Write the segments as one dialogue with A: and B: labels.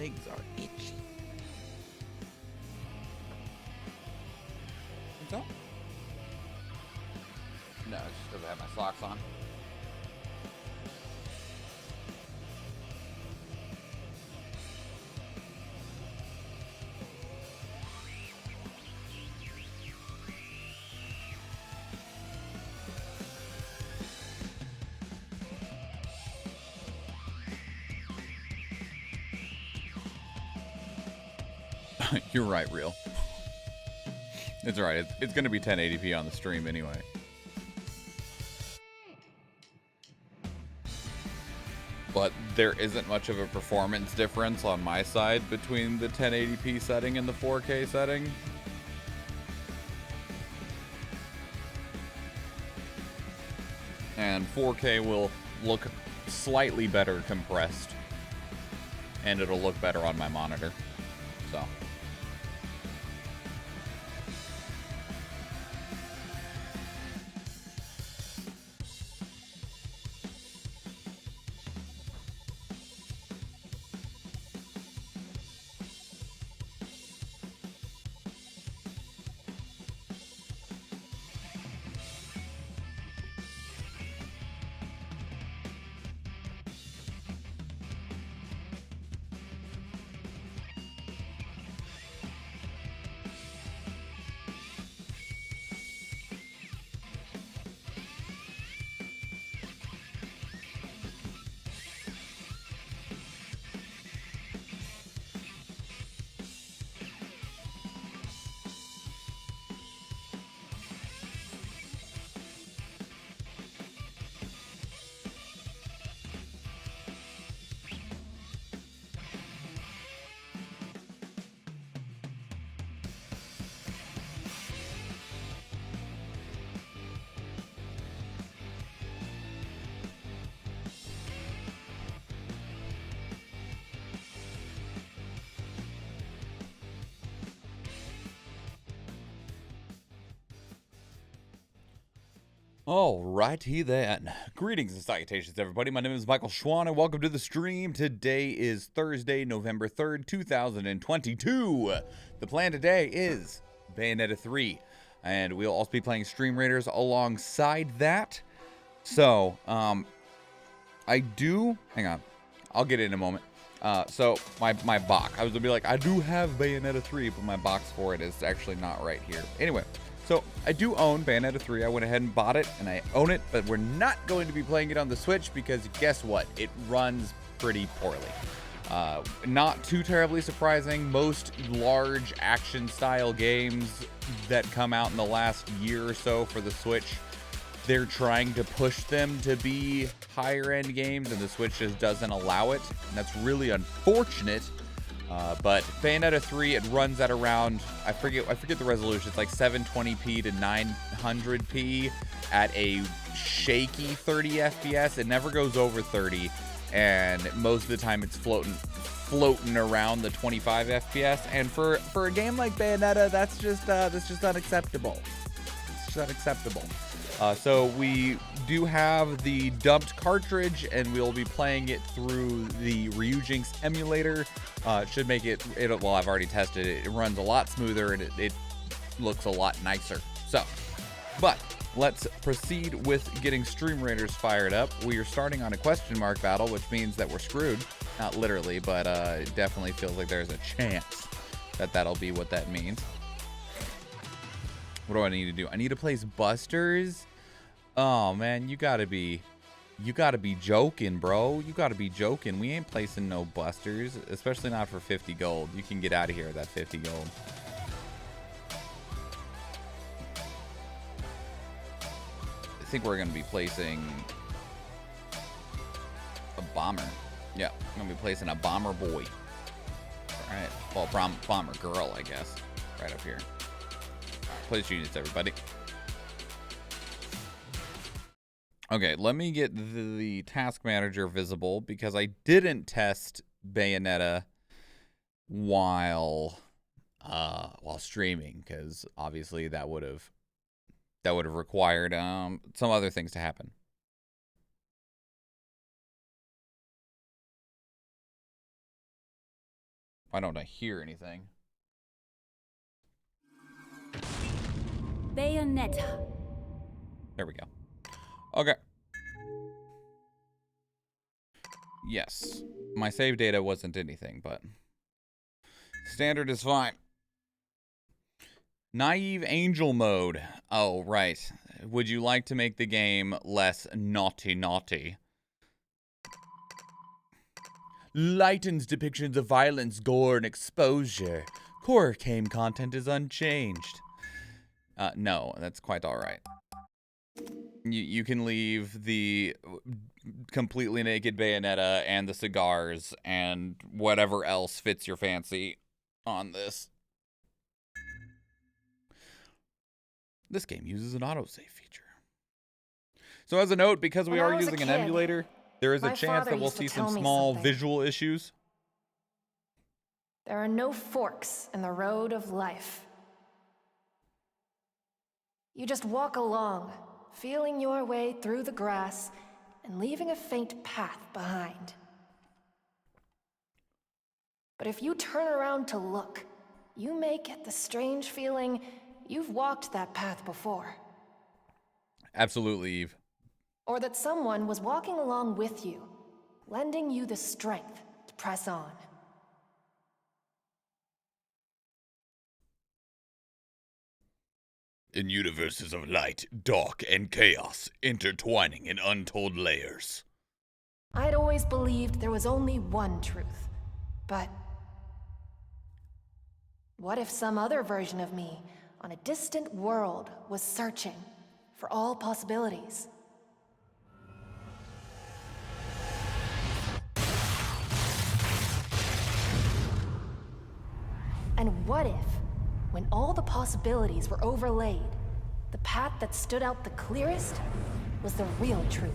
A: legs are itchy. What's up? No, it's just because I have my socks on. You're right, real. It's alright. It's going to be 1080p on the stream anyway. But there isn't much of a performance difference on my side between the 1080p setting and the 4K setting. And 4K will look slightly better compressed. And it'll look better on my monitor. So... Alrighty then. Greetings and salutations, everybody. My name is MichaelSchwahn, and welcome to the stream. Today is Thursday, November 3rd, 2022. The plan today is Bayonetta 3, and we'll also be playing Stream Raiders alongside that. So, hang on, I'll get it in a moment. So, my box, I was gonna be like, I do have Bayonetta 3, but my box for it is actually not right here. Anyway. So, I do own Bayonetta 3. I went ahead and bought it, and I own it, but we're not going to be playing it on the Switch because guess what? It runs pretty poorly. Not too terribly surprising. Most large action-style games that come out in the last year or so for the Switch, they're trying to push them to be higher-end games, and the Switch just doesn't allow it, and that's really unfortunate. But Bayonetta 3, it runs at around, I forget the resolution. It's like 720p to 900p at a shaky 30 FPS. It never goes over 30, and most of the time it's floating around the 25 FPS. And for a game like Bayonetta, that's just unacceptable. It's just unacceptable. So we do have the dumped cartridge, and we'll be playing it through the Ryujinx emulator. Should make well, I've already tested it. It runs a lot smoother, and it looks a lot nicer. So, but let's proceed with getting Stream Raiders fired up. We are starting on a question mark battle, which means that we're screwed. Not literally, but it definitely feels like there's a chance that that'll be what that means. What do I need to do? I need to place busters. Oh man, you gotta be joking, bro. You gotta be joking. We ain't placing no busters, especially not for 50 gold. You can get out of here with that 50 gold. I think we're gonna be placing a bomber. Yeah, I'm gonna be placing a bomber boy. All right, well, bomber girl, I guess, right up here. All right, place units, everybody. Okay, let me get the task manager visible because I didn't test Bayonetta while streaming, because obviously that would have required some other things to happen. Why don't I hear anything?
B: Bayonetta.
A: There we go. Okay. Yes. My save data wasn't anything, but standard is fine. Naive Angel mode. Oh, right. Would you like to make the game less naughty? Lightens depictions of violence, gore, and exposure. Core game content is unchanged. No, that's quite alright. You can leave the completely naked Bayonetta and the cigars and whatever else fits your fancy on this. This game uses an autosave feature. So as a note, because we are using an emulator, there is a chance that we'll see some small visual issues.
C: There are no forks in the road of life. You just walk along, feeling your way through the grass and leaving a faint path behind. But if you turn around to look, you may get the strange feeling you've walked that path before.
A: Absolutely, Eve.
C: Or that someone was walking along with you, lending you the strength to press on.
A: In universes of light, dark, and chaos, intertwining in untold layers.
C: I'd always believed there was only one truth, but what if some other version of me on a distant world was searching for all possibilities? And what if, when all the possibilities were overlaid, the path that stood out the clearest was the real truth?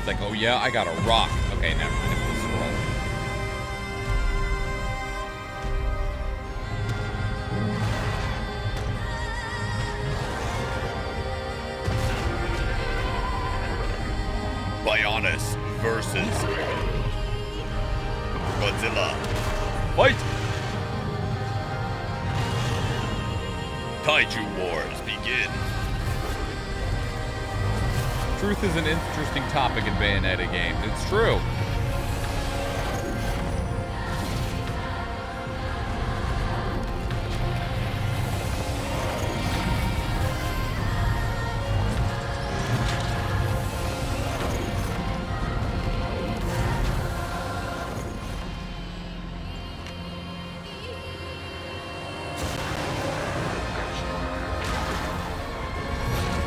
A: Like, oh yeah, I got a rock. Okay, never mind. It's a scroll. Bionis versus Godzilla. Fight! Kaiju Wars begin. Truth is an interesting topic in Bayonetta games. It's true.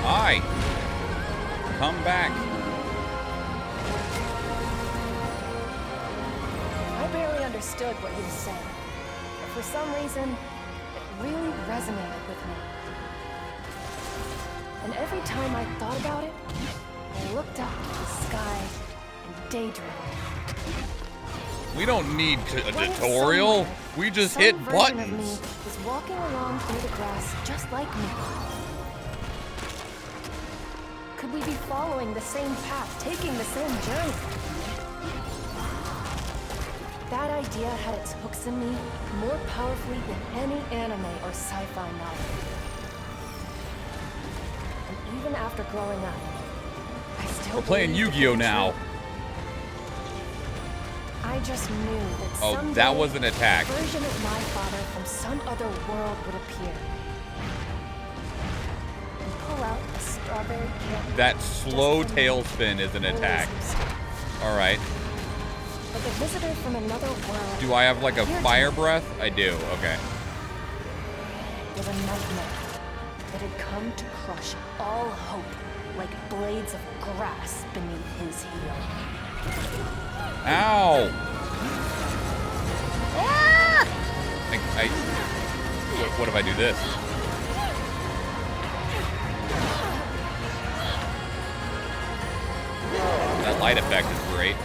A: Hi. Come back.
C: I barely understood what he was saying, but for some reason, it really resonated with me. And every time I thought about it, I looked up at the sky and daydreamed.
A: We don't need a tutorial. We just hit buttons.
C: Of me was walking along through the grass just like me. Could we be following the same path, taking the same journey? That idea had its hooks in me more powerfully than any anime or sci-fi novel. And even after growing up, I still
A: We're playing Yu-Gi-Oh now.
C: I just knew that someday
A: that was an attack.
C: A version of my father from some other world would appear. And pull out a strawberry candy.
A: That slow tailspin is an attack. All right.
C: But the visitor from another world.
A: Do I have like a fire breath? I do. Okay.
C: Was a nightmare that had come to crush all hope like blades of grass beneath his heel.
A: Ow! Ah! What if I do this? That light effect is great.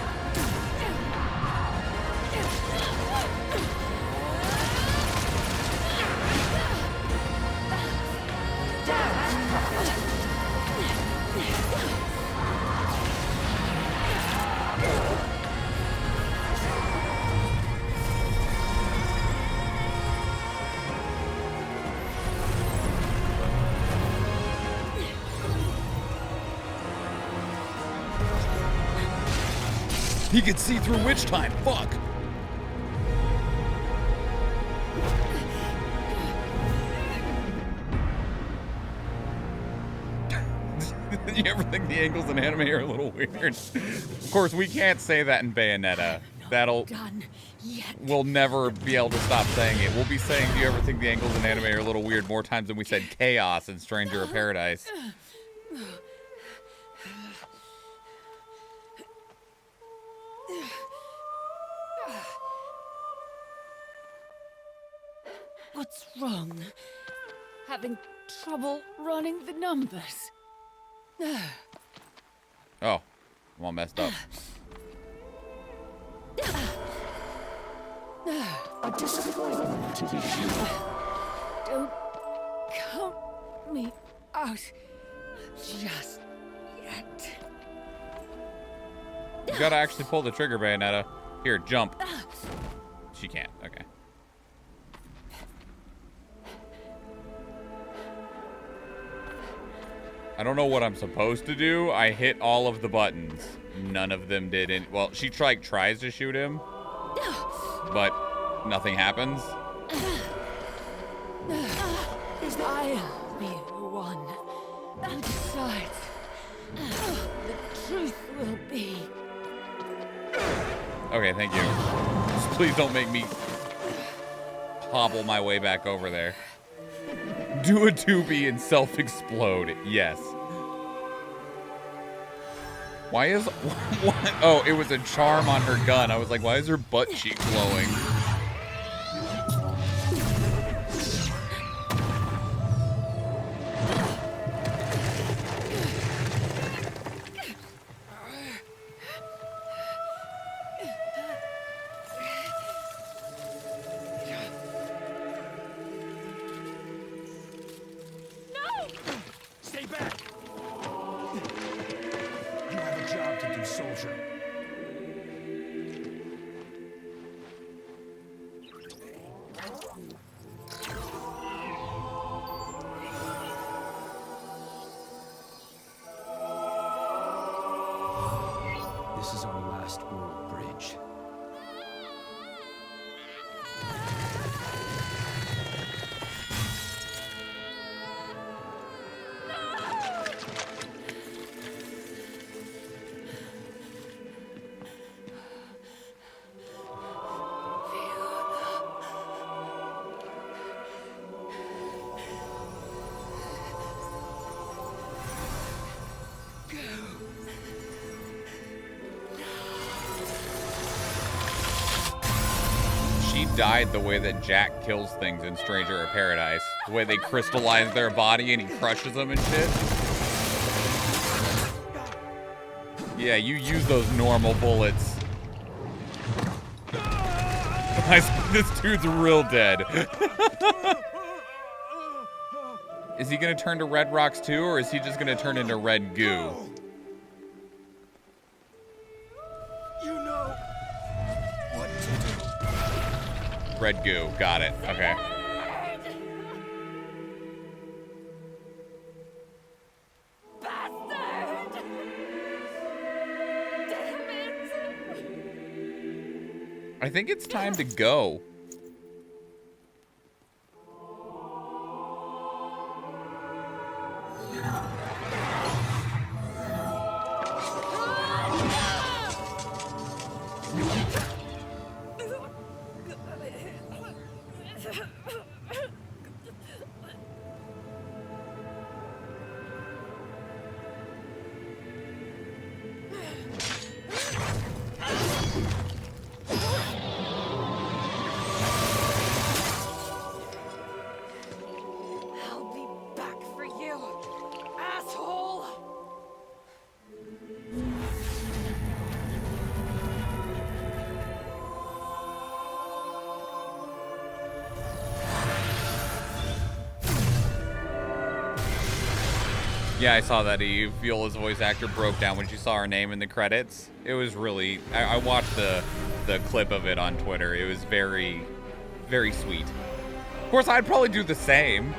A: He could see through witch time. Fuck. You ever think the angles in anime are a little weird? Of course, we can't say that in Bayonetta. We'll never be able to stop saying it. We'll be saying, do you ever think the angles in anime are a little weird more times than we said chaos in Stranger of Paradise.
B: What's wrong? Having trouble running the numbers?
A: Oh, I'm all messed up.
D: A disappointment to be sure.
B: Don't count me out just yet.
A: You gotta actually pull the trigger, Bayonetta. Here, jump. She can't. Okay. I don't know what I'm supposed to do. I hit all of the buttons. None of them did any. Well, she tries to shoot him, but nothing happens.
B: I'll be the one who decides. The truth will be.
A: Okay, thank you. Just please don't make me hobble my way back over there. Do a 2B and self-explode. Yes. Why is... What? Oh, it was a charm on her gun. I was like, why is her butt cheek glowing?
D: Stay back! You have a job to do, soldier. This is our last world bridge.
A: Died the way that Jack kills things in Stranger of Paradise. The way they crystallize their body and he crushes them and shit. Yeah, you use those normal bullets. This dude's real dead. Is he gonna turn to red rocks too, or is he just gonna turn into red goo? Red goo. Got it. Okay.
B: Bastard! Damn it!
A: I think it's time to go. Yeah, I saw that Viola's voice actor broke down when she saw her name in the credits. It was really... I watched the clip of it on Twitter. It was very, very sweet. Of course, I'd probably do the same.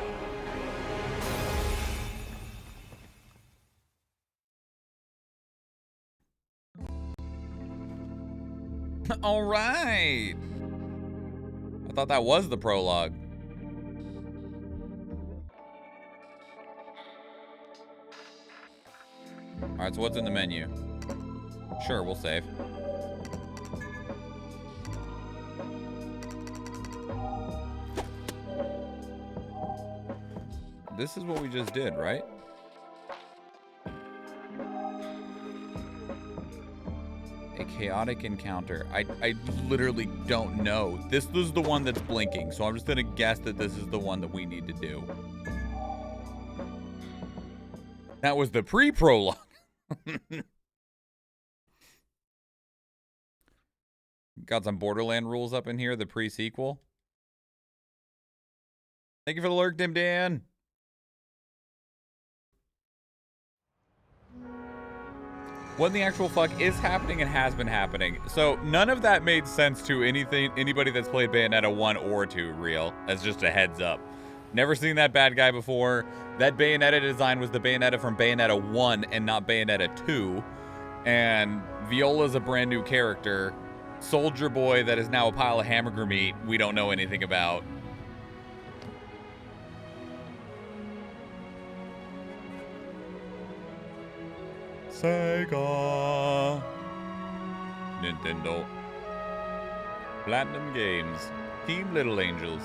A: All right. I thought that was the prologue. All right, so what's in the menu? Sure, we'll save. This is what we just did, right? A chaotic encounter. I literally don't know. This was the one that's blinking, so I'm just gonna guess that this is the one that we need to do. That was the pre-prologue. Got some Borderland rules up in here, the pre-sequel. Thank you for the lurk, Dim Dan. What in the actual fuck is happening and has been happening? So none of that made sense to anybody that's played Bayonetta 1 or 2, real, as just a heads up. Never seen that bad guy before. That Bayonetta design was the Bayonetta from Bayonetta 1 and not Bayonetta 2. And Viola's a brand new character. Soldier Boy that is now a pile of hamburger meat we don't know anything about. Sega. Nintendo. Platinum Games. Team Little Angels.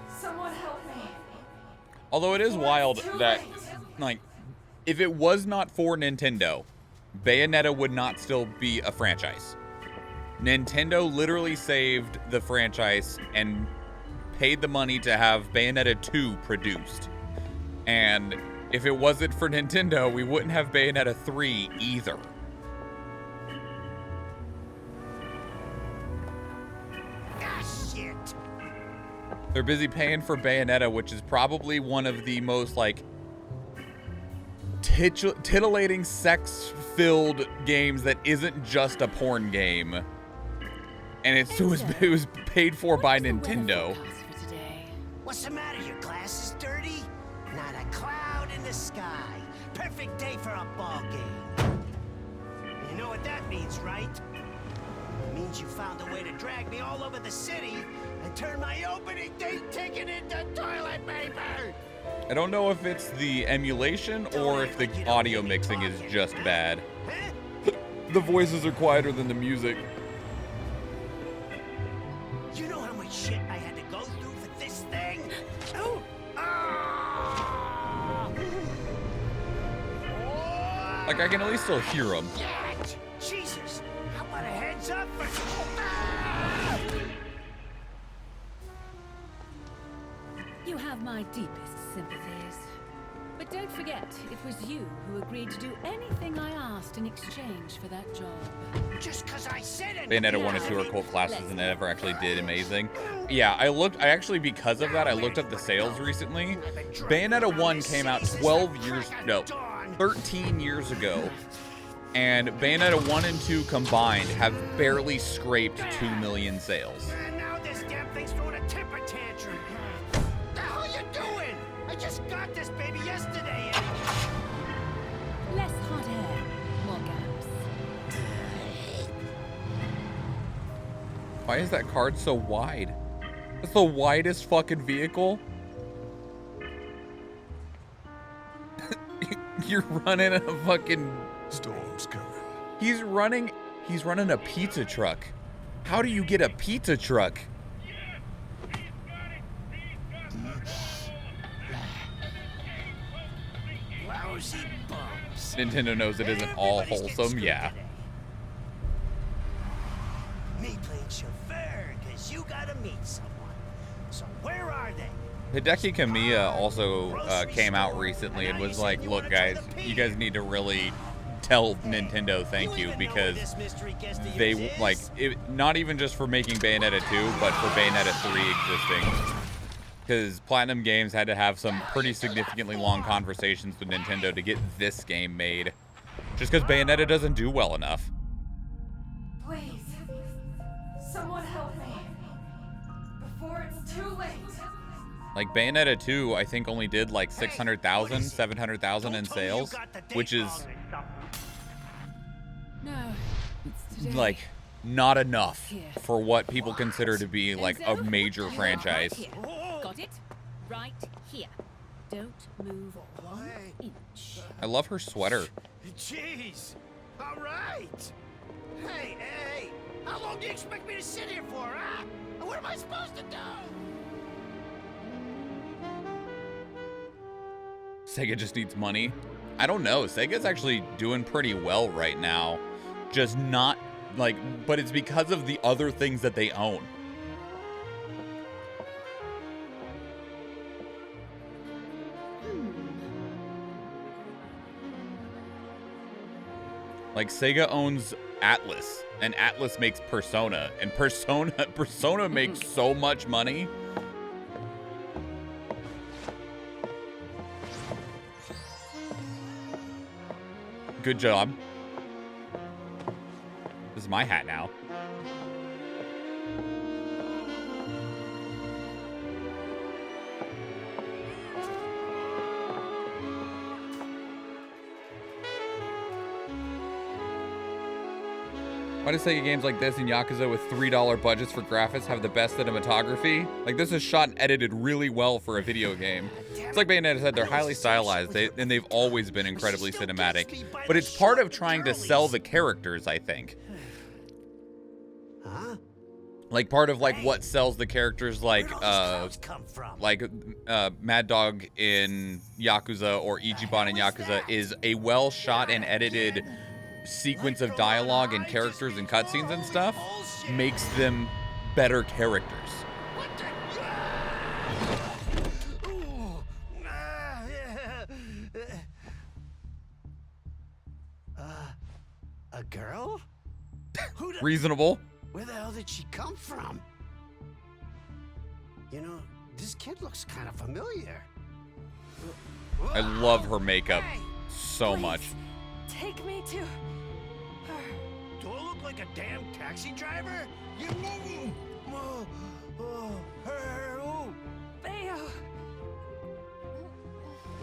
C: Someone help me.
A: Although it is wild that, like, if it was not for Nintendo, Bayonetta would not still be a franchise. Nintendo literally saved the franchise and paid the money to have Bayonetta 2 produced. And if it wasn't for Nintendo, we wouldn't have Bayonetta 3 either. They're busy paying for Bayonetta, which is probably one of the most, like, titillating, sex-filled games that isn't just a porn game. And it was paid for by Nintendo.
E: What's the matter? Your glass is dirty? Not a cloud in the sky. Perfect day for a ball game. You know what that means, right? It means you found a way to drag me all over the city and turn my opening day ticket into toilet paper.
A: I don't know if it's the emulation or if the audio mixing is just bad. The voices are quieter than the music.
E: You know how much shit I had to go through for this thing? Oh.
A: Like, I can at least still hear them.
E: Jesus, how about a heads up for...
B: You have my deepest sympathies. But don't forget, it was you who agreed to do anything I asked in exchange for that job.
E: Just because I said it.
A: Bayonetta 1 and 2 are cult classes and I never actually did amazing. Yeah, I actually, because of that, I looked up the sales recently. Bayonetta 1 came out 13 years ago. And Bayonetta 1 and 2 combined have barely scraped 2 million sales.
E: And now this damn thing's throwing a temper tantrum. What the hell are you doing? I just got this baby yesterday and...
B: Less hot air, more gas.
A: Why is that card so wide? That's the widest fucking vehicle. You're running a fucking...
D: Storm's coming.
A: He's running a pizza truck. How do you get a pizza truck?
E: Lousy bums.
A: Nintendo knows it isn't all wholesome, yeah.
E: Me playing chauffeur, because you gotta meet someone. So where are they?
A: Hideki Kamiya also came out recently and was like, look guys, you guys need to really tell Nintendo thank you, because they, like, not even just for making Bayonetta 2, but for Bayonetta 3 existing. because Platinum Games had to have some pretty significantly long conversations with Nintendo to get this game made. Just because Bayonetta doesn't do well enough.
C: Please, someone help me before it's too late.
A: Like, Bayonetta 2, I think only did like 600,000, 700,000 in sales, which is
B: No, it's today.
A: like not enough for what people consider to be like a major franchise.
B: Right here. Got it? Right here. Don't move 1 inch.
A: I love her sweater.
E: Jeez. All right. Hey, hey. How long do you expect me to sit here for, huh? What am I supposed to do?
A: Sega just needs money. I don't know. Sega's actually doing pretty well right now. Just not like, but it's because of the other things that they own. Like, Sega owns Atlas, and Atlas makes Persona, and Persona makes so much money. Good job. This is my hat now. Why do Sega games like this and Yakuza with $3 budgets for graphics have the best cinematography? Like, this is shot and edited really well for a video game. It's like Bayonetta said, they're highly stylized, and they've always been incredibly cinematic. But it's part of trying to sell the characters, I think.
E: Huh?
A: Like, part of, like, what sells the characters, like,
E: Where'd all these clowns come from?
A: Mad Dog in Yakuza or Ichiban in Yakuza is a well-shot and edited sequence of dialogue and characters and cutscenes and stuff makes them better characters.
E: What the? Ooh. A girl? Who the?
A: Reasonable.
E: Where the hell did she come from? You know, this kid looks kind of familiar.
A: I love her makeup
E: Hey,
A: so much.
C: Take me to her.
E: do I look like a damn taxi driver? You her, oh.
C: Bayo.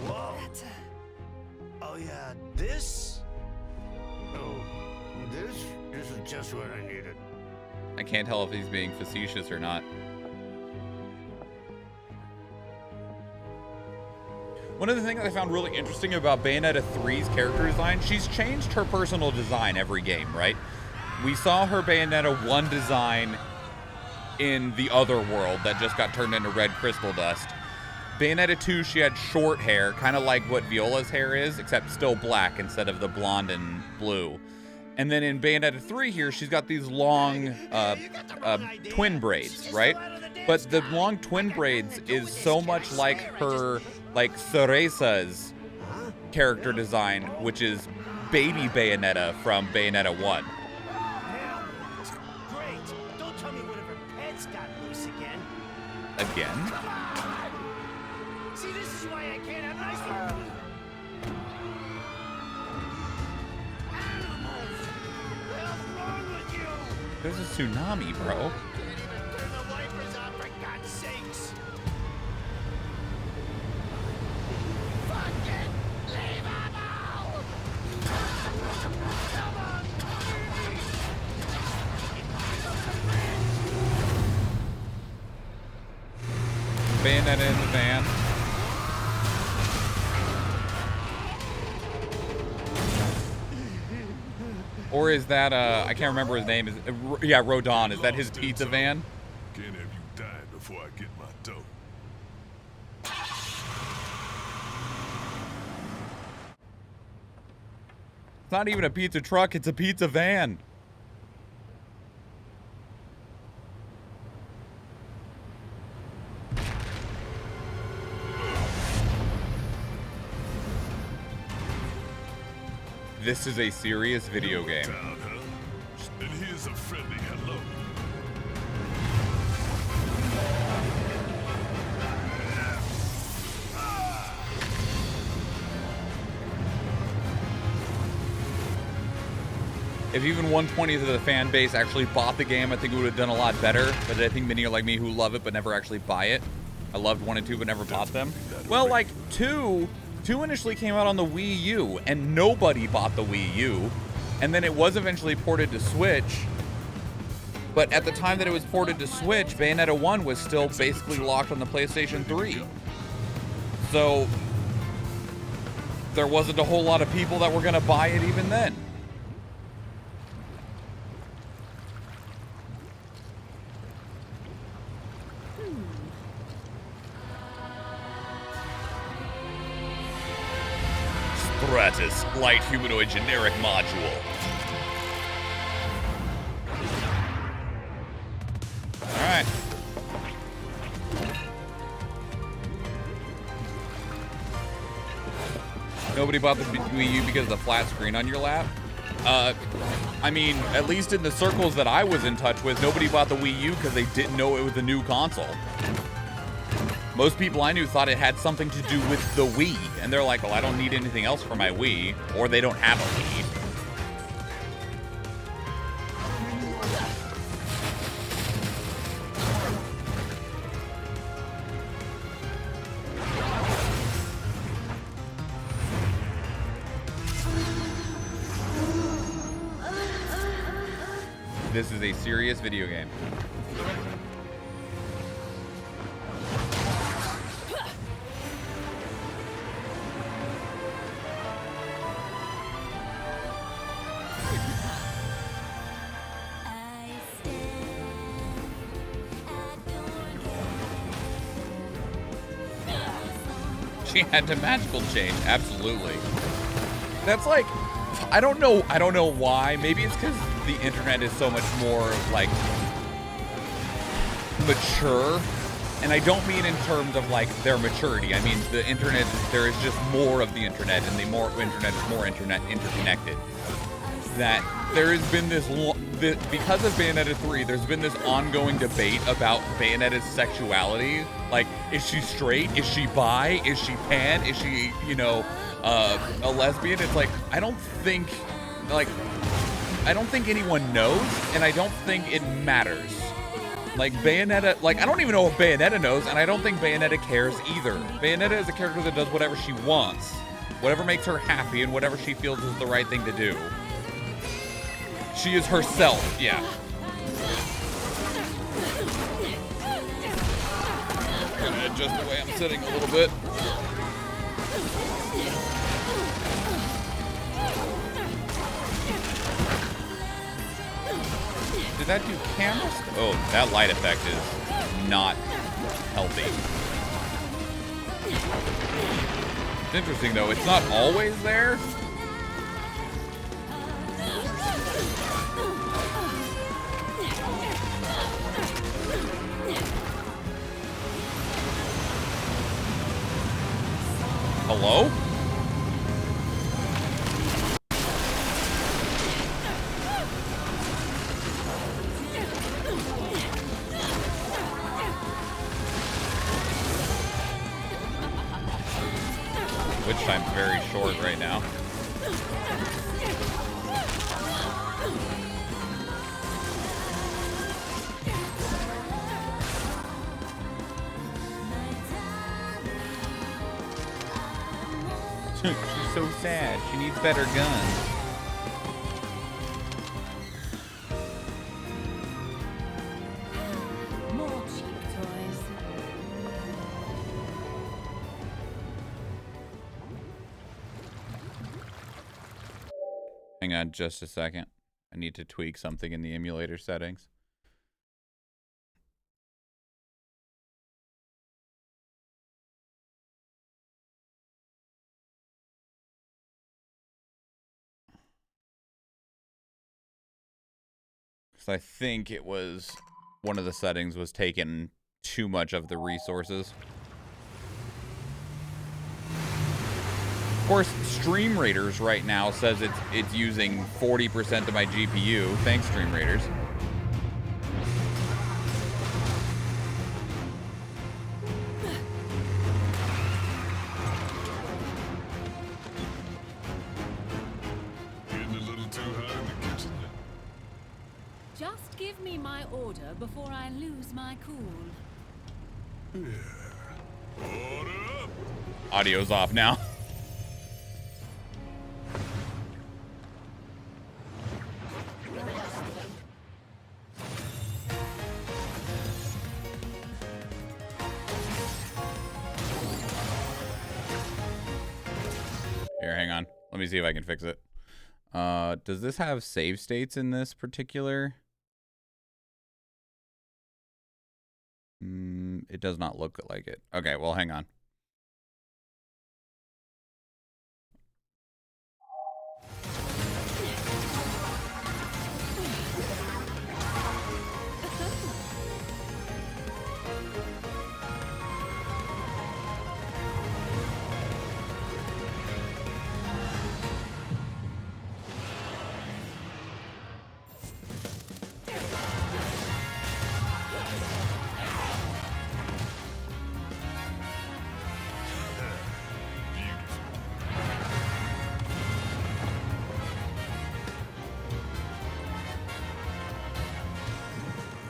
E: Whoa.
C: That's
E: Oh yeah, this? Oh, this is just what I needed.
A: I can't tell if he's being facetious or not. One of the things I found really interesting about Bayonetta 3's character design, she's changed her personal design every game, right? We saw her Bayonetta 1 design in the other world that just got turned into red crystal dust. Bayonetta 2, she had short hair, kind of like what Viola's hair is, except still black instead of the blonde and blue. And then in Bayonetta 3 here, she's got these long twin braids, right? But the long twin braids is so much like her, like Ceresa's character design, which is baby Bayonetta from Bayonetta 1.
E: Now, great. Don't tell me one of her pets got loose again.
A: Again?
E: Come on! See, this is why I can't have nice things. Animals! What the hell's wrong with you?
A: There's a tsunami, bro.
E: Can't even turn the wipers on, for God's sakes! Fucking leave them out! Come on!
A: Bayonetta in the van. Or is that, I can't remember his name. Yeah, Rodon. Is that his pizza van?
F: Can't have you die before I get my dough.
A: It's not even a pizza truck, it's a pizza van. This is a serious video game.
F: Town, huh? And here's a friendly hello.
A: If even 1/20th of the fan base actually bought the game, I think it would have done a lot better. But I think many are like me who love it but never actually buy it. I loved 1 and 2 but never bought them. Well, like 2 initially came out on the Wii U and nobody bought the Wii U. And then it was eventually ported to Switch. But at the time that it was ported to Switch, Bayonetta 1 was still basically locked on the PlayStation 3. So there wasn't a whole lot of people that were going to buy it even then. Stratus Light Humanoid Generic Module. Alright. Nobody bought the Wii U because of the flat screen on your lap? I mean, at least in the circles that I was in touch with, nobody bought the Wii U because they didn't know it was a new console. Most people I knew thought it had something to do with the Wii, and they're like, well, I don't need anything else for my Wii, or they don't have a Wii. This is a serious video game. She had to magical change, absolutely. That's like, I don't know why. Maybe it's because the internet is so much more like mature, and I don't mean in terms of like their maturity. I mean the internet. There is just more of the internet, and the more internet is more interconnected. That there has been this because of Bayonetta 3, there's been this ongoing debate about Bayonetta's sexuality. Like, is she straight? Is she bi? Is she pan? Is she, you know, a lesbian? It's like, I don't think anyone knows, and I don't think it matters. Like, Bayonetta, like, I don't even know if Bayonetta knows, and I don't think Bayonetta cares either. Bayonetta is a character that does whatever she wants, whatever makes her happy, and whatever she feels is the right thing to do. She is herself, yeah. Gonna adjust the way I'm sitting a little bit. Did that do cameras? Oh, that light effect is not healthy. It's interesting though, it's not always there. Hello? Which time's very short right now. She's so sad. She needs better guns.
B: More cheap toys.
A: Hang on just a second. I need to tweak something in the emulator settings. I think it was one of the settings was taking too much of the resources. Of course, Stream Raiders right now says it's using 40% of my GPU. Thanks, Stream Raiders.
F: Getting a little too hot in the kitchen.
B: Give me my order before I lose my cool.
F: Order up!
A: Audio's off now. Here, hang on. Let me see if I can fix it. Does this have save states in this particular? It does not look like it. Okay, well, hang on.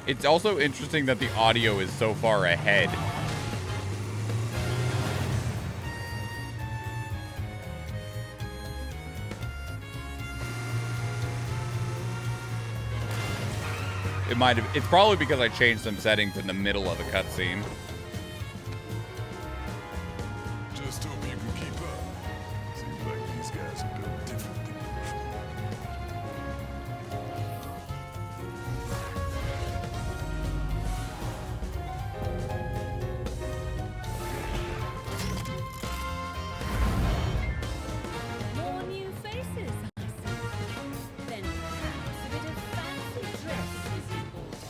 A: It's also interesting that the audio is so far ahead. It might have. It's probably because I changed some settings in the middle of a cutscene.
F: Just hope you can keep up. Seems like these guys are built different than usual.
B: More new faces, I see. Then perhaps a bit of fancy dress is in order.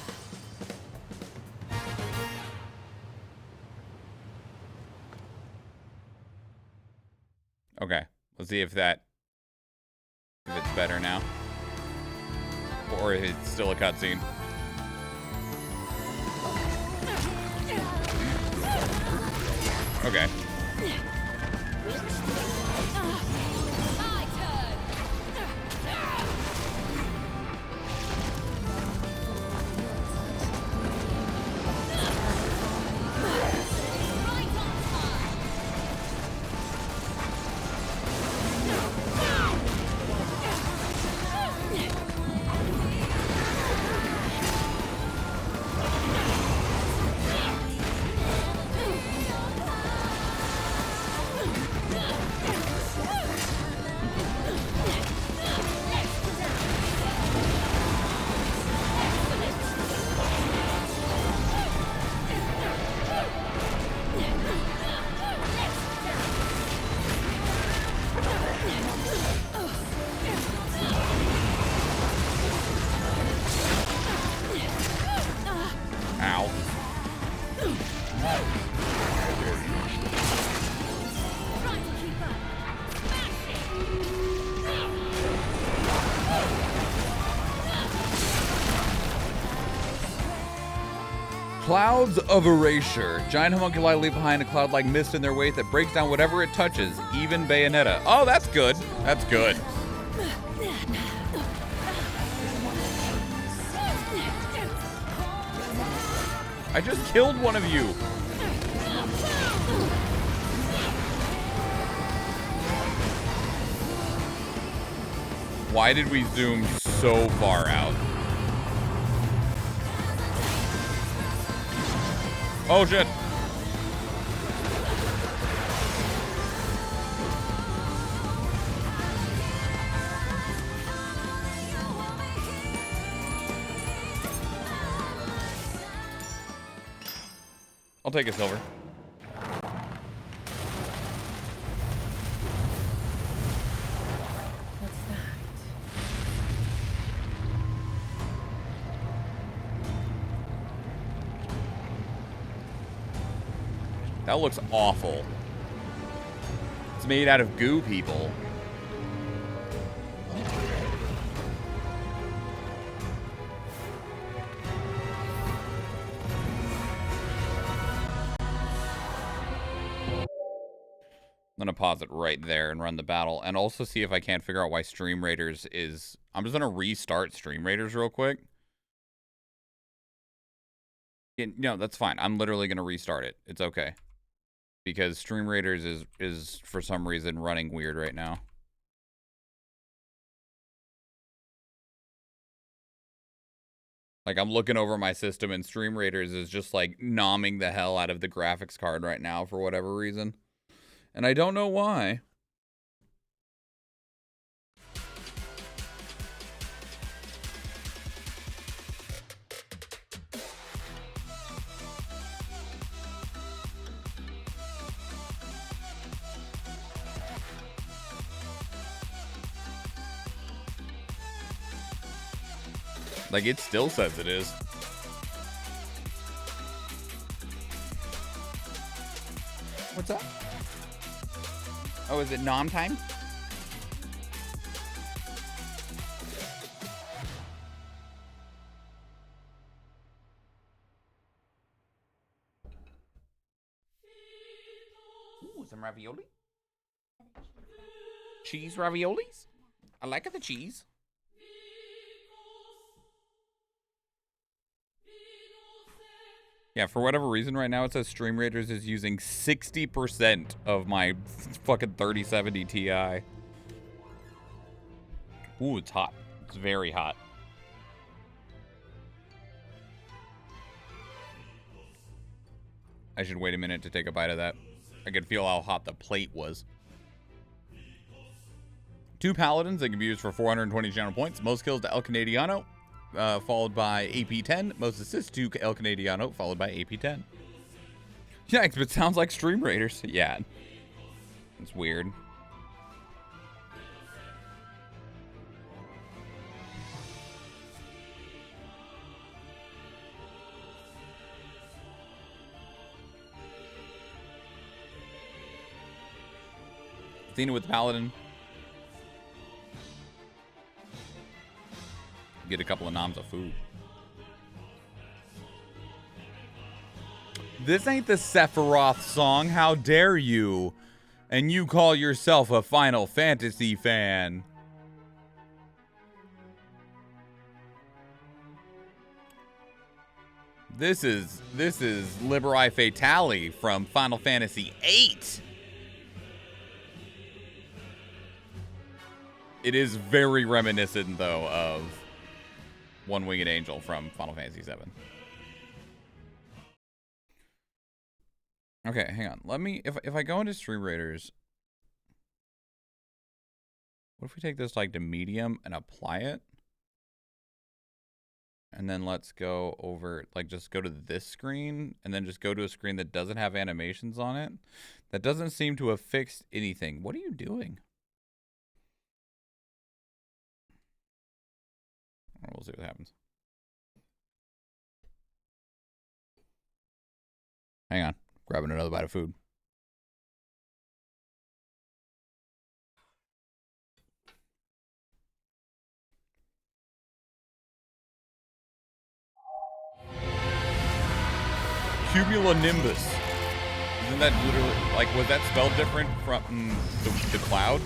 A: Okay, let's see if it's better now, or if it's still a cutscene. Okay.
B: My turn. Right on time.
A: Ow.
B: Trying to keep up.
A: Clouds of erasure. Giant homunculi leave behind a cloud-like mist in their wake that breaks down whatever it touches, even Bayonetta. Oh, that's good. That's good. I just killed one of you. Why did we zoom so far out? Oh shit. I'll take a silver.
B: What's that?
A: That looks awful. It's made out of goo, people. I'm gonna pause it right there and run the battle, and also see if I can't figure out why Stream Raiders is... I'm just gonna restart Stream Raiders real quick. Yeah, no, that's fine. I'm literally going to restart it. It's okay. Because Stream Raiders is for some reason running weird right now. Like, I'm looking over my system and Stream Raiders is just like nomming the hell out of the graphics card right now for whatever reason. And I don't know why. Like, it still says it is. What's up? Oh, is it nom time? Ooh, some ravioli? Cheese raviolis? I like the cheese. Yeah, for whatever reason right now it says Stream Raiders is using 60% of my fucking 3070 Ti. Ooh, it's hot. It's very hot. I should wait a minute to take a bite of that. I could feel how hot the plate was. 2 paladins that can be used for 420 channel points. Most kills to El Canadiano. Followed by AP10. Most assists to El Canadiano, followed by AP10. Yikes, but sounds like Stream Raiders. Yeah. It's weird. Athena with Paladin. Get a couple of noms of food. This ain't the Sephiroth song. How dare you? And you call yourself a Final Fantasy fan. This is Liberi Fatale from Final Fantasy VIII. It is very reminiscent though of One Winged Angel from Final Fantasy VII. Okay, hang on. Let me, if I go into Stream Raiders, what if we take this like to medium and apply it? And then let's go over, like just go to this screen and then just go to a screen that doesn't have animations on it. That doesn't seem to have fixed anything. What are you doing? We'll see what happens. Hang on. Grabbing another bite of food. Cumulonimbus. Isn't that literally, like, was that spelled different from the clouds?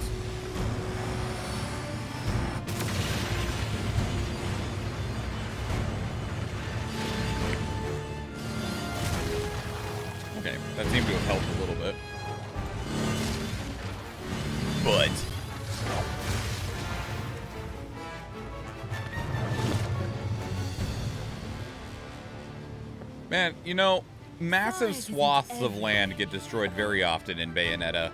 A: Okay, that seemed to have helped a little bit. But man, you know, massive swaths of land get destroyed very often in Bayonetta.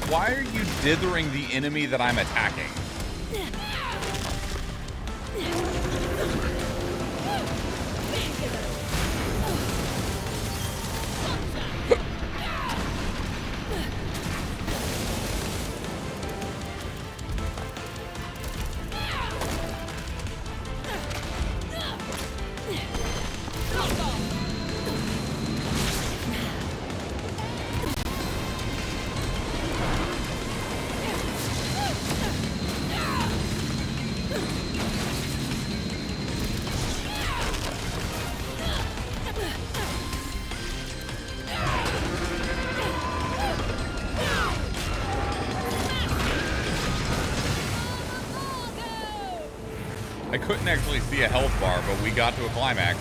A: Why are you dithering the enemy that I'm attacking? I couldn't actually see a health bar, but we got to a climax.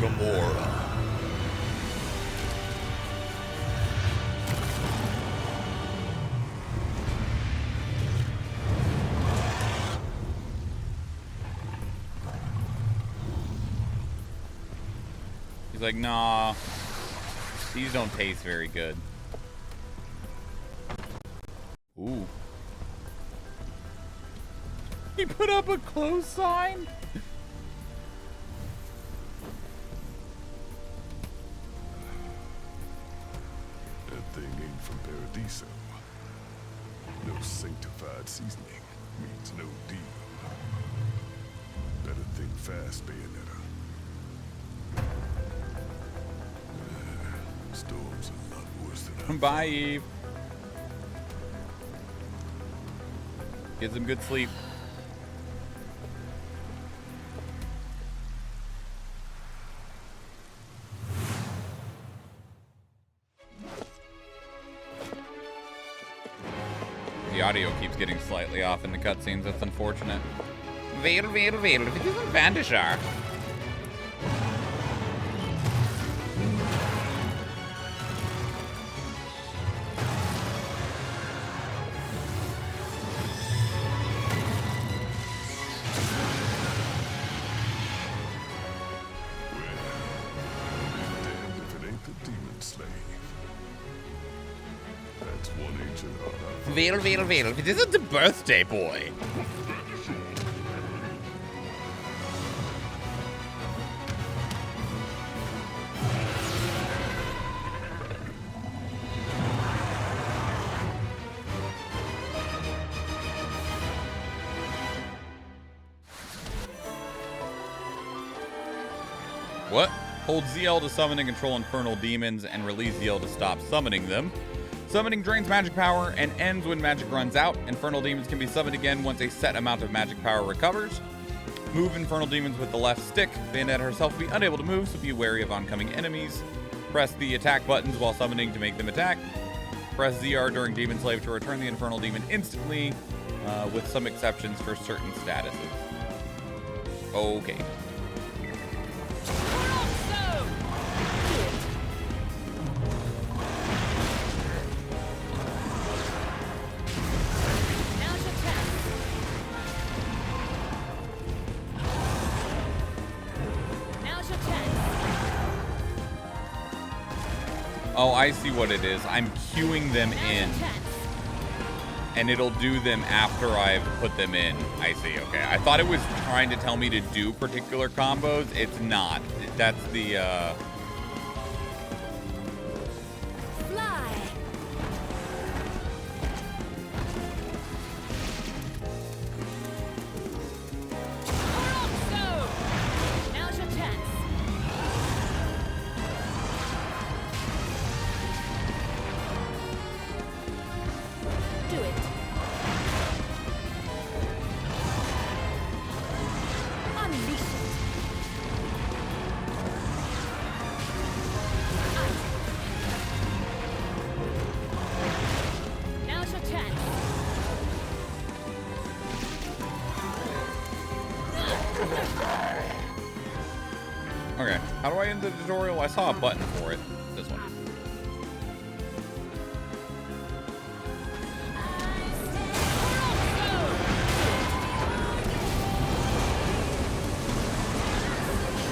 A: Gamora. He's like, nah, these don't taste very good. Ooh. He put up a close sign?
F: That thing ain't from Paradiso. No sanctified seasoning means no deal. Better think fast, Bayonetta. Storm's a lot worse than I
A: Bye, Eve. Get some good sleep. The audio keeps getting slightly off in the cutscenes. That's unfortunate. Veil, veil, veil. If it isn't Vandishar. Veil, veil, veil. If it isn't the birthday boy. What? Hold ZL to summon and control infernal demons and release ZL to stop summoning them. Summoning drains magic power and ends when magic runs out. Infernal demons can be summoned again once a set amount of magic power recovers. Move infernal demons with the left stick. Bayonetta herself will be unable to move, so be wary of oncoming enemies. Press the attack buttons while summoning to make them attack. Press ZR during Demon Slave to return the infernal demon instantly, with some exceptions for certain statuses. Okay. Oh, I see what it is. I'm queuing them in. And it'll do them after I've put them in. I see, okay. I thought it was trying to tell me to do particular combos. It's not. That's the, okay. How do I end the tutorial? I saw a button for it. This one.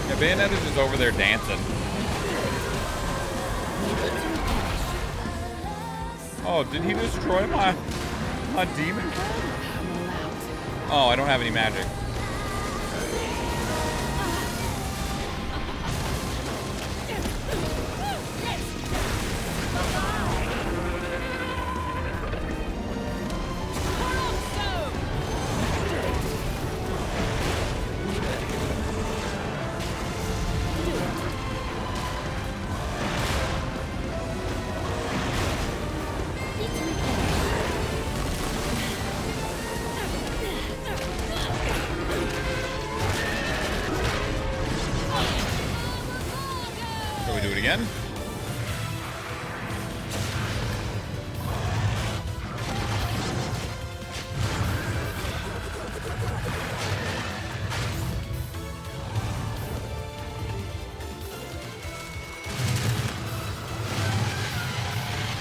A: Yeah, Bayonetta's just over there dancing. Oh, did he destroy my demon? Oh, I don't have any magic. again.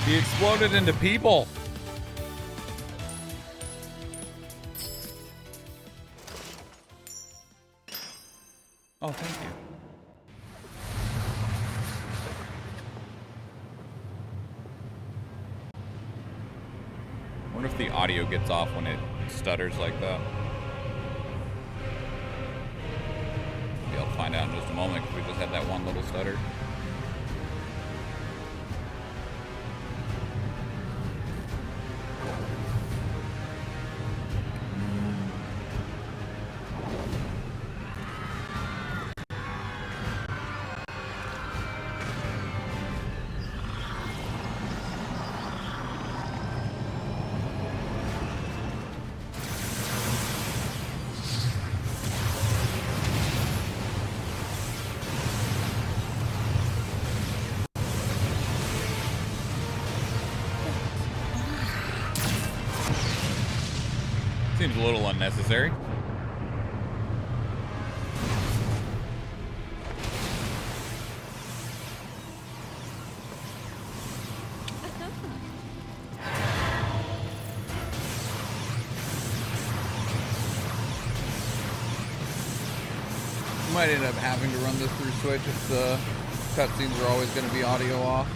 A: He exploded into people. Oh, thank you. I wonder if the audio gets off when it stutters like that. Maybe I'll find out in just a moment because we just had that one little stutter. Seems a little unnecessary. Might end up having to run this through Switch if the cutscenes are always going to be audio off.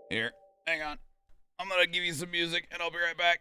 A: Here, hang on. I'm gonna give you some music and I'll be right back.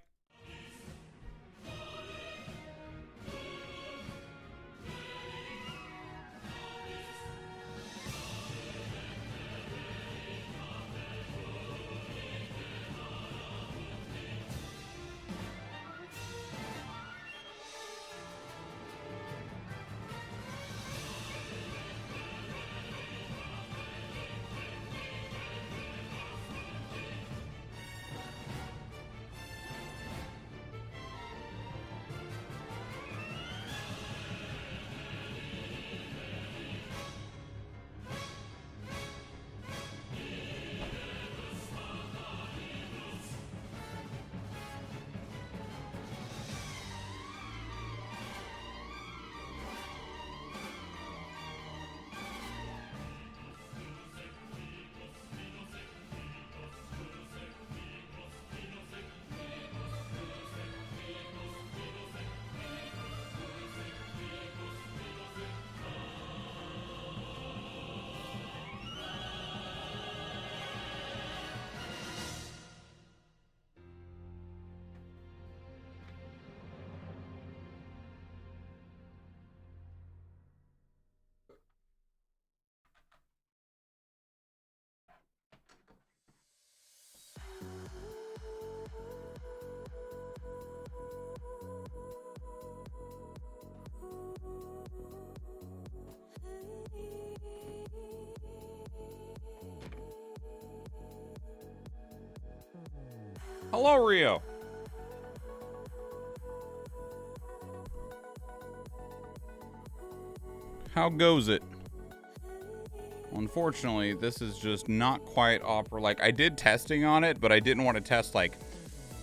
A: Hello, Rio. How goes it? Unfortunately, this is just not quite like I did testing on it, but I didn't want to test like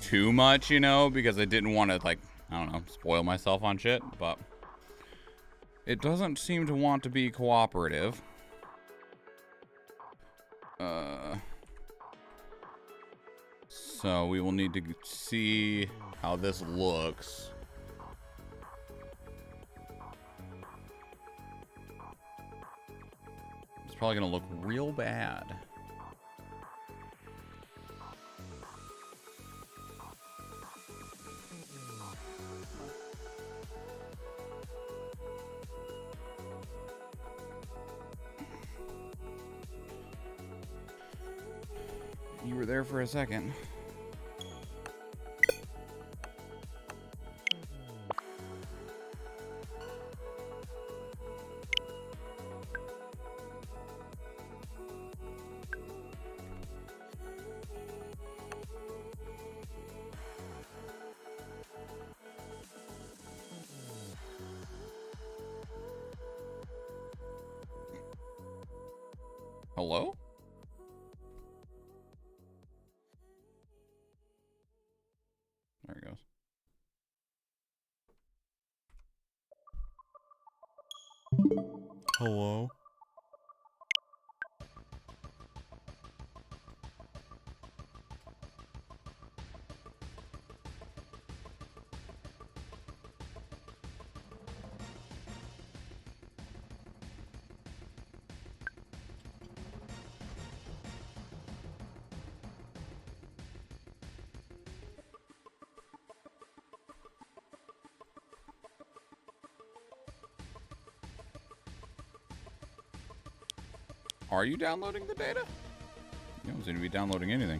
A: too much, you know, because I didn't want to like, I don't know, spoil myself on shit, but it doesn't seem to want to be cooperative. So we will need to see how this looks. It's probably gonna look real bad. You were there for a second. Hello? There he goes. Hello? Are you downloading the data? You don't seem to be downloading anything.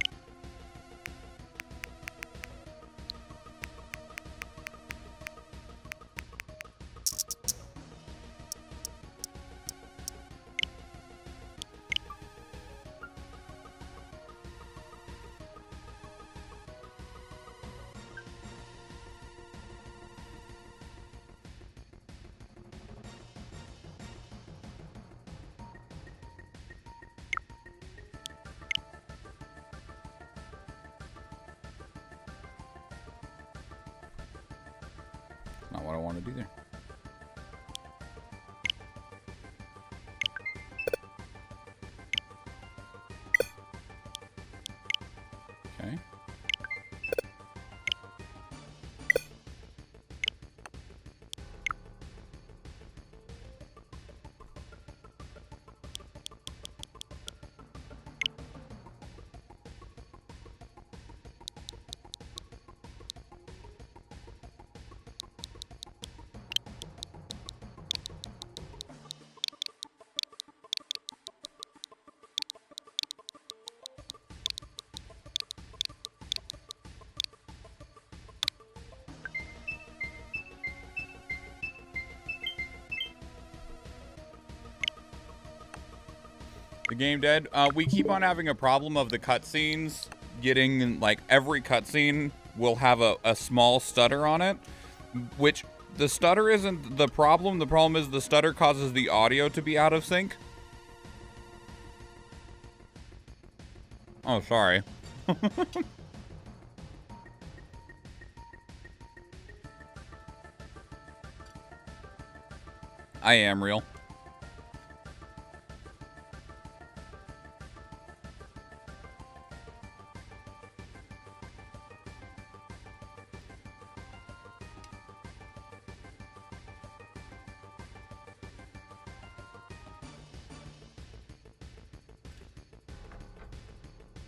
A: Not what I wanted either. Okay. The game dead. We keep on having a problem of the cutscenes getting, like, every cutscene will have a small stutter on it, which the stutter isn't the problem. The problem is the stutter causes the audio to be out of sync. Oh, sorry. I am real.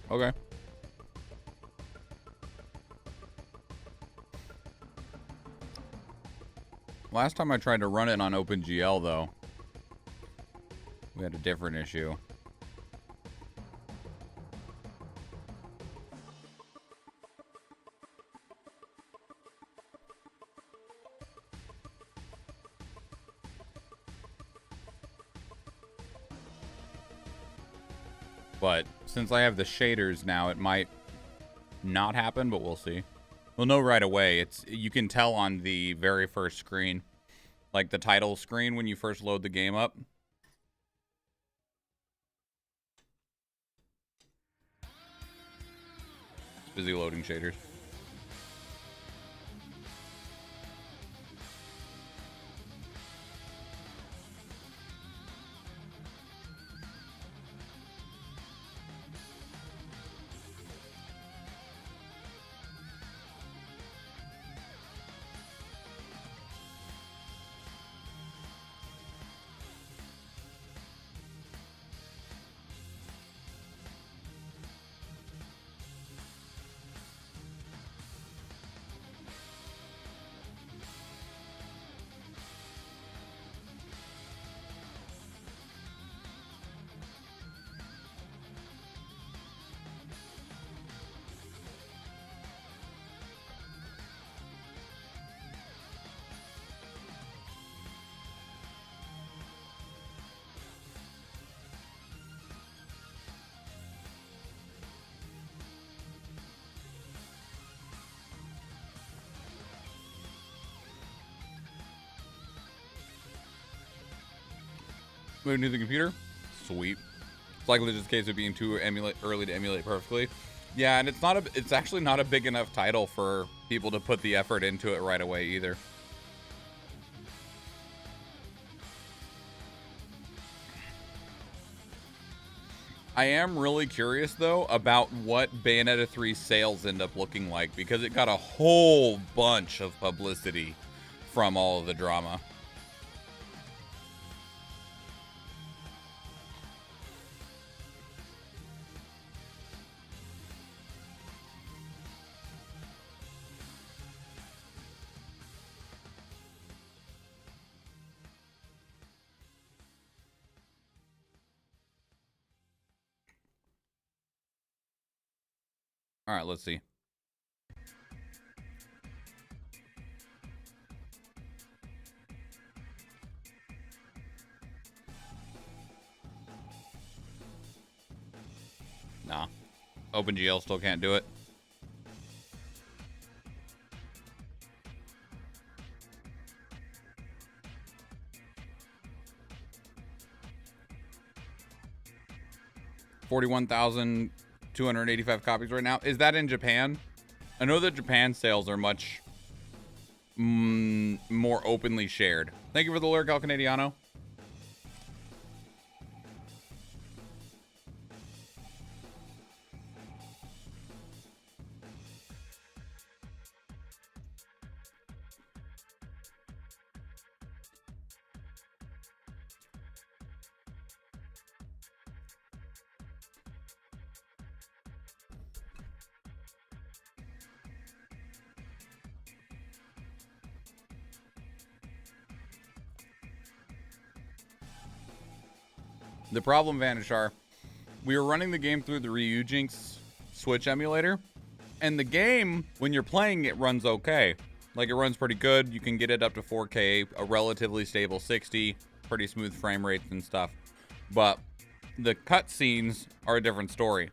A: Okay. Last time I tried to run it on OpenGL, though, we had a different issue. But since I have the shaders now, it might not happen, but we'll see. We'll know right away. You can tell on the very first screen, like the title screen when you first load the game up. It's busy loading shaders. Moving to the computer. Sweet. It's likely just a case of being too early to emulate perfectly. Yeah, and it's actually not a big enough title for people to put the effort into it right away either. I am really curious though about what Bayonetta 3 sales end up looking like, because it got a whole bunch of publicity from all of the drama. All right, let's see. Nah. OpenGL still can't do it. $41,285 copies right now. Is that in Japan? I know that Japan sales are much more openly shared. Thank you for the lurk, El Canadiano. The problem, Vanishar, we were running the game through the Ryujinx Switch emulator, and the game, when you're playing, it runs okay. Like, it runs pretty good. You can get it up to 4K, a relatively stable 60, pretty smooth frame rates and stuff. But the cutscenes are a different story.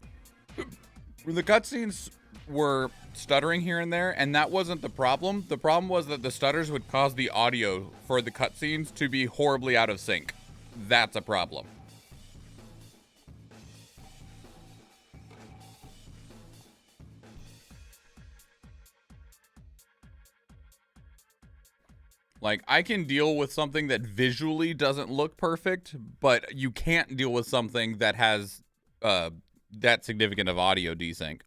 A: The cutscenes were stuttering here and there, and that wasn't the problem. The problem was that the stutters would cause the audio for the cutscenes to be horribly out of sync. That's a problem. Like, I can deal with something that visually doesn't look perfect, but you can't deal with something that has that significant of audio desync.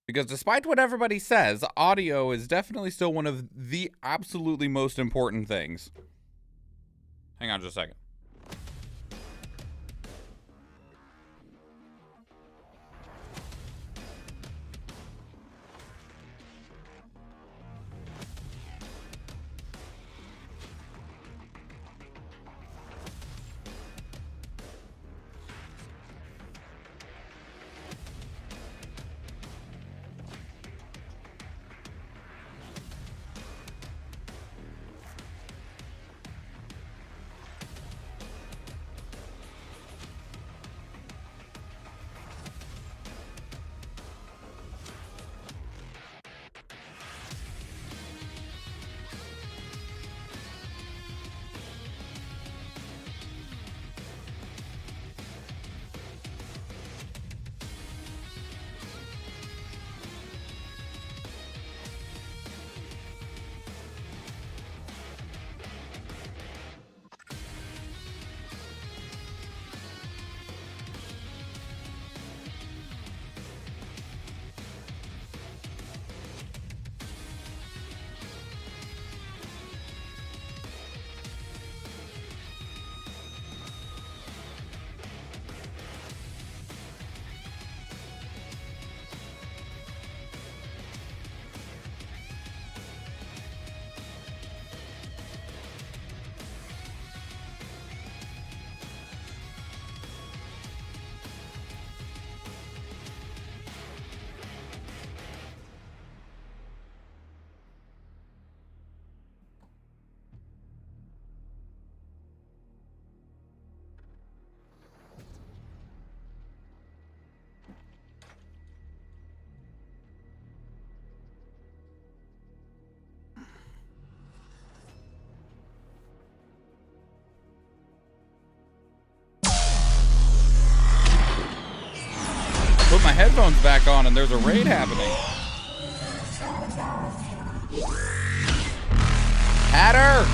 A: Because despite what everybody says, audio is definitely still one of the absolutely most important things. Hang on just a second. put my headphones back on and there's a raid happening. Hatter!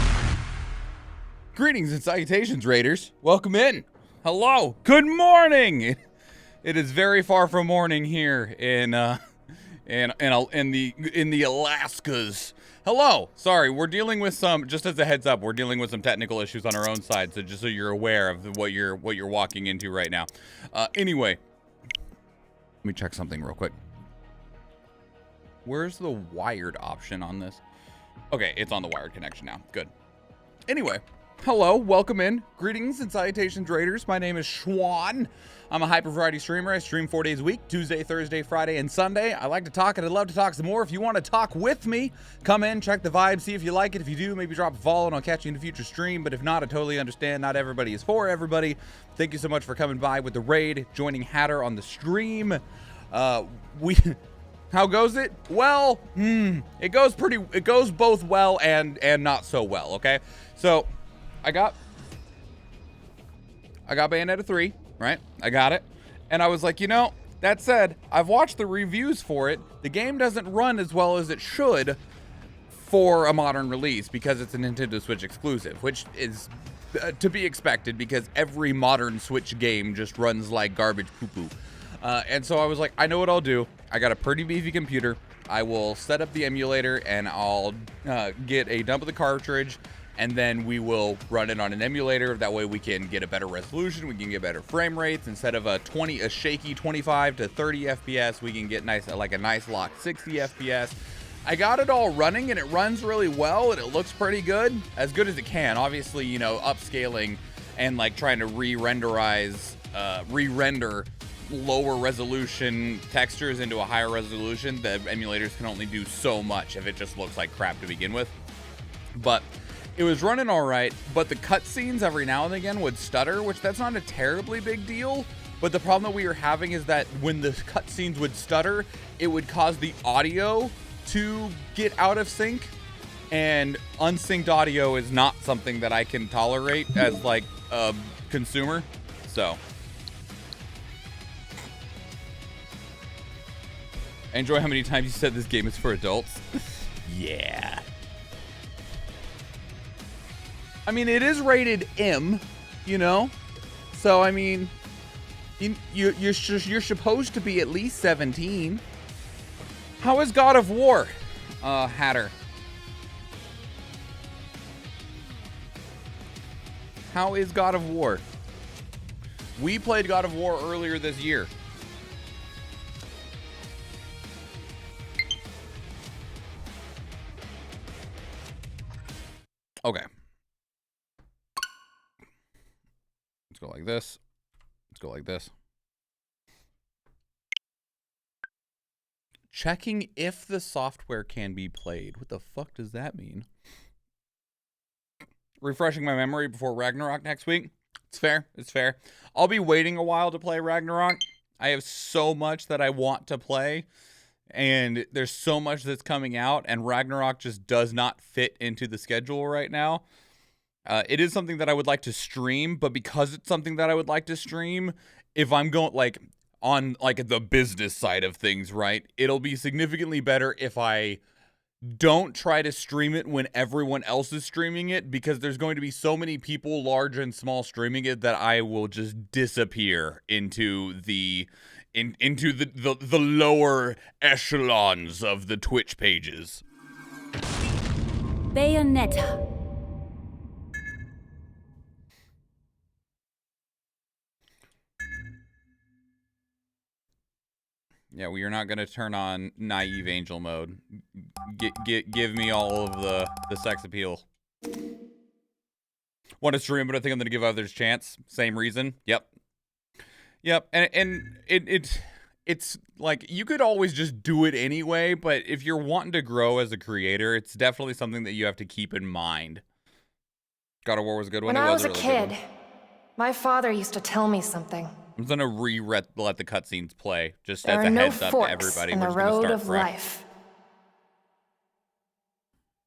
A: Greetings and salutations, raiders. Welcome in. Hello. Good morning. It is very far from morning here in the Alaskas. Hello. Sorry, we're dealing with some. Just as a heads up, we're dealing with some technical issues on our own side. So just so you're aware of what you're walking into right now. Anyway, let me check something real quick. Where's the wired option on this? Okay, it's on the wired connection now. Good. Anyway, hello, welcome in. Greetings and salutations, raiders. My name is Schwahn. I'm a hyper variety streamer. I stream 4 days a week, Tuesday, Thursday, Friday, and Sunday. I like to talk and I'd love to talk some more. If you want to talk with me, come in, check the vibe, see if you like it. If you do, maybe drop a follow and I'll catch you in a future stream. But if not, I totally understand. Not everybody is for everybody. Thank you so much for coming by with the raid, joining Hatter on the stream. How goes it? Well, it goes both well and not so well, okay? So, I got Bayonetta 3, right? I got it. And I was like, you know, that said, I've watched the reviews for it. The game doesn't run as well as it should for a modern release because it's a Nintendo Switch exclusive, which is to be expected because every modern Switch game just runs like garbage poo-poo. And so I was like, I know what I'll do. I got a pretty beefy computer. I will set up the emulator and I'll get a dump of the cartridge and then we will run it on an emulator. That way we can get a better resolution. We can get better frame rates. Instead of a shaky 25 to 30 FPS, we can get a nice lock 60 FPS. I got it all running and it runs really well and it looks pretty good. As good as it can. Obviously, you know, upscaling and like trying to re-render lower resolution textures into a higher resolution. The emulators can only do so much if it just looks like crap to begin with. But it was running all right, but the cutscenes every now and again would stutter, which that's not a terribly big deal. But the problem that we were having is that when the cutscenes would stutter, it would cause the audio to get out of sync, and unsynced audio is not something that I can tolerate as like a consumer. So I enjoy how many times you said this game is for adults. Yeah. I mean, it is rated M, you know? So, I mean, you're supposed to be at least 17. How is God of War, Hatter? How is God of War? We played God of War earlier this year. Okay. Let's go like this. Let's go like this. Checking if the software can be played. What the fuck does that mean? Refreshing my memory before Ragnarok next week. It's fair. It's fair. I'll be waiting a while to play Ragnarok. I have so much that I want to play. And there's so much that's coming out, and Ragnarok just does not fit into the schedule right now. It is something that I would like to stream, but because it's something that I would like to stream, if I'm going like on like the business side of things, right, it'll be significantly better if I don't try to stream it when everyone else is streaming it, because there's going to be so many people, large and small, streaming it that I will just disappear into the lower echelons of the Twitch pages.
B: Bayonetta.
A: Yeah, we are not going to turn on naive angel mode. Give me all of the sex appeal. Want to stream, but I think I'm going to give others a chance. Same reason. Yep. And it's like, you could always just do it anyway, but if you're wanting to grow as a creator, it's definitely something that you have to keep in mind. God of War was a good one.
C: When I was a kid, my father used to tell me something.
A: I'm gonna let the cutscenes play, just
C: There
A: as
C: are
A: a
C: no
A: heads up to
C: forks
A: everybody.
C: in
A: We're
C: the
A: just gonna
C: road
A: start
C: of
A: fresh.
C: life.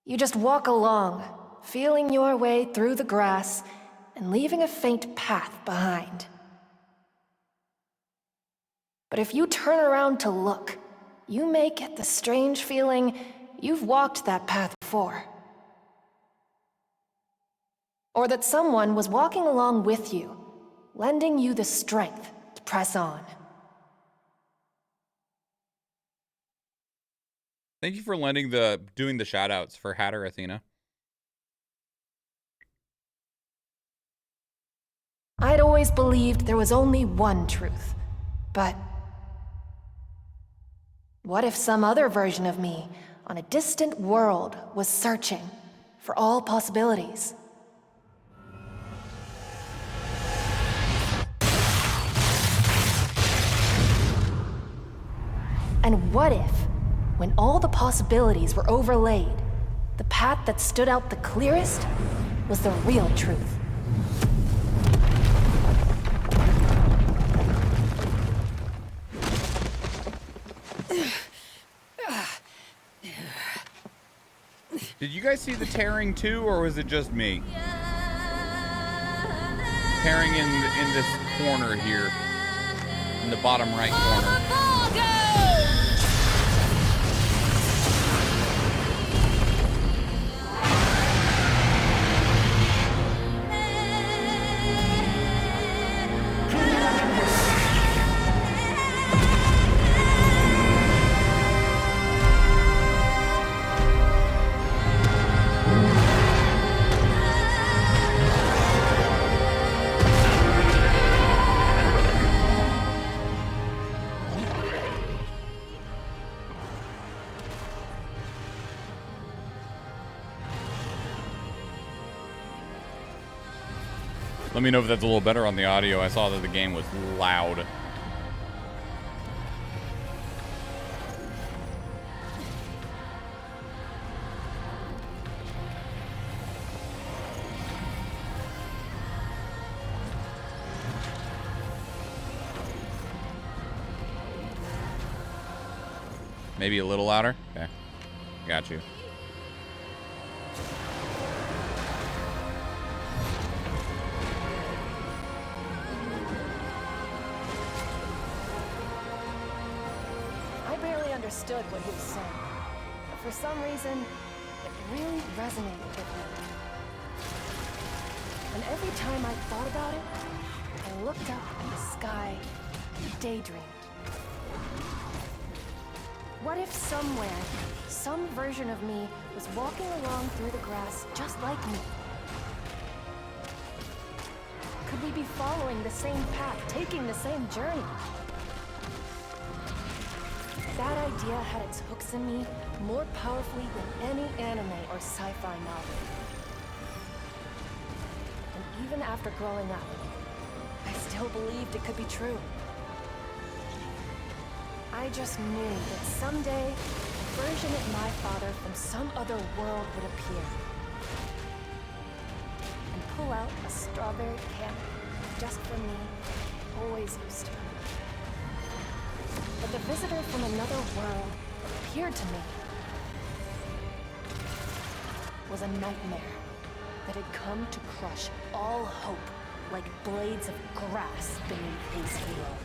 C: You just walk along, feeling your way through the grass and leaving a faint path behind. But if you turn around to look, you may get the strange feeling you've walked that path before. Or that someone was walking along with you, lending you the strength to press on.
A: Thank you for doing the shout outs for Hatter Athena.
C: I'd always believed there was only one truth, but what if some other version of me on a distant world was searching for all possibilities? And what if, when all the possibilities were overlaid, the path that stood out the clearest was the real truth?
A: Did you guys see the tearing too, or was it just me? Tearing in this corner here, in the bottom right corner. Let me know if that's a little better on the audio. I saw that the game was loud. Maybe a little louder? Okay. Got you.
C: Understood what he was saying, but for some reason, it really resonated with me. And every time I thought about it, I looked up at the sky and daydreamed. What if somewhere, some version of me was walking along through the grass just like me? Could we be following the same path, taking the same journey? That idea had its hooks in me more powerfully than any anime or sci-fi novel. And even after growing up, I still believed it could be true. I just knew that someday, a version of my father from some other world would appear. And pull out a strawberry candy just for me, always used to. But the visitor from another world appeared to me was a nightmare that had come to crush all hope like blades of grass beneath his heel.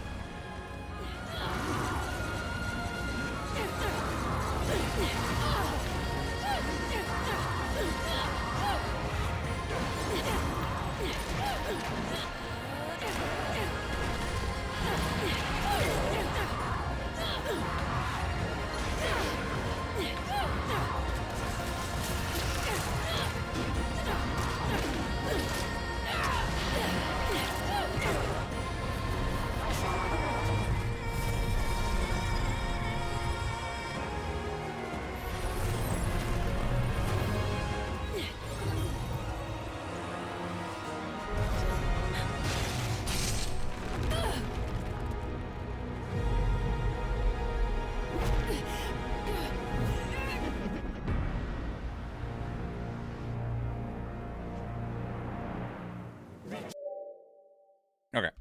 A: Okay.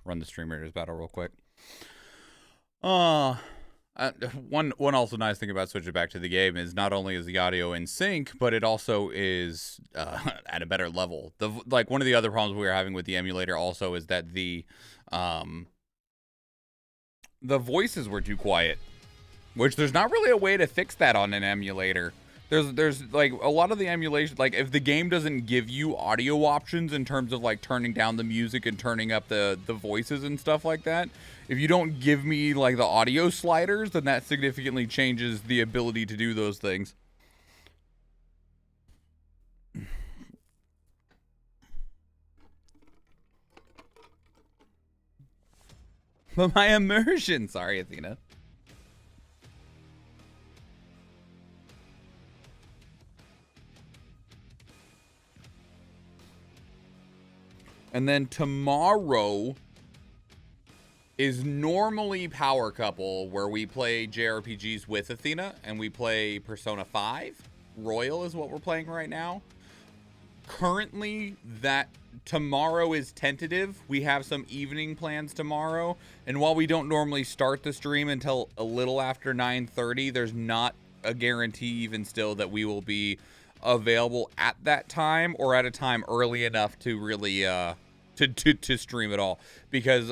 A: Run the Stream Raiders battle real quick. One also nice thing about switching back to the game is not only is the audio in sync, but it also is at a better level. Like one of the other problems we were having with the emulator also is that the the voices were too quiet, which there's not really a way to fix that on an emulator. There's like a lot of the emulation, like if the game doesn't give you audio options in terms of like turning down the music and turning up the voices and stuff like that, if you don't give me like the audio sliders, then that significantly changes the ability to do those things. But my immersion, sorry, Athena. And then tomorrow is normally Power Couple, where we play JRPGs with Athena, and we play Persona 5. Royal is what we're playing right now. Currently, that tomorrow is tentative. We have some evening plans tomorrow, and while we don't normally start the stream until a little after 9:30, there's not a guarantee even still that we will be available at that time or at a time early enough to really to stream at all, because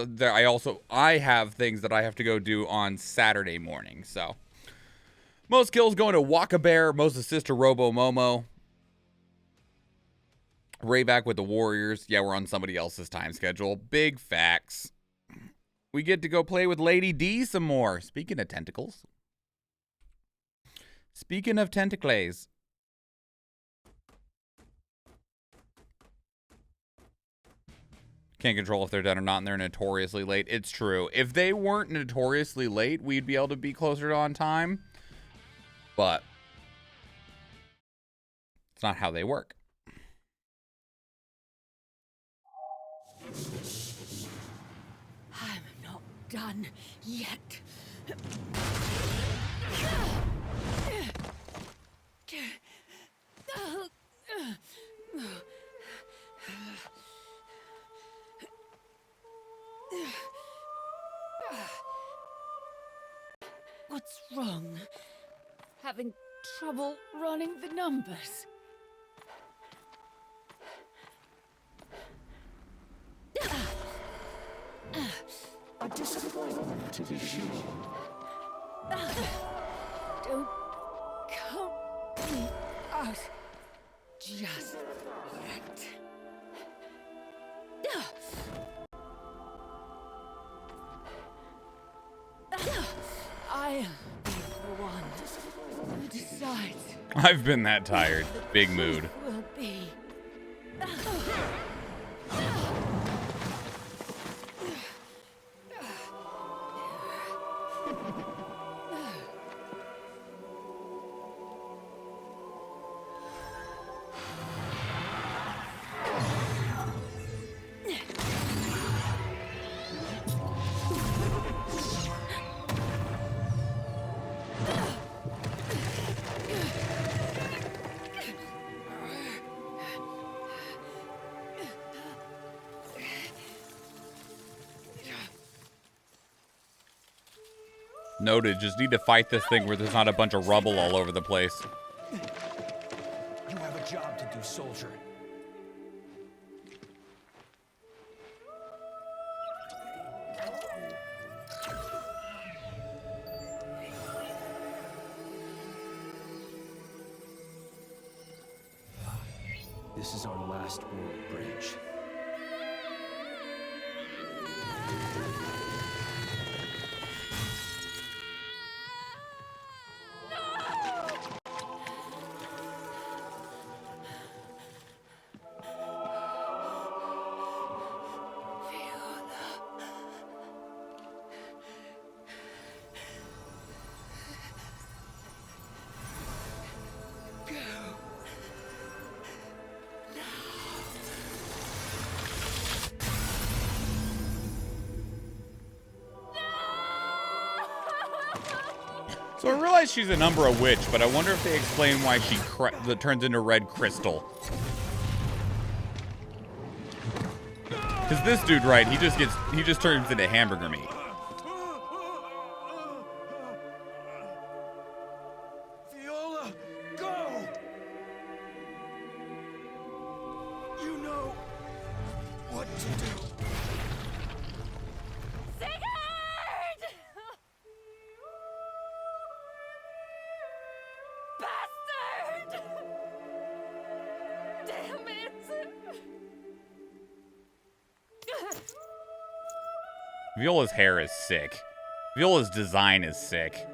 A: I have things that I have to go do on Saturday morning. So most kills going to Waka Bear, most assist to Robo Momo. Rayback with the Warriors. Yeah, we're on somebody else's time schedule. Big facts. We get to go play with Lady D some more. Speaking of tentacles. Speaking of tentacles. Can't control if they're done or not, and they're notoriously late. It's true. If they weren't notoriously late, we'd be able to be closer to on time. But it's not how they work.
B: I'm not done yet. What's wrong? Having trouble running the numbers?
D: A disappointment to be sure.
B: Don't count me out just yet. I'll be the one who decides.
A: I've been that tired. Big mood.
B: Will be.
A: Noted. Just need to fight this thing where there's not a bunch of rubble all over the place.
D: You have a job to do, soldier. This is our last world bridge.
A: So I realize she's an Umbra witch, but I wonder if they explain why she turns into red crystal. Because this dude, right, he just turns into hamburger meat.
D: Viola, go! You know what to do.
B: Sigurd!
A: Viola's hair is sick. Viola's design is sick.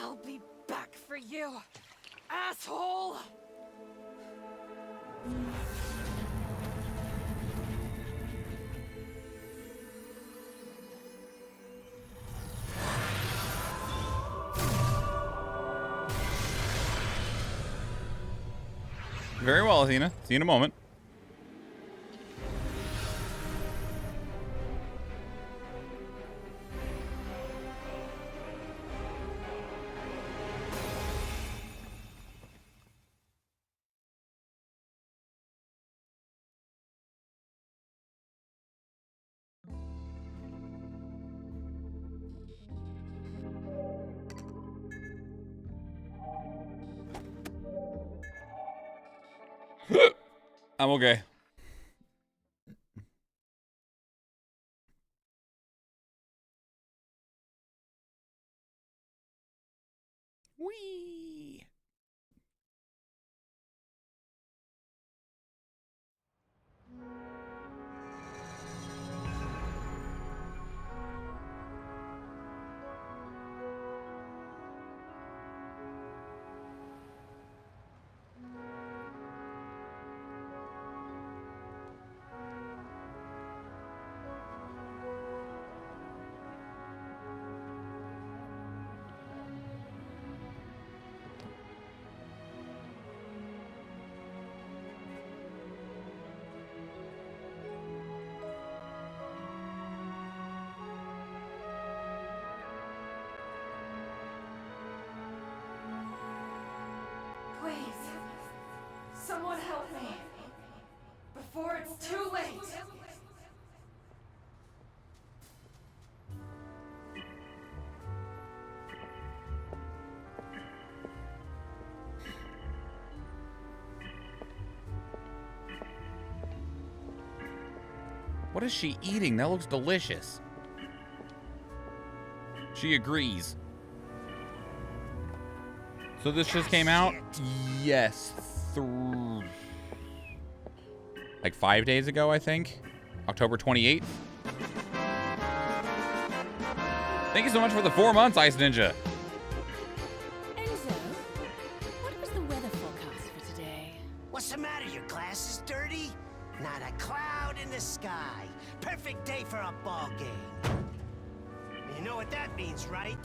B: I'll be back for you, asshole!
A: Very well, Athena. See you in a moment. I'm okay. Whee!
C: Please, someone help me. Before it's too late.
A: What is she eating? That looks delicious. She agrees. So this just came out? Yes. Like 5 days ago, I think. October 28th. Thank you so much for the 4 months, Ice Ninja.
B: Enzo, what was the weather forecast for today?
E: What's the matter? Your glass is dirty? Not a cloud in the sky. Perfect day for a ball game. You know what that means, right?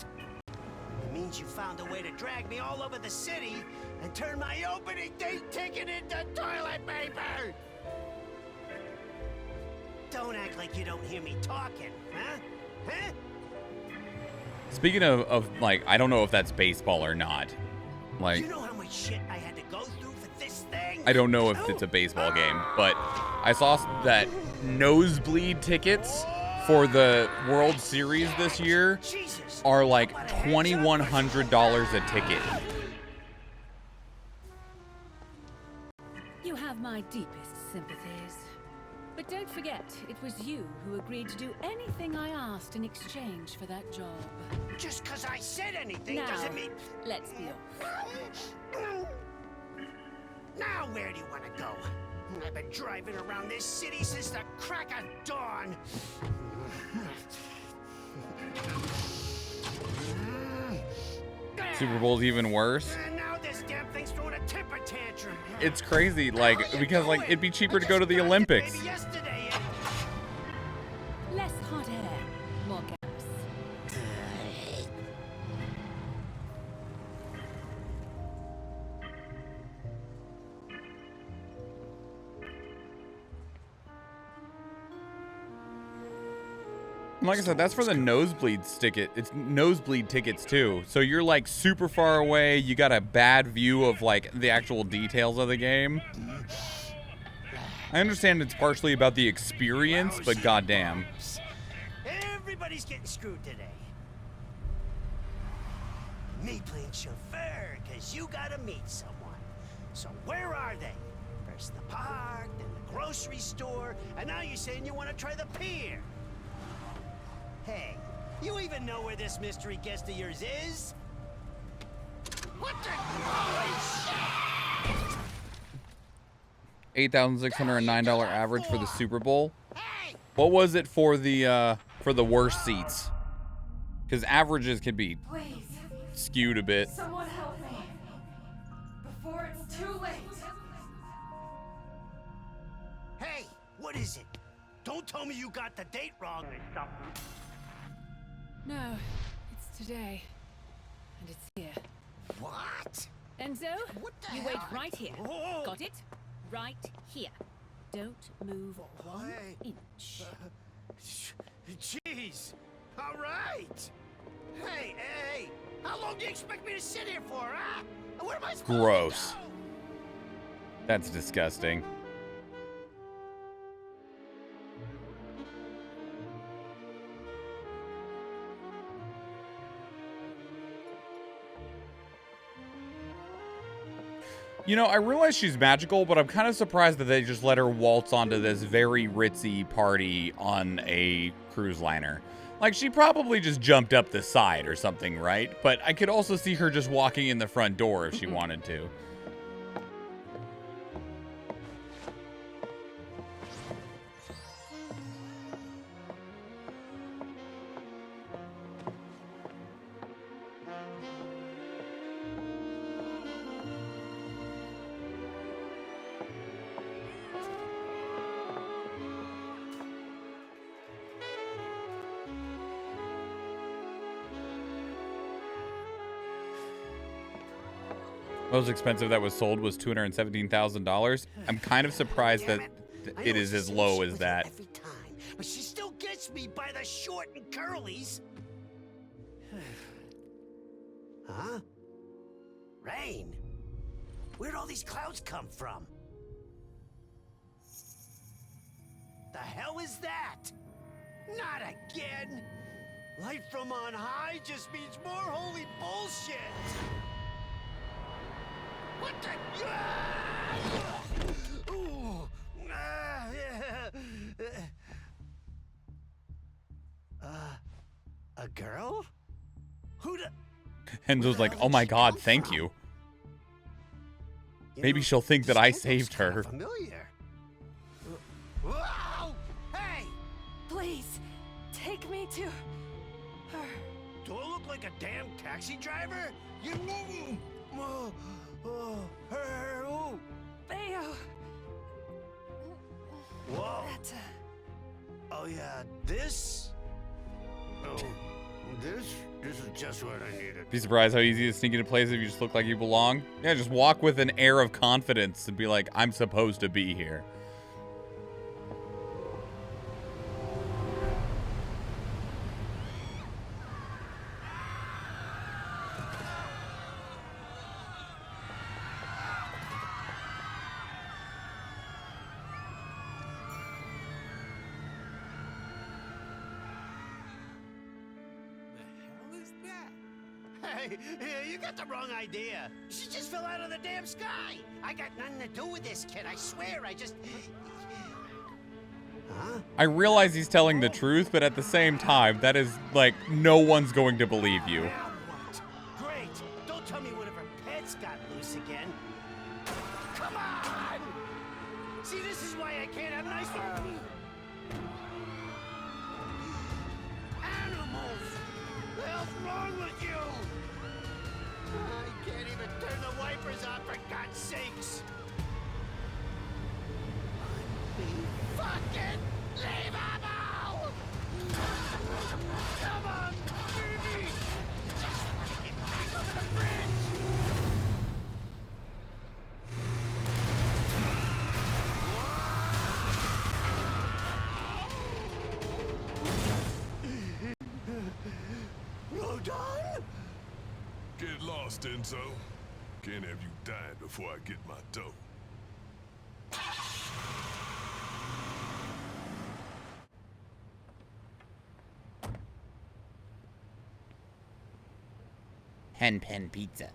E: It means you found a way to drag me all over the city and turn my opening day ticket into toilet paper! Don't act like you don't hear me talking, huh? Huh?
A: Speaking of like, I don't know if that's baseball or not. Like,
E: You know how much shit I had to go through for this thing?
A: I don't know if it's a baseball game, but I saw that nosebleed tickets for the World Series this year
E: Jesus.
A: are like
E: How about a heads up?
A: $2,100 a ticket.
B: You have my deepest sympathies. But don't forget, it was you who agreed to do anything I asked in exchange for that job.
E: Just because I said anything
B: Now,
E: doesn't mean...
B: let's be off.
E: Now where do you want to go? I've been driving around this city since the crack of dawn.
A: Super Bowl's even worse.
E: And now this damn thing's throwing a temper tantrum.
A: It's crazy, like, because like it'd be cheaper to go to the Olympics.
E: Maybe yesterday.
B: Less hot air, more gas.
A: And like I said, that's for the nosebleed ticket. It's nosebleed tickets too. So you're like super far away. You got a bad view of like the actual details of the game. I understand it's partially about the experience, but goddamn.
E: Everybody's getting screwed today. Me playing chauffeur, cause you gotta meet someone. So where are they? First the park, then the grocery store, and now you're saying you want to try the pier. Hey, you even know where this mystery guest of yours is? What the? Holy shit!
A: $8,609 average for the Super Bowl.
E: Hey!
A: What was it for the worst seats? Because averages can be
C: Please,
A: skewed a bit.
C: someone help me. Before it's too late.
E: Hey, what is it? Don't tell me you got the date wrong.
B: No, it's today. And it's here.
E: What?
B: Enzo,
E: What the
B: you
E: hell?
B: wait right here.
E: Whoa.
B: Got it? Right here. Don't move one
E: Hey.
B: inch.
E: Jeez. All right. Hey, hey. How long do you expect me to sit here for, huh? Where am I supposed
A: Gross.
E: to go?
A: That's disgusting. You know, I realize she's magical, but I'm kind of surprised that they just let her waltz onto this very ritzy party on a cruise liner. Like, she probably just jumped up the side or something, right? But I could also see her just walking in the front door if she wanted to. Most expensive that was sold was $217,000. I'm kind of surprised that
E: I
A: it
E: know
A: is
E: it's
A: as
E: the same
A: low
E: shit
A: as
E: with her
A: that.
E: every time, but she still gets me by the short and curlies. Huh? Rain? Where'd all these clouds come from? The hell is that? Not again! Light from on high just means more holy bullshit! What the? Ooh. A girl? Who the?
A: Enzo's like, oh my god, thank you. Maybe she'll think that I saved her.
E: Familiar. Whoa! Hey!
C: Please, take me to her.
E: Do I look like a damn taxi driver? You move! Her, who?
C: Bayo.
E: Whoa!
C: That's
E: Oh yeah, this? Oh, this is just what I needed.
A: Be surprised how easy it is to sneak into places if you just look like you belong. Yeah, just walk with an air of confidence and be like, I'm supposed to be here.
E: Hey, you got the wrong idea. She just fell out of the damn sky. I got nothing to do with this kid. I swear, I just... Huh?
A: I realize he's telling the truth, but at the same time, that is like, no one's going to believe you.
E: Now what? Great. Don't tell me one of her pets got loose again. Come on! See, this is why I can't have nice... Animals! The hell's wrong with you? I can't even turn the wipers on, for God's sakes! Fucking leave him out! Come on, baby! Just want to get back over the bridge! Well done!
F: Get lost, Enzo. Can't have you dying before I get my dough.
A: Hen pen pizza.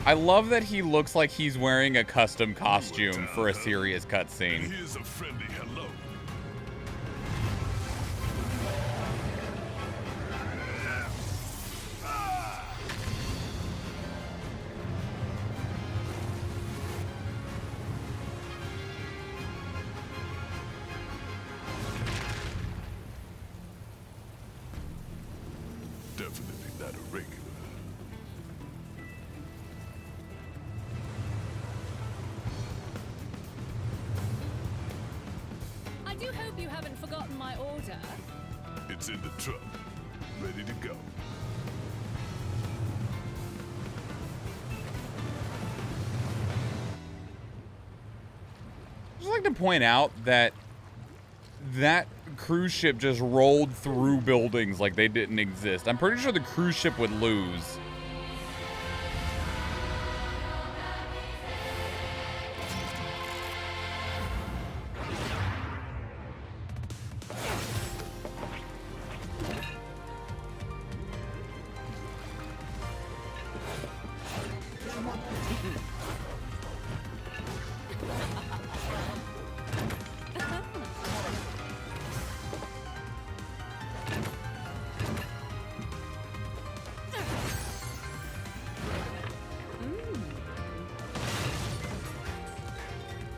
A: I love that he looks like he's wearing a custom costume for a serious cutscene.
F: Here's a friendly hello. Definitely not a regular.
B: I do hope you haven't forgotten my order.
F: It's in the truck, ready to go.
A: I'd just like to point out that that cruise ship just rolled through buildings like they didn't exist. I'm pretty sure the cruise ship would lose.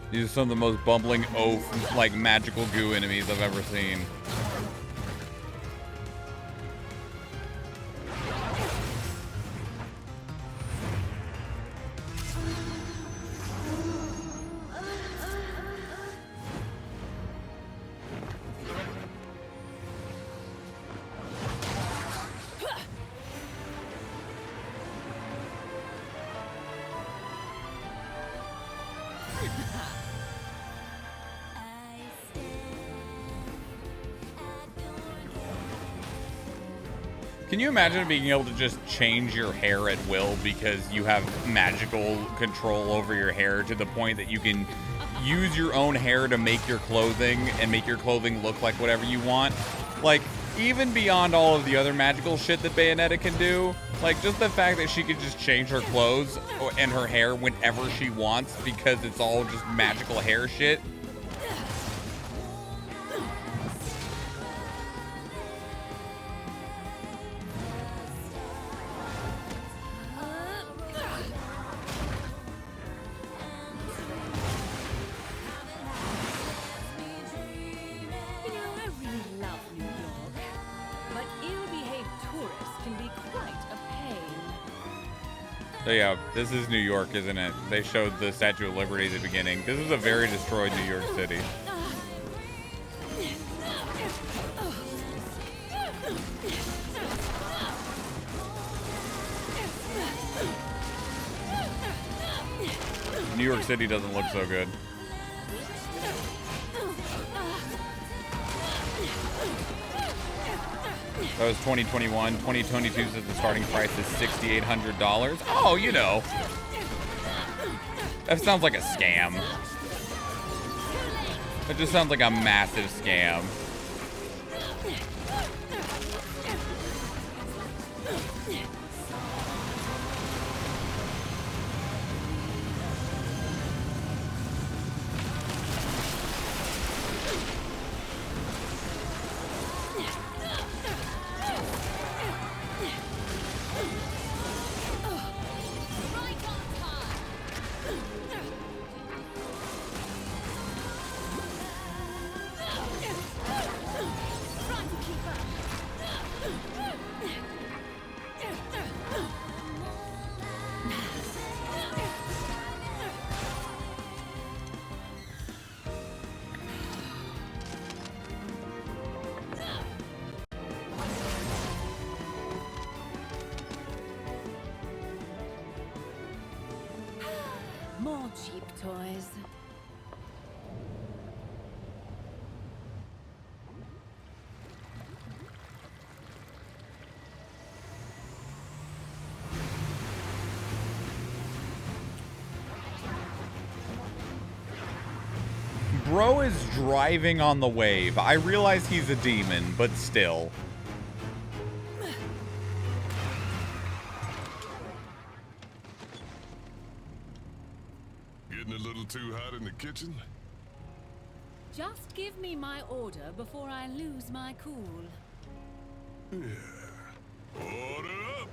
A: These are some of the most bumbling oaf, like, magical goo enemies I've ever seen. Can you imagine being able to just change your hair at will because you have magical control over your hair to the point that you can use your own hair to make your clothing and make your clothing look like whatever you want? Like, even beyond all of the other magical shit that Bayonetta can do, like, just the fact that she could just change her clothes and her hair whenever she wants because it's all just magical hair shit. So yeah, this is New York, isn't it? They showed the Statue of Liberty at the beginning. This is a very destroyed New York City. New York City doesn't look so good. That was 2021. 2022 says the starting price is $6,800. Oh, you know. That sounds like a scam. That just sounds like a massive scam.
B: More cheap toys.
A: bro is driving on the wave. I realize he's a demon, but still.
F: Getting a little too hot in the kitchen?
B: Just give me my order before I lose my cool.
F: Yeah. Order up!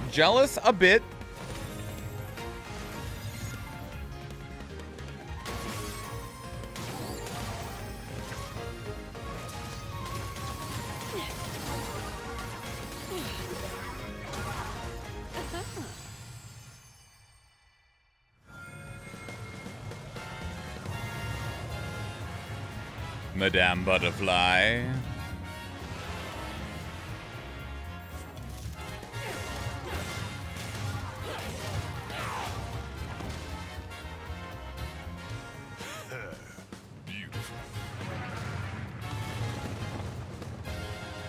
A: Jealous a bit. Madame Butterfly.
F: Beautiful.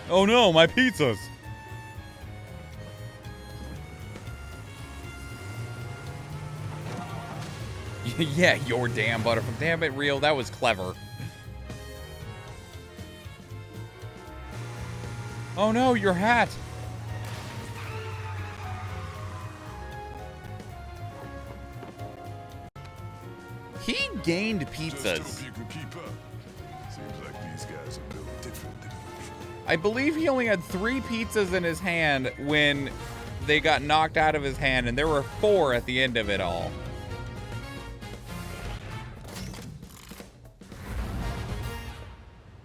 A: Oh no, my pizzas. Yeah, your damn butterfly. Damn it, Real. That was clever. Oh no, your hat. He gained
F: Just
A: pizzas.
F: hope you can keep up. Seems like these guys are built different than usual.
A: I believe he only had 3 pizzas in his hand when they got knocked out of his hand, and there were 4 at the end of it all.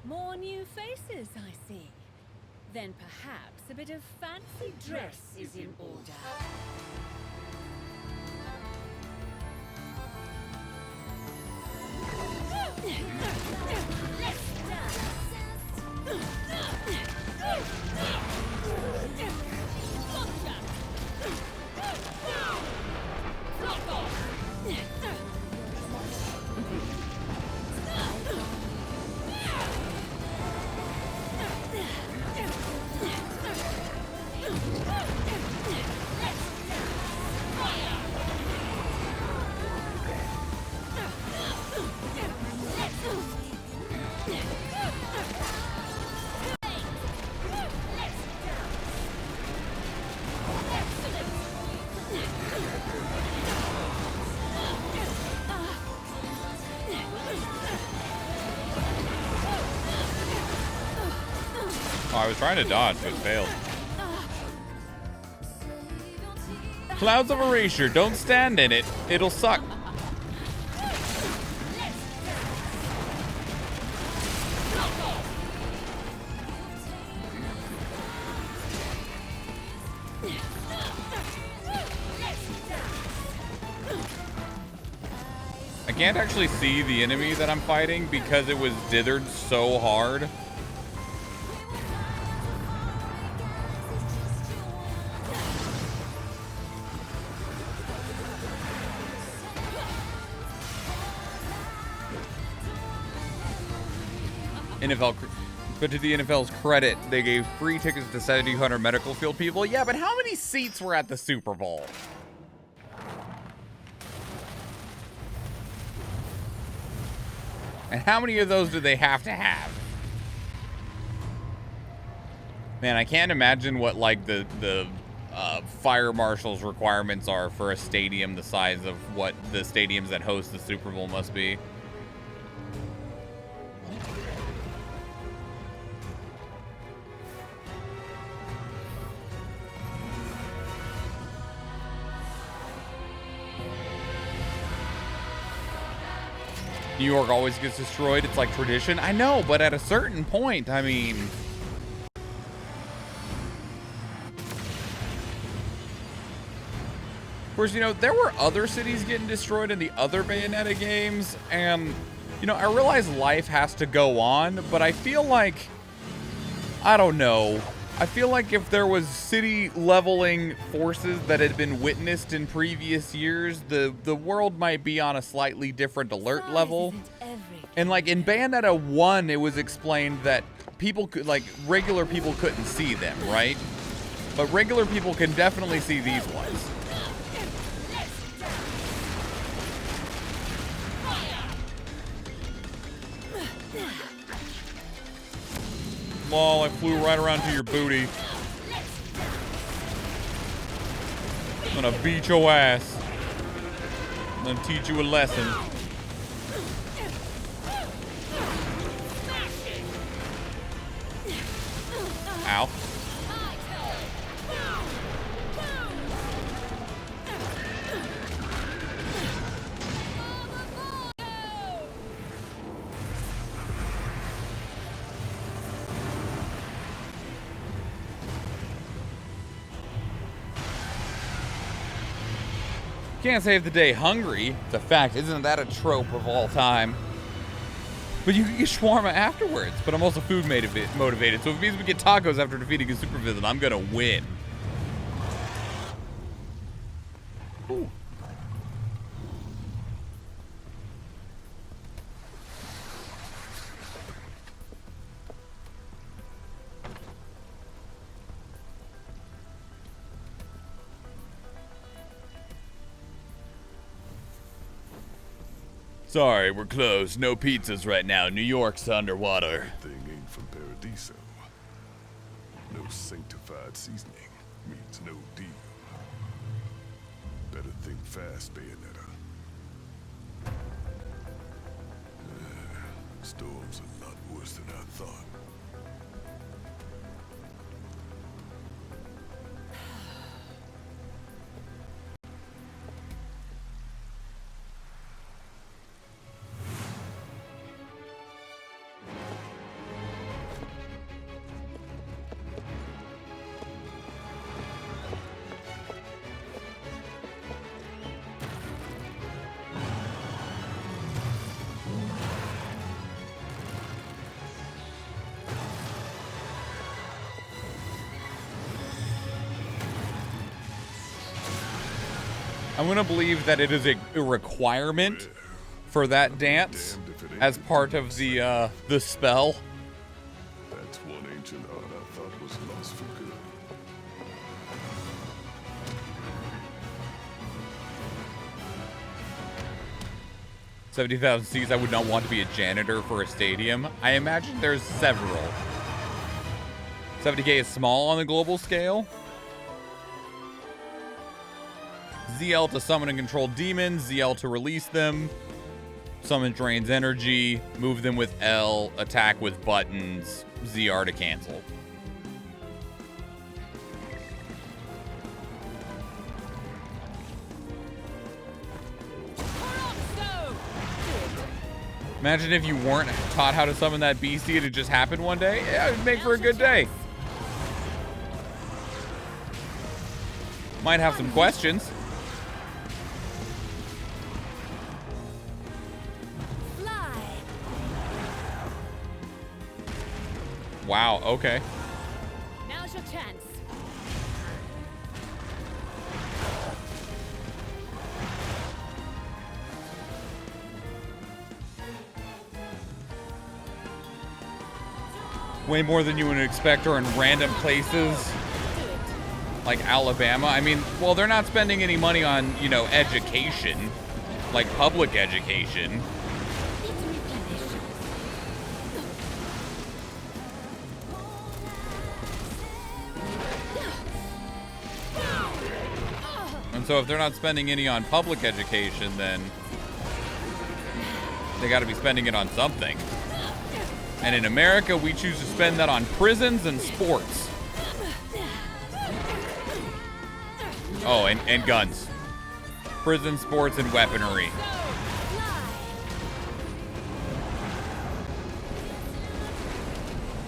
B: More new faces, I see. Then perhaps a bit of fancy dress is in order.
A: Oh, I was trying to dodge, but failed. Clouds of erasure. Don't stand in it. It'll suck. I can't actually see the enemy that I'm fighting because it was dithered so hard. But to the NFL's credit, they gave free tickets to 7,200 medical field people. Yeah, but how many seats were at the Super Bowl? And how many of those do they have to have? Man, I can't imagine what like the fire marshal's requirements are for a stadium the size of what the stadiums that host the Super Bowl must be. New York always gets destroyed. It's like tradition. I know, but at a certain point, I mean... Of course, you know, there were other cities getting destroyed in the other Bayonetta games, and, you know, I realize life has to go on, but I feel like... I don't know. I feel like if there was city leveling forces that had been witnessed in previous years, the world might be on a slightly different alert level. And like in Bayonetta 1, it was explained that people could, like regular people couldn't see them, right? But regular people can definitely see these ones. Lol, I flew right around to your booty. I'm gonna beat your ass. I'm gonna teach you a lesson. Ow. Can't save the day hungry. It's a fact. Isn't that a trope of all time? But you can get shawarma afterwards. But I'm also food motivated. So if it means we get tacos after defeating a super villain, I'm gonna win. Ooh. Sorry, we're closed. No pizzas right now. New York's underwater.
F: Thing ain't from Paradiso. No sanctified seasoning means no deal. Better think fast, Bayonetta. Storm's a lot worse than I thought.
A: I'm gonna believe that it is a requirement for that dance as part of the spell.
F: That's one ancient art I thought was lost for good.
A: $70,000 seats. I would not want to be a janitor for a stadium. I imagine there's several. 70K is small on the global scale. ZL to summon and control demons, ZL to release them, summon drains energy, move them with L, attack with buttons, ZR to cancel. Imagine if you weren't taught how to summon that beastie and it just happened one day. Yeah, it would make for a good day. Might have some questions. Wow, okay.
B: Now's your chance.
A: Way more than you would expect are in random places like Alabama. I mean, well, they're not spending any money on, you know, education, like public education. And so if they're not spending any on public education, then they got to be spending it on something. And in America, we choose to spend that on prisons and sports. Oh, and guns. Prison, sports, and weaponry.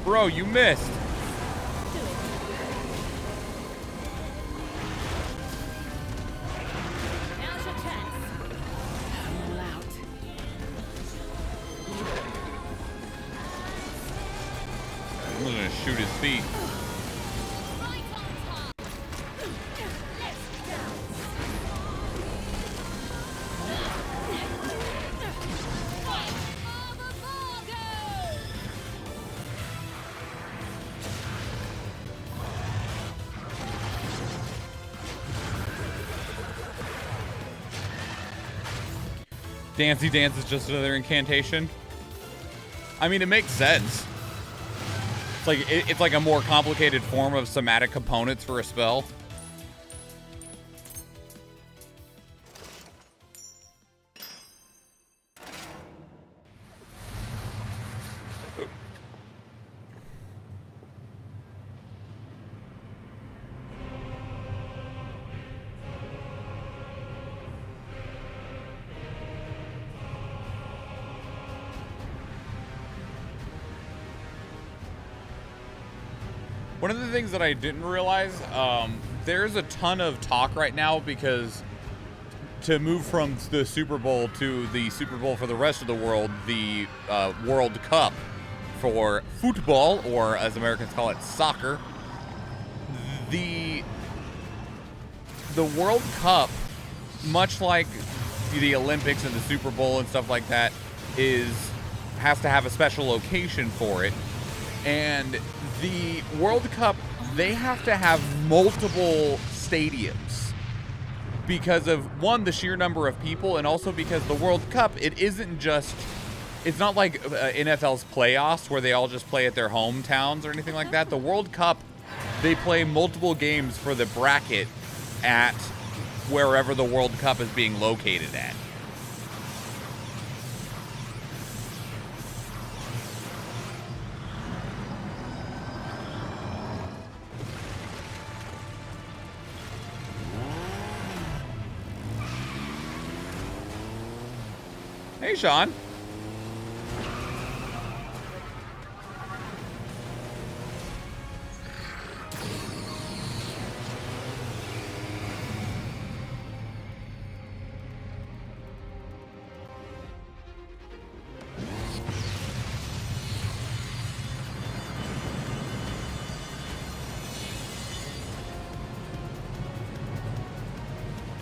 A: Bro, you missed. I'm gonna shoot his feet. Dancy Dance is just another incantation. I mean, it makes sense. It's like a more complicated form of somatic components for a spell. One of the things that I didn't realize, there's a ton of talk right now because to move from the Super Bowl to the Super Bowl for the rest of the world, the World Cup for football, or as Americans call it, soccer, the World Cup, much like the Olympics and the Super Bowl and stuff like that, has to have a special location for it. And the World Cup, they have to have multiple stadiums because of, one, the sheer number of people, and also because the World Cup, it's not like NFL's playoffs where they all just play at their hometowns or anything like that. The World Cup, they play multiple games for the bracket at wherever the World Cup is being located at. Hey, Sean.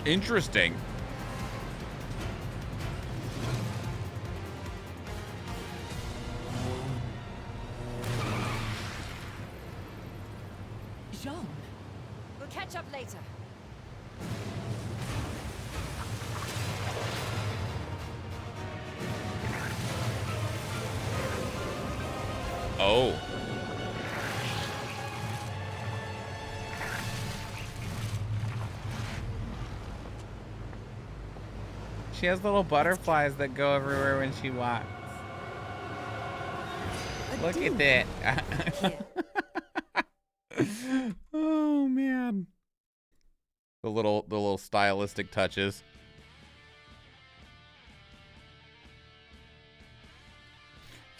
A: Interesting.
B: Jean.
C: We'll catch up later.
A: Oh. She has little butterflies that go everywhere when she walks. Look at that. Oh man. The little stylistic touches.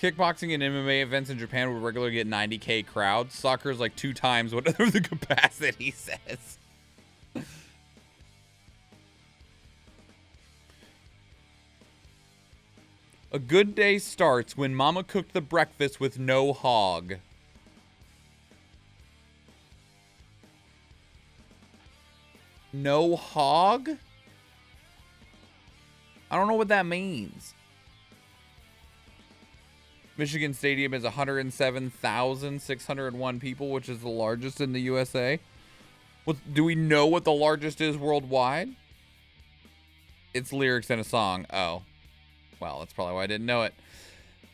A: Kickboxing and MMA events in Japan would regularly get 90K crowds. Soccer is like 2 times whatever the capacity says. A good day starts when Mama cooked the breakfast with no hog. No hog? I don't know what that means. Michigan Stadium is 107,601 people, which is the largest in the USA. Do we know what the largest is worldwide? It's lyrics in a song. Oh. Well, that's probably why I didn't know it.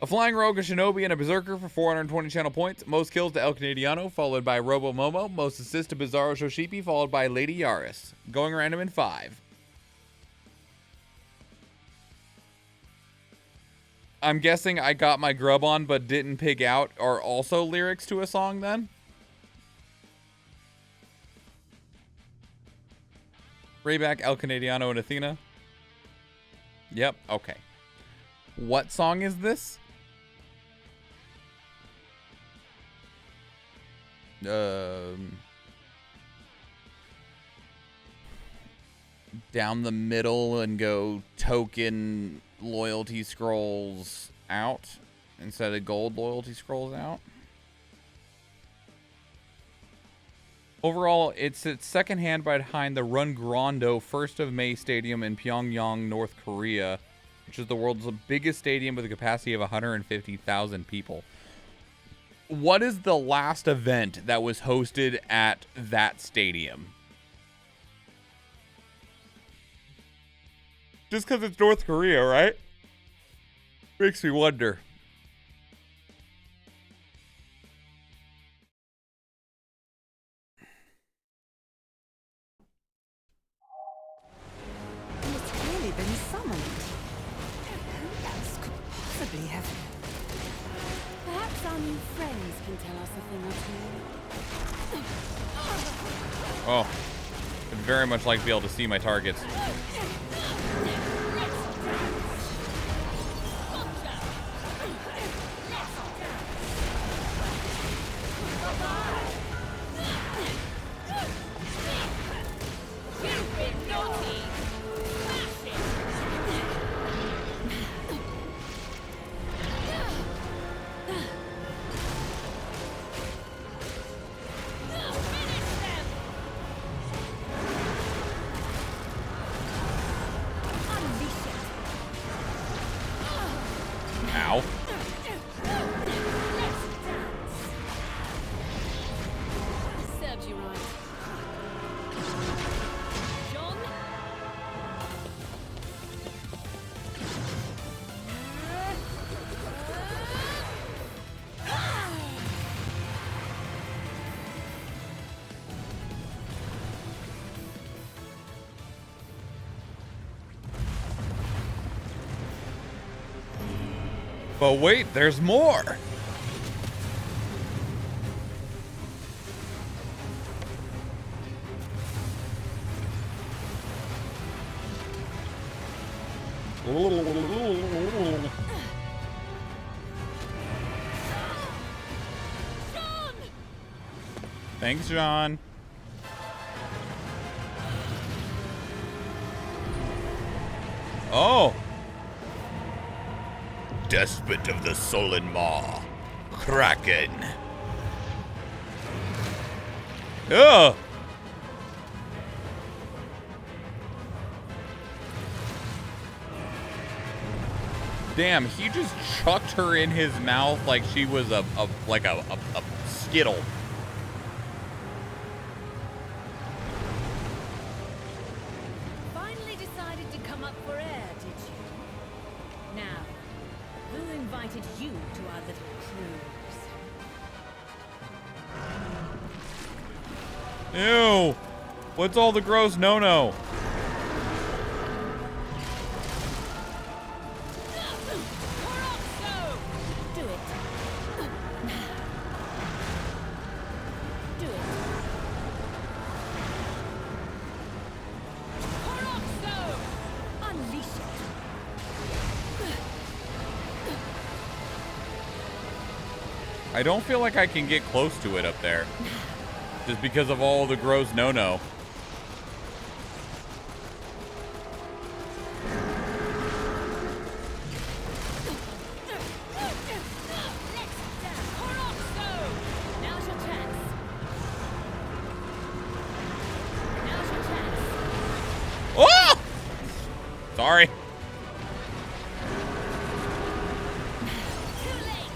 A: A Flying Rogue, a Shinobi, and a Berserker for 420 channel points. Most kills to El Canadiano, followed by Robo Momo. Most assists to Bizarro Shoshipi, followed by Lady Yaris. Going random in 5. I'm guessing I got my grub on but didn't pig out are also lyrics to a song then? Rayback, El Canadiano, and Athena. Yep, okay. What song is this? Down the middle and go token loyalty scrolls out instead of gold loyalty scrolls out. Overall, it's second hand behind the Rungrondo 1st of May Stadium in Pyongyang, North Korea, which is the world's biggest stadium with a capacity of 150,000 people. What is the last event that was hosted at that stadium? Just because it's North Korea, right? Makes me wonder.
B: It's clearly been summoned. Who else could possibly have... Perhaps our new friends can tell us a thing or two.
A: Oh. I'd very much like to be able to see my targets. Ow.
B: Serves you right. John?
A: But wait, there's more. Thanks, John. Oh. Despot of the Sullen Maw, Kraken. Ugh. Damn, he just chucked her in his mouth like she was a Skittle.
B: Finally decided to come up for air, did you? Now, who invited you to our little cruise?
A: Ew. What's all the gross no-no?
B: Do it. Do it. Unleash it.
A: I don't feel like I can get close to it up there. Just because of all the gross no-no.
B: Now's your chance. Now's your chance.
A: Oh! Sorry.
B: Too late.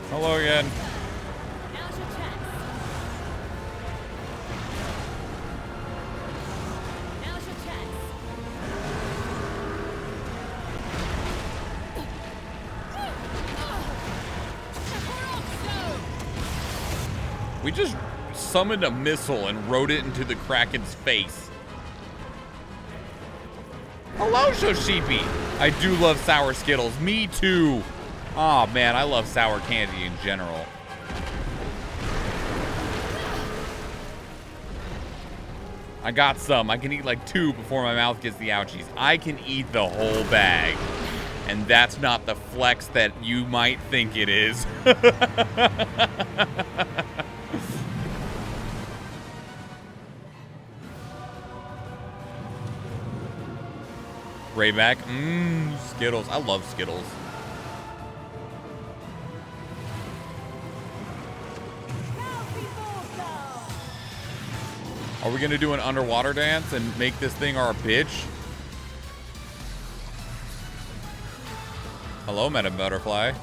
A: Hello again.
B: Now's your chance. Now's your chance.
A: We just summoned a missile and rode it into the Kraken's face. Hello, Shoshipi. I do love sour Skittles. Me too. Oh man, I love sour candy in general. I got some. I can eat like 2 before my mouth gets the ouchies. I can eat the whole bag. And that's not the flex that you might think it is. Rayback. Skittles. I love Skittles. Are we gonna do an underwater dance and make this thing our bitch? Hello, Madam Butterfly.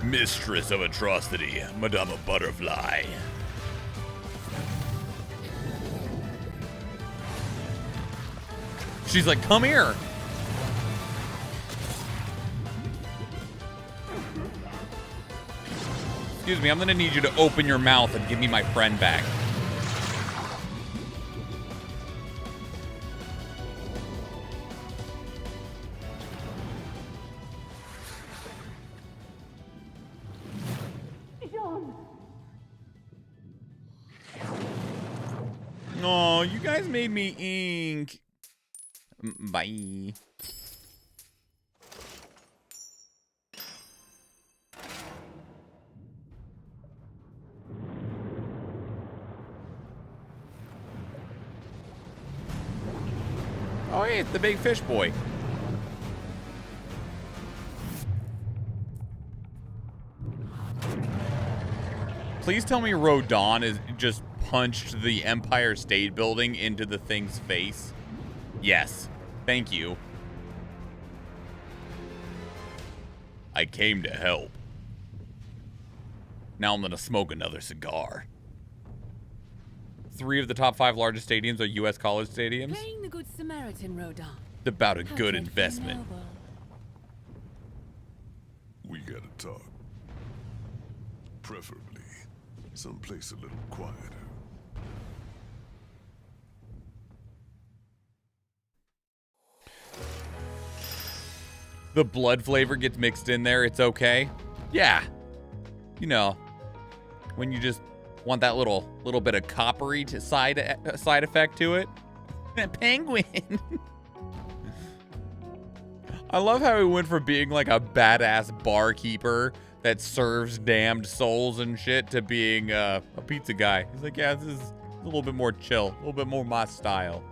A: Mistress of atrocity, Madame Butterfly. She's like, come here. Excuse me, I'm gonna need you to open your mouth and give me my friend back. Oh, you guys made me ink. Bye. Oh, hey, it's the big fish boy. Please tell me Rodon is just punched the Empire State Building into the thing's face. Yes. Thank you. I came to help. Now I'm gonna smoke another cigar. 3 of the top 5 largest stadiums are U.S. college stadiums.
B: Playing the Good Samaritan, Rodon.
A: About a
B: How
A: good
B: dreadfully
A: investment.
B: noble.
F: We gotta talk. Preferably someplace a little quieter.
A: The blood flavor gets mixed in there. It's okay. Yeah. You know, when you just want that little bit of coppery to side effect to it. Penguin. I love how he went from being like a badass barkeeper that serves damned souls and shit to being a pizza guy. He's like, yeah, this is a little bit more chill, a little bit more my style.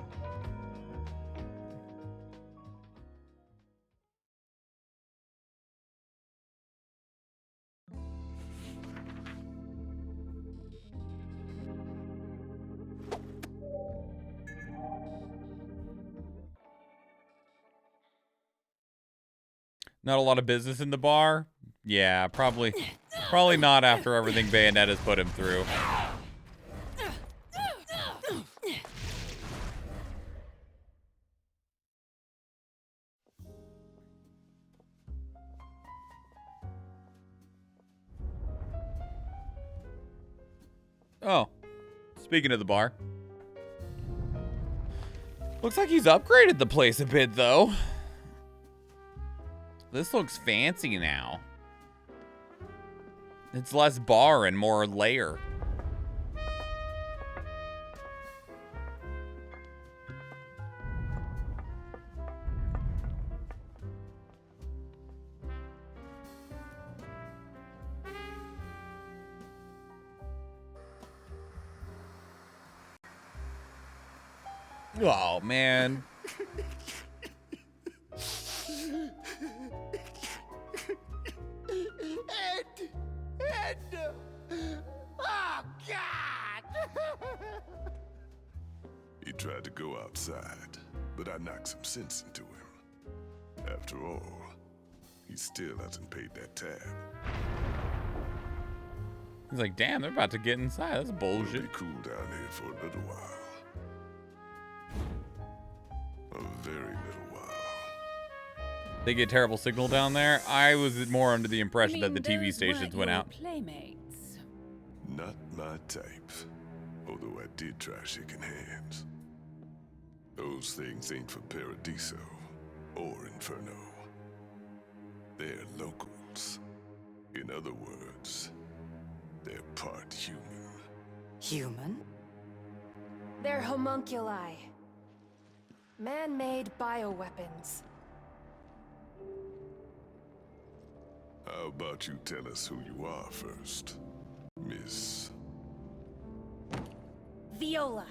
A: Not a lot of business in the bar? Yeah, probably not after everything Bayonetta's put him through. Oh, speaking of the bar. Looks like he's upgraded the place a bit, though. This looks fancy now. It's less bar and more layer. Oh, man.
E: Oh, God!
F: He tried to go outside, but I knocked some sense into him. After all, he still hasn't paid that tab.
A: He's like, damn, they're about to get inside. That's
F: It'll
A: bullshit.
F: be cool down here for a little while. A very little while.
A: They get terrible signal down there. I was more under the impression
B: You
A: that the
B: mean
A: TV
B: those
A: stations
B: weren't
A: went
B: your
A: out.
B: Playmates.
F: Not my type. Although I did try shaking hands. Those things ain't from Paradiso or Inferno. They're locals. In other words, they're part human.
B: Human?
C: They're homunculi. Man-made bioweapons.
F: How about you tell us who you are first, Miss...
C: Viola.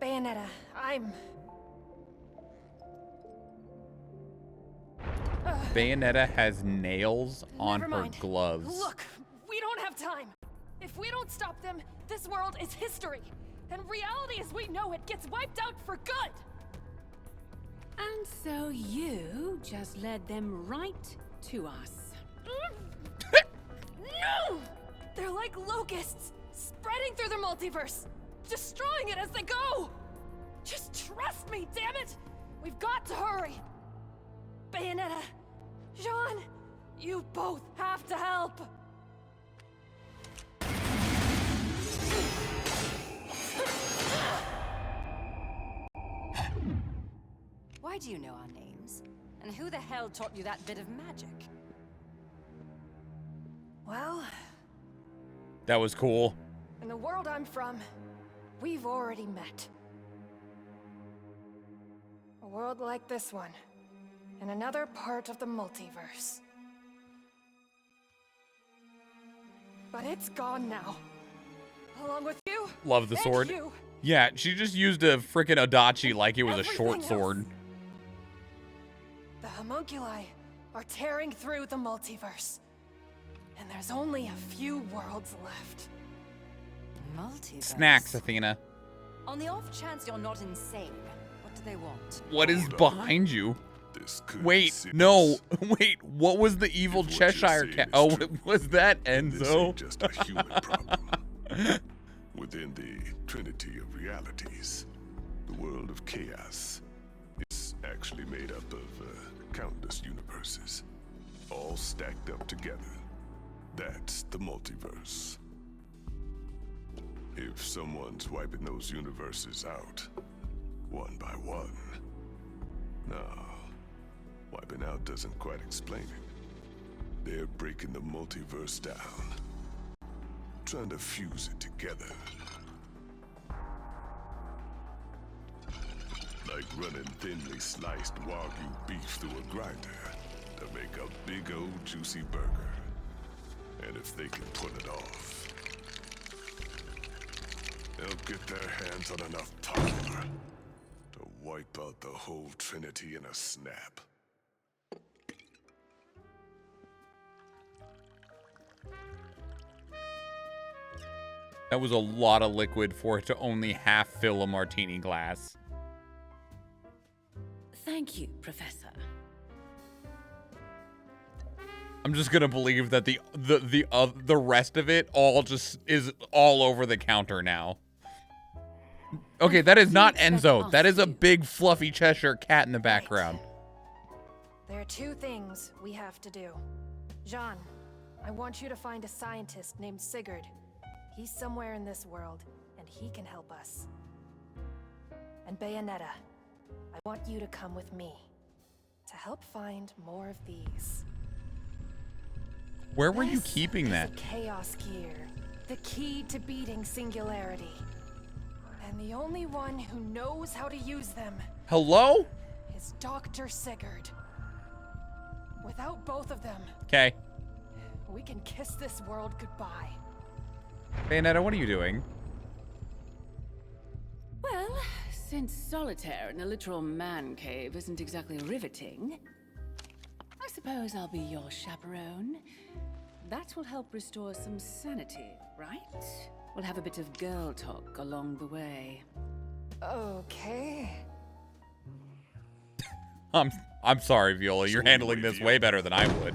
C: Bayonetta, I'm...
A: Bayonetta has nails on
C: Never
A: her
C: mind.
A: gloves.
C: Look, we don't have time. If we don't stop them, this world is history. And reality as we know it gets wiped out for good.
B: And so you just led them right to us.
C: No! They're like locusts, spreading through the multiverse, destroying it as they go. Just trust me, damn it! We've got to hurry. Bayonetta, Schwahn, you both have to help.
G: Why do you know our names? And who the hell taught you that bit of magic?
C: Well,
A: That was cool.
C: in the world I'm from, we've already met. A world like this one, in another part of the multiverse. But it's gone now. Along with you.
A: Love the
C: and
A: sword.
C: you.
A: Yeah, she just used a freaking Adachi like it was a
C: Everything
A: short
C: else.
A: sword.
C: The homunculi are tearing through the multiverse. And there's only a few worlds left.
G: Multiverse.
A: Snacks, Athena.
G: On the off chance you're not insane, what do they want?
A: What is behind you?
F: This could be
A: Wait,
F: serious.
A: no. Wait, what was the evil
F: If what you're
A: Cheshire
F: saying
A: cat?
F: is
A: Oh,
F: true,
A: was that
F: This
A: Enzo?
F: ain't just a human problem. Within the trinity of realities, the world of chaos is actually made up of countless universes, all stacked up together. That's the multiverse. If someone's wiping those universes out, one by one. No, wiping out doesn't quite explain it. They're breaking the multiverse down, trying to fuse it together. Like running thinly sliced Wagyu beef through a grinder to make a big old juicy burger. And if they can pull it off, they'll get their hands on enough power to wipe out the whole Trinity in a snap.
A: That was a lot of liquid for it to only half fill a martini glass.
B: Thank you, Professor.
A: I'm just gonna believe that the rest of it all just is all over the counter now. Okay, that is not Enzo. That is a big fluffy Cheshire cat in the background.
C: There are two things we have to do. Jean, I want you to find a scientist named Sigurd. He's somewhere in this world, and he can help us. And Bayonetta, I want you to come with me to help find more of these.
A: Where were you
C: This
A: keeping
C: is
A: that?
C: a chaos gear, the key to beating singularity. And the only one who knows how to use them
A: Hello?
C: is Dr. Sigurd. Without both of them,
A: Okay.
C: we can kiss this world goodbye.
A: Bayonetta, what are you doing?
B: Well, since solitaire in a literal man cave isn't exactly riveting, I suppose I'll be your chaperone. That will help restore some sanity, right? We'll have a bit of girl talk along the way.
C: Okay.
A: I'm sorry, Viola. You're
F: So
A: handling
F: anyway,
A: this way better than I would.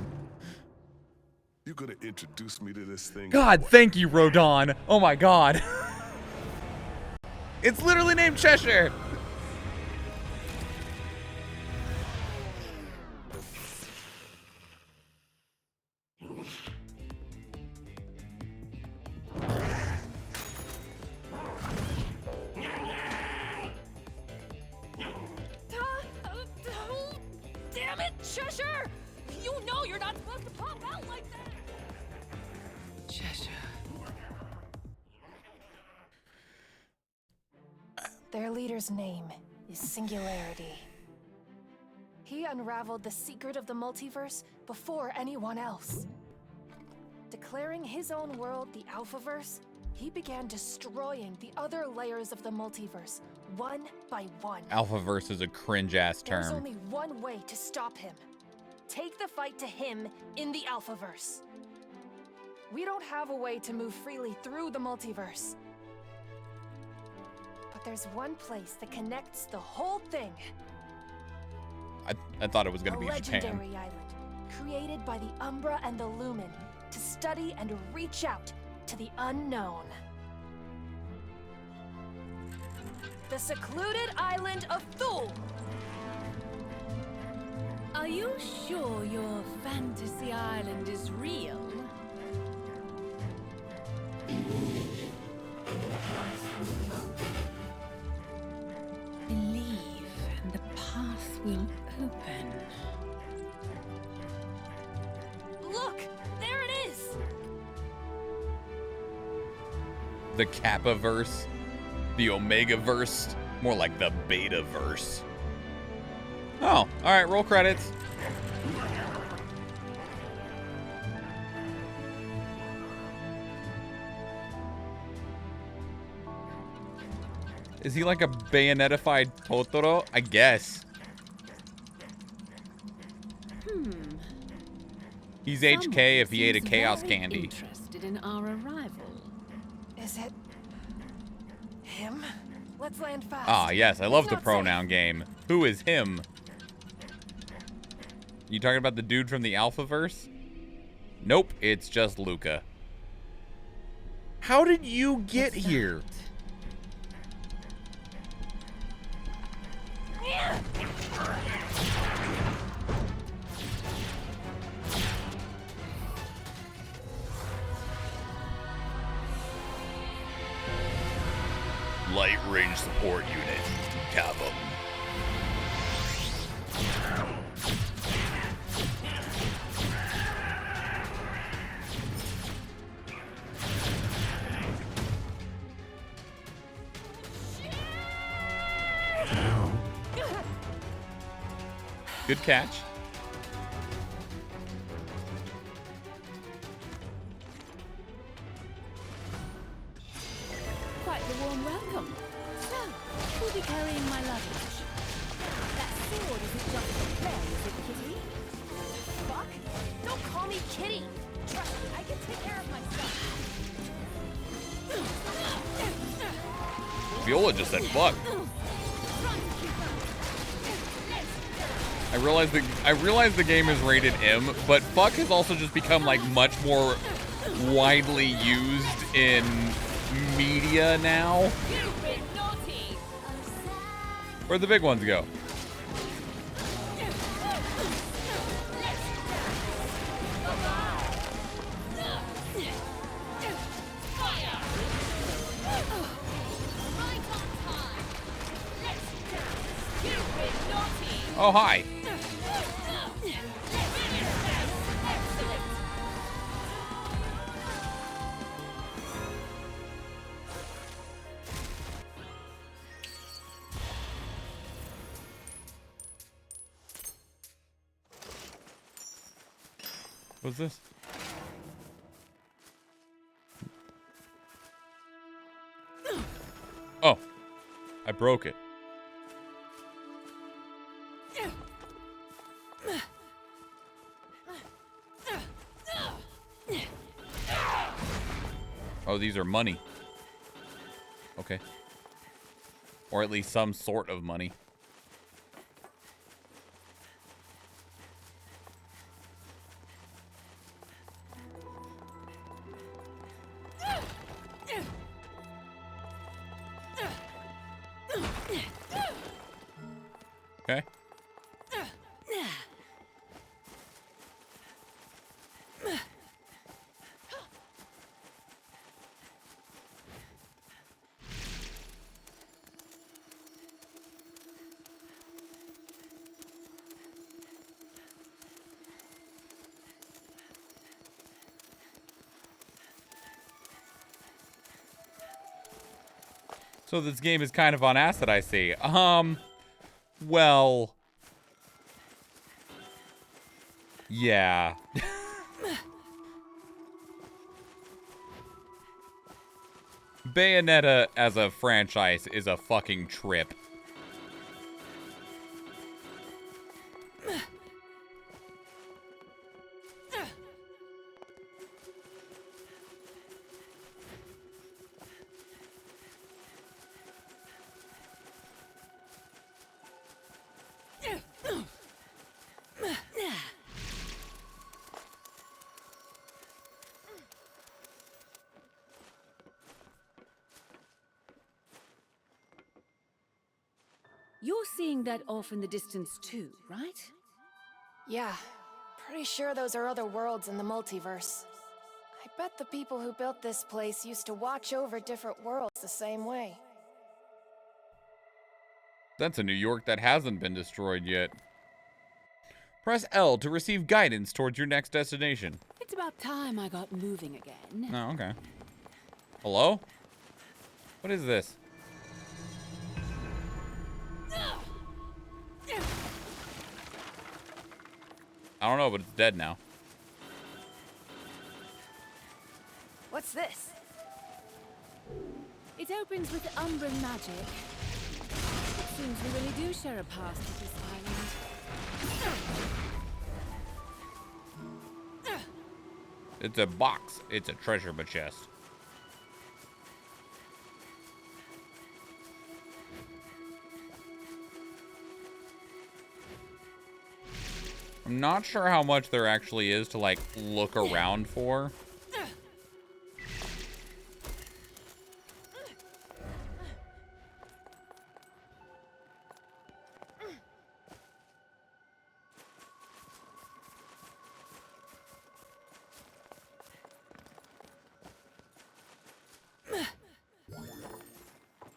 F: You gonna introduce me to this thing?
A: God, thank you, Rodon. Oh my God. It's literally named Cheshire.
C: Damn it, Cheshire! You know you're not supposed to pop out like that!
B: Cheshire.
C: Their leader's name is Singularity. He unraveled the secret of the multiverse before anyone else. Declaring his own world the Alphaverse, he began destroying the other layers of the multiverse, one by one.
A: Alphaverse is a cringe-ass
C: There's
A: term.
C: only one way to stop him. Take the fight to him in the Alphaverse. We don't have a way to move freely through the multiverse. But there's one place that connects the whole thing.
A: I thought it was gonna
C: A
A: be
C: legendary
A: Japan.
C: island, created by the Umbra and the Lumen, to study and reach out to the unknown. The secluded island of Thule.
B: Are you sure your fantasy island is real? Believe, and the path will open.
C: Look, there it is.
A: The Kappa verse, the Omega verse, more like the Beta verse. Oh, all right, roll credits. Is he like a Bayonetta-fied Totoro? I guess. He's HK if he ate a
B: Seems
A: chaos
B: very
A: candy.
B: Interested in our arrival.
C: Is it him? Let's land fast.
A: Ah, yes, I love the
C: Not
A: pronoun game. Who is him? You talking about the dude from the Alphaverse? Nope, it's just Luka. How did you get here? Light range support unit. Have 'em. Good catch.
B: Quite the warm welcome. So, who'll be carrying my luggage? That sword isn't just for play, is it, Kitty?
C: Fuck! Don't call me Kitty. Trust me, I can take care of myself.
A: Viola just said fuck. I realize the game is rated M, but fuck has also just become like much more widely used in media now. Where'd the big ones go? Oh, hi. What's this? Oh, I broke it. Oh, these are money. Okay. Or at least some sort of money. Okay. So this game is kind of on acid, I see. Well, yeah. Bayonetta as a franchise is a fucking trip.
B: You're seeing that off in the distance too, right?
C: Yeah, pretty sure those are other worlds in the multiverse. I bet the people who built this place used to watch over different worlds the same way.
A: That's a New York that hasn't been destroyed yet. Press L to receive guidance towards your next destination.
B: It's about time I got moving again.
A: Oh, okay. Hello? What is this? I don't know, but it's dead now.
C: What's this?
B: It opens with Umbran magic. It seems we really do share a past with this island.
A: It's a box. It's a treasure chest. I'm not sure how much there actually is to, like, look around for.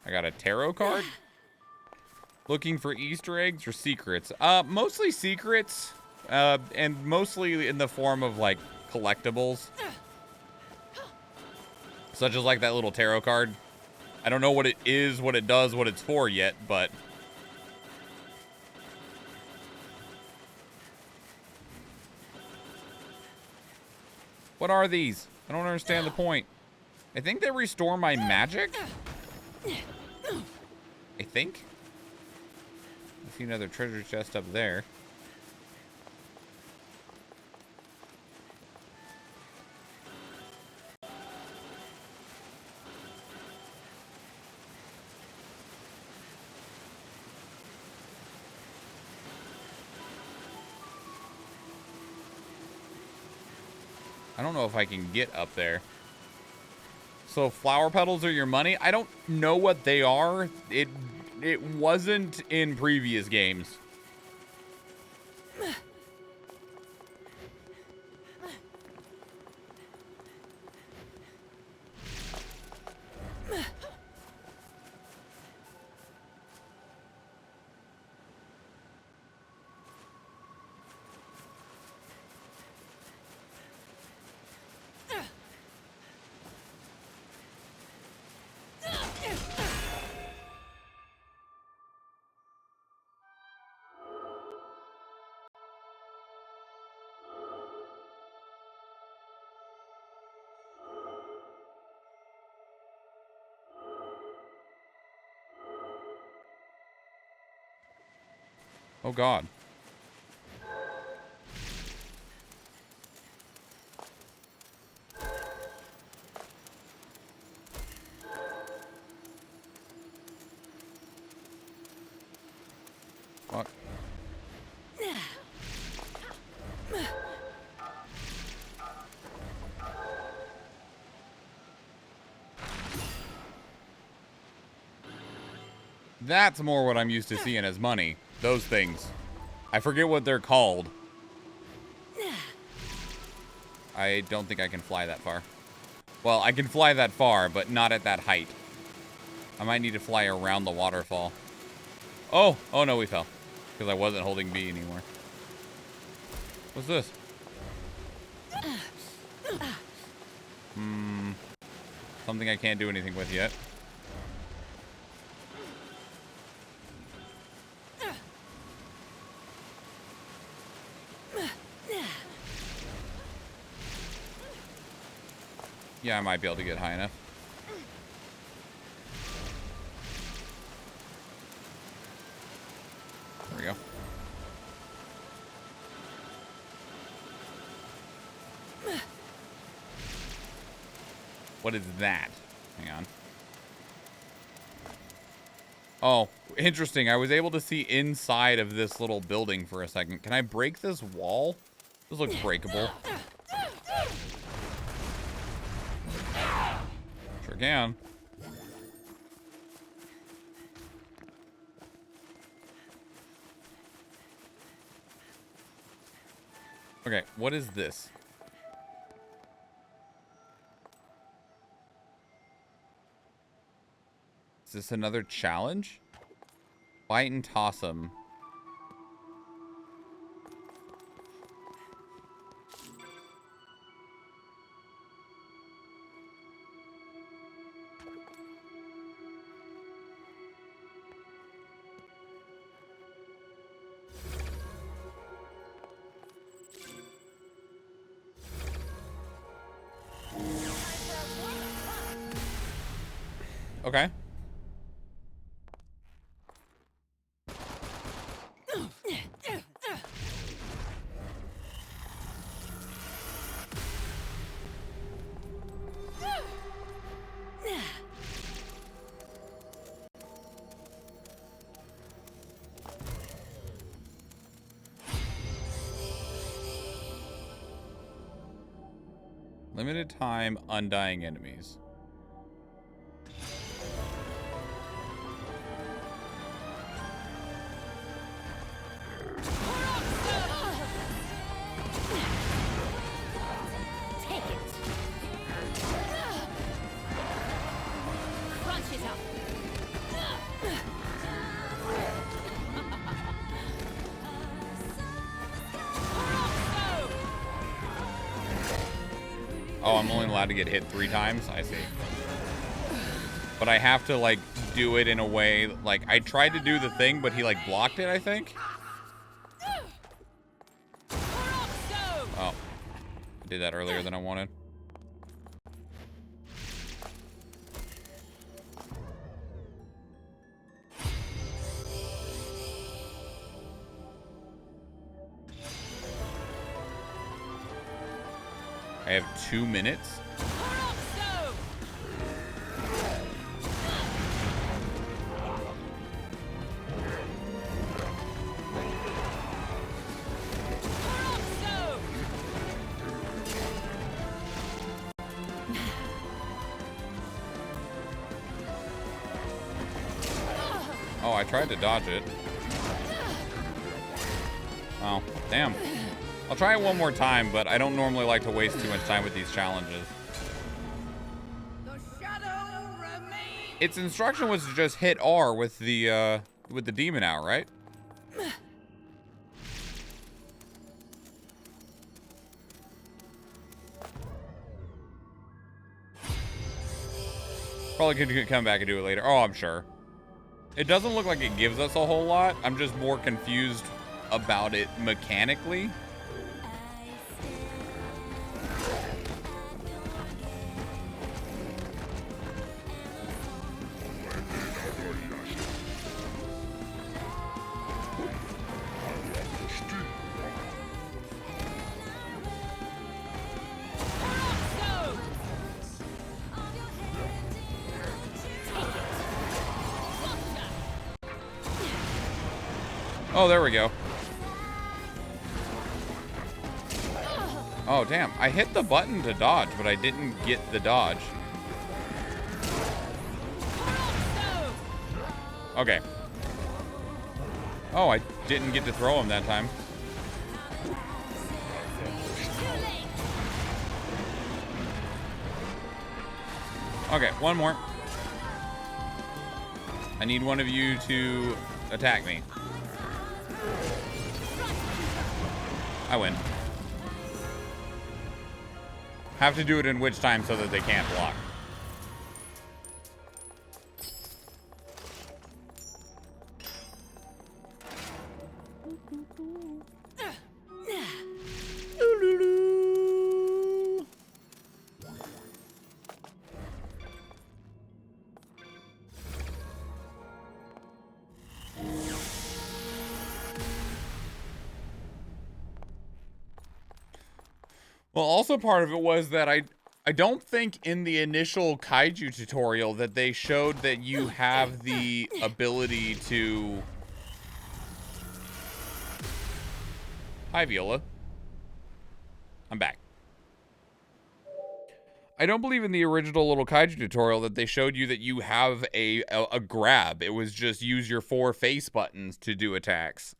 A: I got a tarot card. Looking for Easter eggs or secrets? Mostly secrets. And mostly in the form of, like, collectibles. Such as, like, that little tarot card. I don't know what it is, what it does, what it's for yet, but... What are these? I don't understand the point. I think they restore my magic? I think? I see another treasure chest up there. I don't know if I can get up there. So flower petals are your money? I don't know what they are. It wasn't in previous games. Oh, God. Fuck. That's more what I'm used to seeing as money. Those things. I forget what they're called. I don't think I can fly that far. Well, I can fly that far, but not at that height. I might need to fly around the waterfall. Oh! Oh no, we fell. Because I wasn't holding B anymore. What's this? Something I can't do anything with yet. Yeah, I might be able to get high enough. There we go. What is that? Hang on. Oh, interesting. I was able to see inside of this little building for a second. Can I break this wall? This looks breakable. Sure can. Okay, what is this? Is this another challenge? Bite and toss him. Okay. Limited time, undying enemies.
B: Take it. Crunch it up.
A: Oh, I'm only allowed to get hit 3 times? I see. But I have to, like, do it in a way... Like, I tried to do the thing, but he, like, blocked it, I think? Oh. I did that earlier than I wanted. I have 2 minutes. Oh, I tried to dodge it. Oh, damn. I'll try it one more time, but I don't normally like to waste too much time with these challenges. Its instruction was to just hit R with the demon out, right? Probably could come back and do it later. Oh, I'm sure. It doesn't look like it gives us a whole lot. I'm just more confused about it mechanically. Oh, there we go. Oh, damn. I hit the button to dodge, but I didn't get the dodge. Okay. Oh, I didn't get to throw him that time. Okay, one more. I need one of you to attack me. I win. Have to do it in which time so that they can't block. Well, also part of it was that I don't think in the initial kaiju tutorial that they showed that you have the ability to... Hi, Viola. I'm back. I don't believe in the original little kaiju tutorial that they showed you that you have a grab. It was just use your 4 face buttons to do attacks.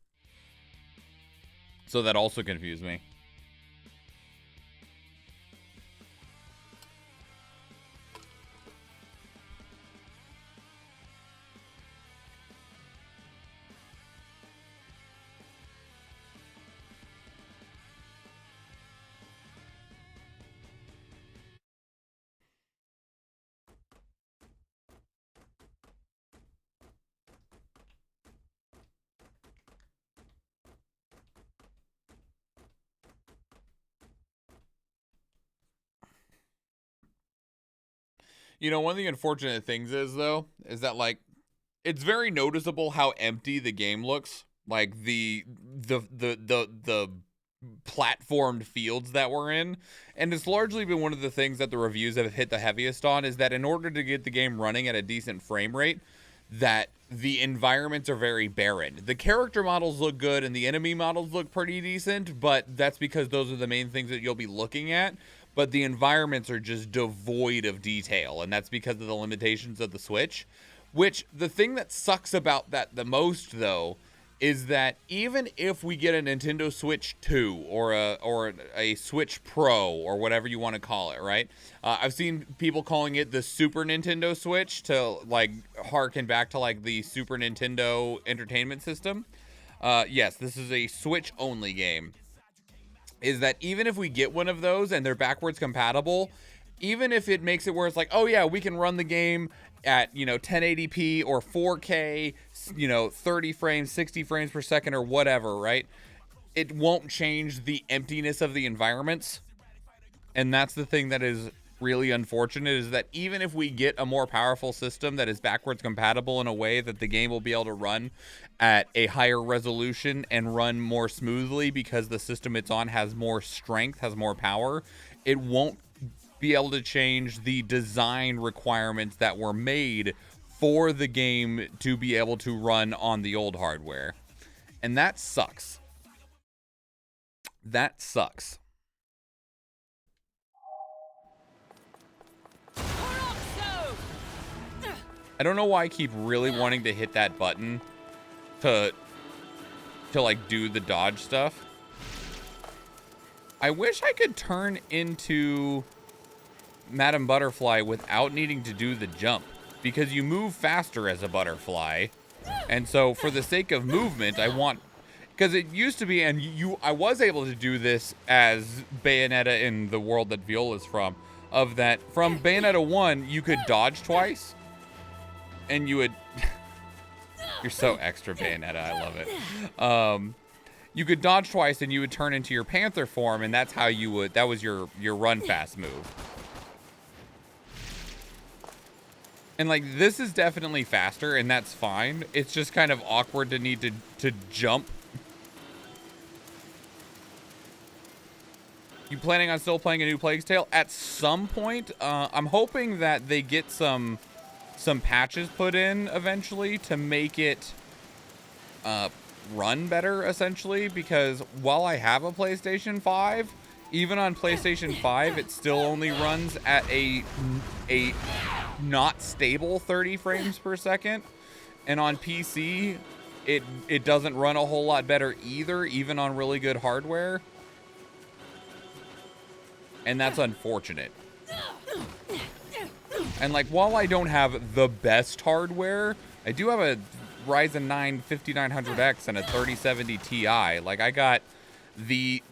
A: So that also confused me. You know, one of the unfortunate things is, though, is that, like, it's very noticeable how empty the game looks. Like, the platformed fields that we're in. And it's largely been one of the things that the reviews have hit the heaviest on, is that in order to get the game running at a decent frame rate, that the environments are very barren. The character models look good and the enemy models look pretty decent, but that's because those are the main things that you'll be looking at. But the environments are just devoid of detail, and that's because of the limitations of the Switch. Which, the thing that sucks about that the most, though, is that even if we get a Nintendo Switch 2 or a Switch Pro or whatever you want to call it, right? I've seen people calling it the Super Nintendo Switch to, like, harken back to, like, the Super Nintendo Entertainment System. Yes, this is a Switch-only game. Is that even if we get one of those and they're backwards compatible, even if it makes it where it's like, oh yeah, we can run the game at, you know, 1080p or 4K, you know, 30 frames, 60 frames per second or whatever, right? It won't change the emptiness of the environments. And that's the thing that is really unfortunate, is that even if we get a more powerful system that is backwards compatible in a way that the game will be able to run at a higher resolution and run more smoothly because the system it's on has more strength, has more power, it won't be able to change the design requirements that were made for the game to be able to run on the old hardware. And that sucks. That sucks. I don't know why I keep really wanting to hit that button to like do the dodge stuff. I wish I could turn into Madam Butterfly without needing to do the jump, because you move faster as a butterfly. And so for the sake of movement, I want, because it used to be, and I was able to do this as Bayonetta in the world that Viola's from, of that from Bayonetta 1, you could dodge twice. And you would, you're so extra Bayonetta, I love it. You could dodge twice and you would turn into your panther form, and that's how you would, that was your run fast move. And like, this is definitely faster, and that's fine. It's just kind of awkward to need to jump. You planning on still playing a new Plague's Tale? At some point, I'm hoping that they get some patches put in eventually to make it run better, essentially, because while I have a PlayStation 5, even on PlayStation 5, it still only runs at a not stable 30 frames per second, and on PC it doesn't run a whole lot better either, even on really good hardware, and that's unfortunate. And like, while I don't have the best hardware, I do have a Ryzen 9 5900X and a 3070 Ti. Like, I got the,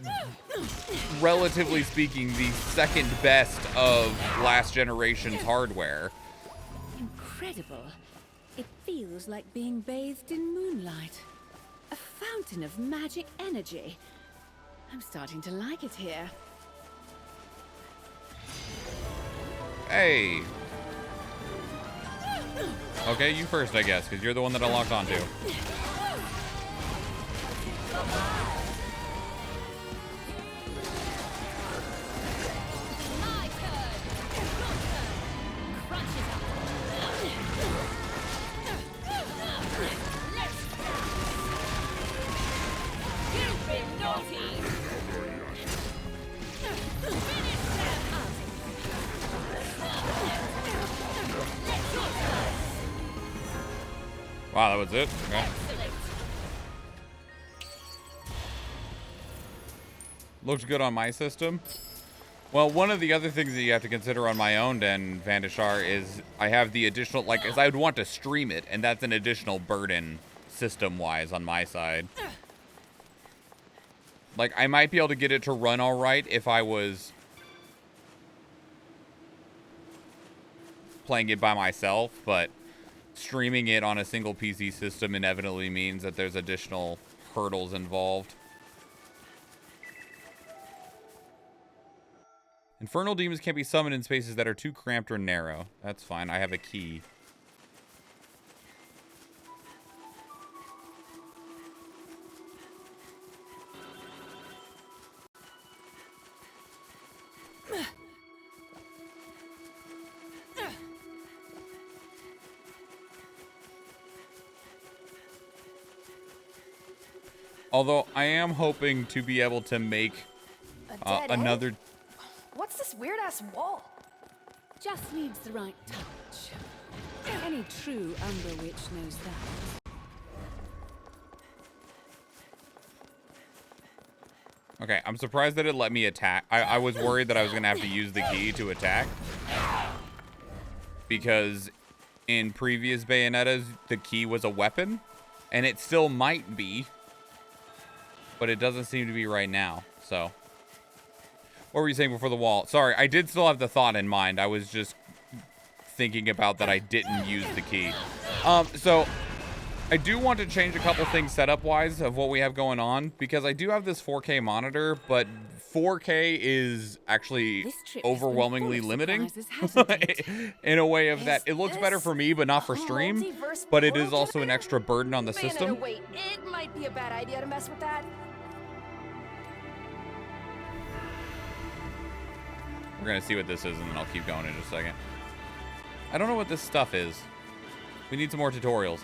A: relatively speaking, the second best of last generation's hardware.
B: Incredible. It feels like being bathed in moonlight. A fountain of magic energy. I'm starting to like it here.
A: Hey. Okay, you first, I guess, because you're the one that I locked onto. Wow, that was it? Okay. Looks good on my system. Well, one of the other things that you have to consider on my own end, Vandashar, is I have the additional, like, as I would want to stream it, and that's an additional burden system-wise on my side. Like, I might be able to get it to run all right if I was playing it by myself, but streaming it on a single PC system inevitably means that there's additional hurdles involved. Infernal demons can't be summoned in spaces that are too cramped or narrow. That's fine. I have a key. Although I am hoping to be able to make another.
C: What's this weird ass wall?
B: Just needs the right touch. Any true Umber witch knows that.
A: Okay, I'm surprised that it let me attack. I was worried that I was going to have to use the key to attack. Because in previous Bayonettas, the key was a weapon. And it still might be. But it doesn't seem to be right now, so. What were you saying before the wall? Sorry, I did still have the thought in mind. I was just thinking about that I didn't use the key. So, I do want to change a couple things setup-wise of what we have going on. Because I do have this 4K monitor, but 4K is actually overwhelmingly limiting. In a way of that. It looks better for me, but not for stream. But it is also an extra burden on the system.
C: Wait, it might be a bad idea to mess with that.
A: We're going to see what this is, and then I'll keep going in just a second. I don't know what this stuff is. We need some more tutorials.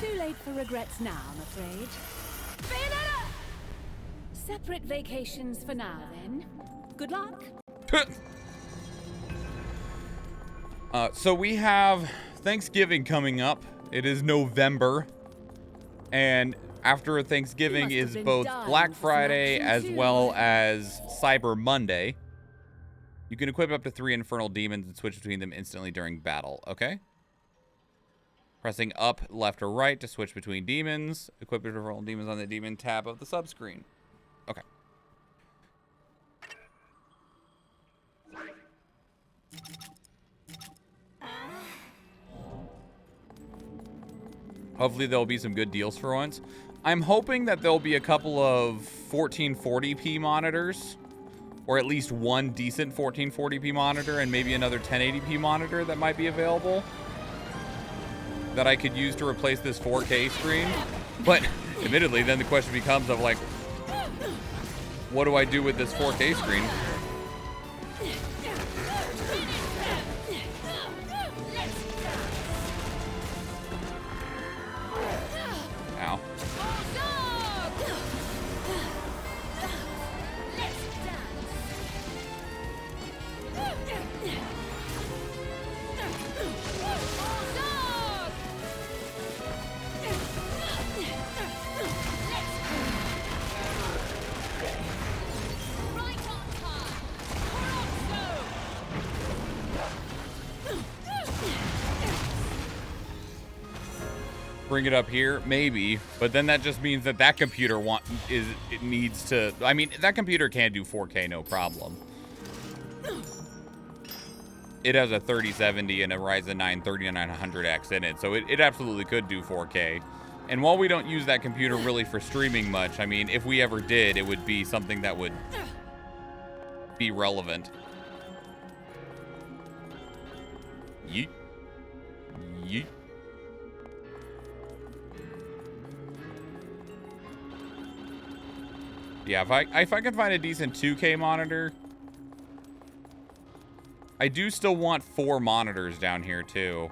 B: Too late for regrets now, I'm afraid.
C: Bayonetta!
B: Separate vacations for now, then. Good luck.
A: So we have Thanksgiving coming up. It is November. And after Thanksgiving is both Black Friday as well as Cyber Monday. You can equip up to 3 Infernal Demons and switch between them instantly during battle, okay? Pressing up, left, or right to switch between demons. Equip Infernal Demons on the Demon tab of the subscreen. Okay. Hopefully there'll be some good deals for once. I'm hoping that there'll be a couple of 1440p monitors, or at least one decent 1440p monitor and maybe another 1080p monitor that might be available that I could use to replace this 4K screen. But admittedly, then the question becomes of like, what do I do with this 4K screen? Ow. Bring it up here, maybe, but then that just means that that computer needs to. I mean, that computer can do 4K, no problem. It has a 3070 and a Ryzen 9 3900X in it, so it absolutely could do 4K. And while we don't use that computer really for streaming much, I mean, if we ever did, it would be something that would be relevant. Yeet. Yeet. Yeah, if I can find a decent 2K monitor. I do still want 4 monitors down here too.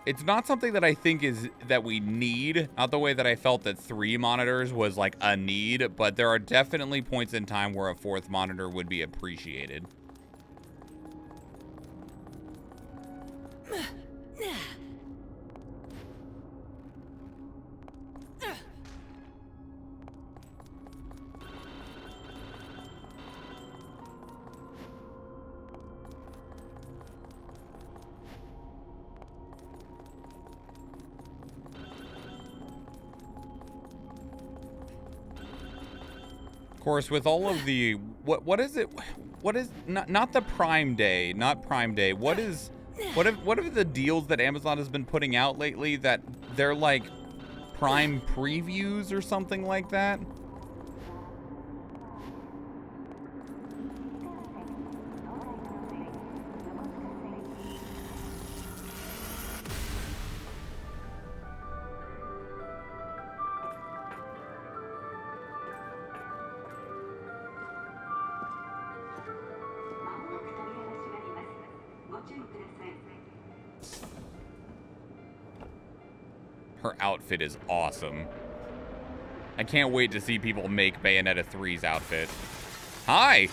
A: It's not something that I think that we need. Not the way that I felt that 3 monitors was like a need, but there are definitely points in time where a 4th monitor would be appreciated. Of course, with all of the what is it? What is not the Prime Day, not Prime Day. What are the deals that Amazon has been putting out lately that they're like Prime previews or something like that? Her outfit is awesome. I can't wait to see people make Bayonetta 3's outfit. Hi!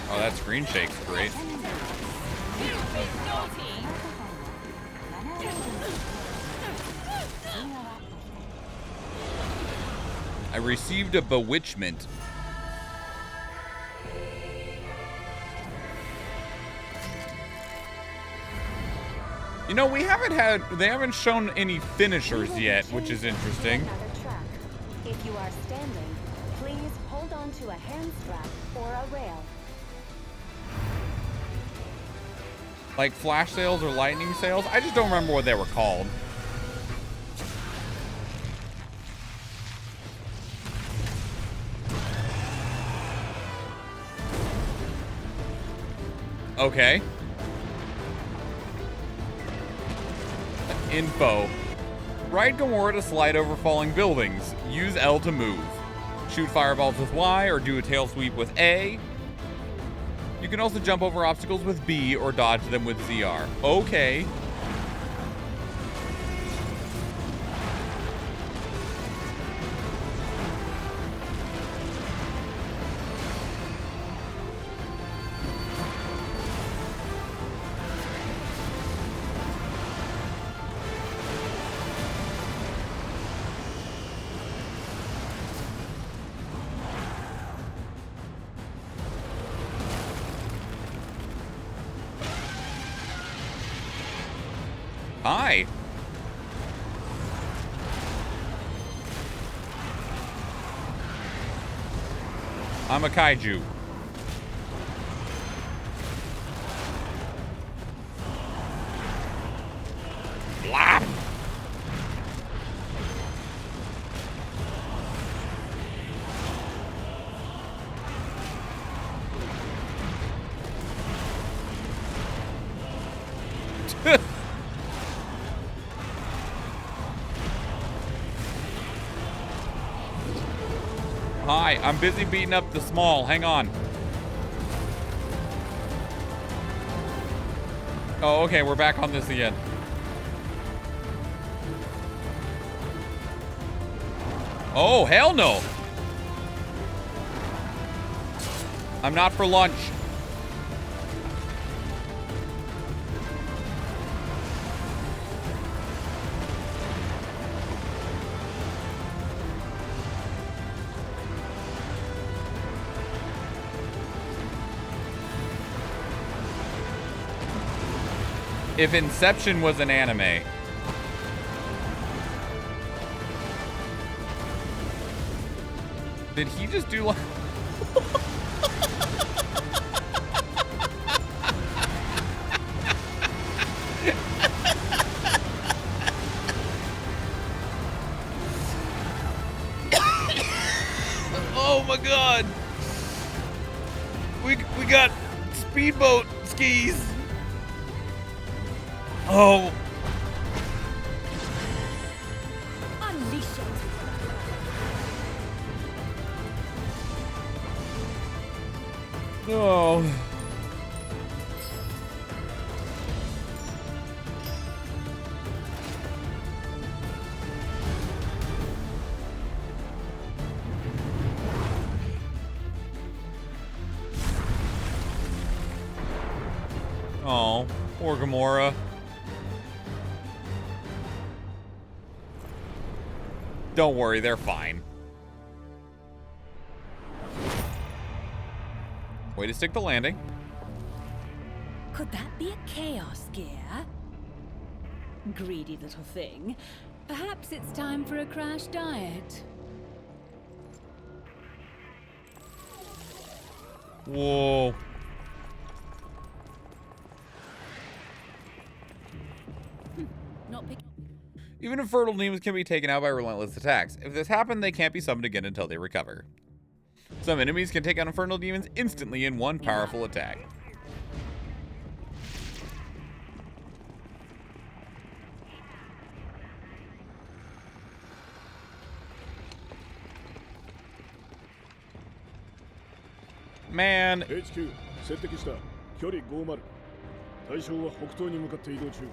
A: Oh, that screen shake's great. I received a bewitchment. You know, they haven't shown any finishers yet, which is interesting.
H: If you are standing, please hold on to a hand strap or a rail.
A: Like flash sales or lightning sales? I just don't remember what they were called. Okay. Info. Ride Gamora to slide over falling buildings. Use L to move. Shoot fireballs with Y or do a tail sweep with A. You can also jump over obstacles with B or dodge them with ZR. Okay. Hi. I'm a kaiju. Blah. Hi, I'm busy beating up the small. Hang on. Oh, okay, we're back on this again. Oh, hell no. I'm not for lunch. If Inception was an anime. Did he just do like... Oh my god. We got speedboat skis. Oh.
H: Unleash it.
A: No. Oh, poor Gamora. Don't worry, they're fine. Way to stick the landing.
B: Could that be a chaos gear? Greedy little thing. Perhaps it's time for a crash diet.
A: Whoa.
B: Not pick.
A: Even infertile demons can be taken out by relentless attacks. If this happened, they can't be summoned again until they recover. Some enemies can take out infernal demons instantly in one powerful attack. Man.
I: HQ 接敵した。距離50。対象は北東に向かって移動中。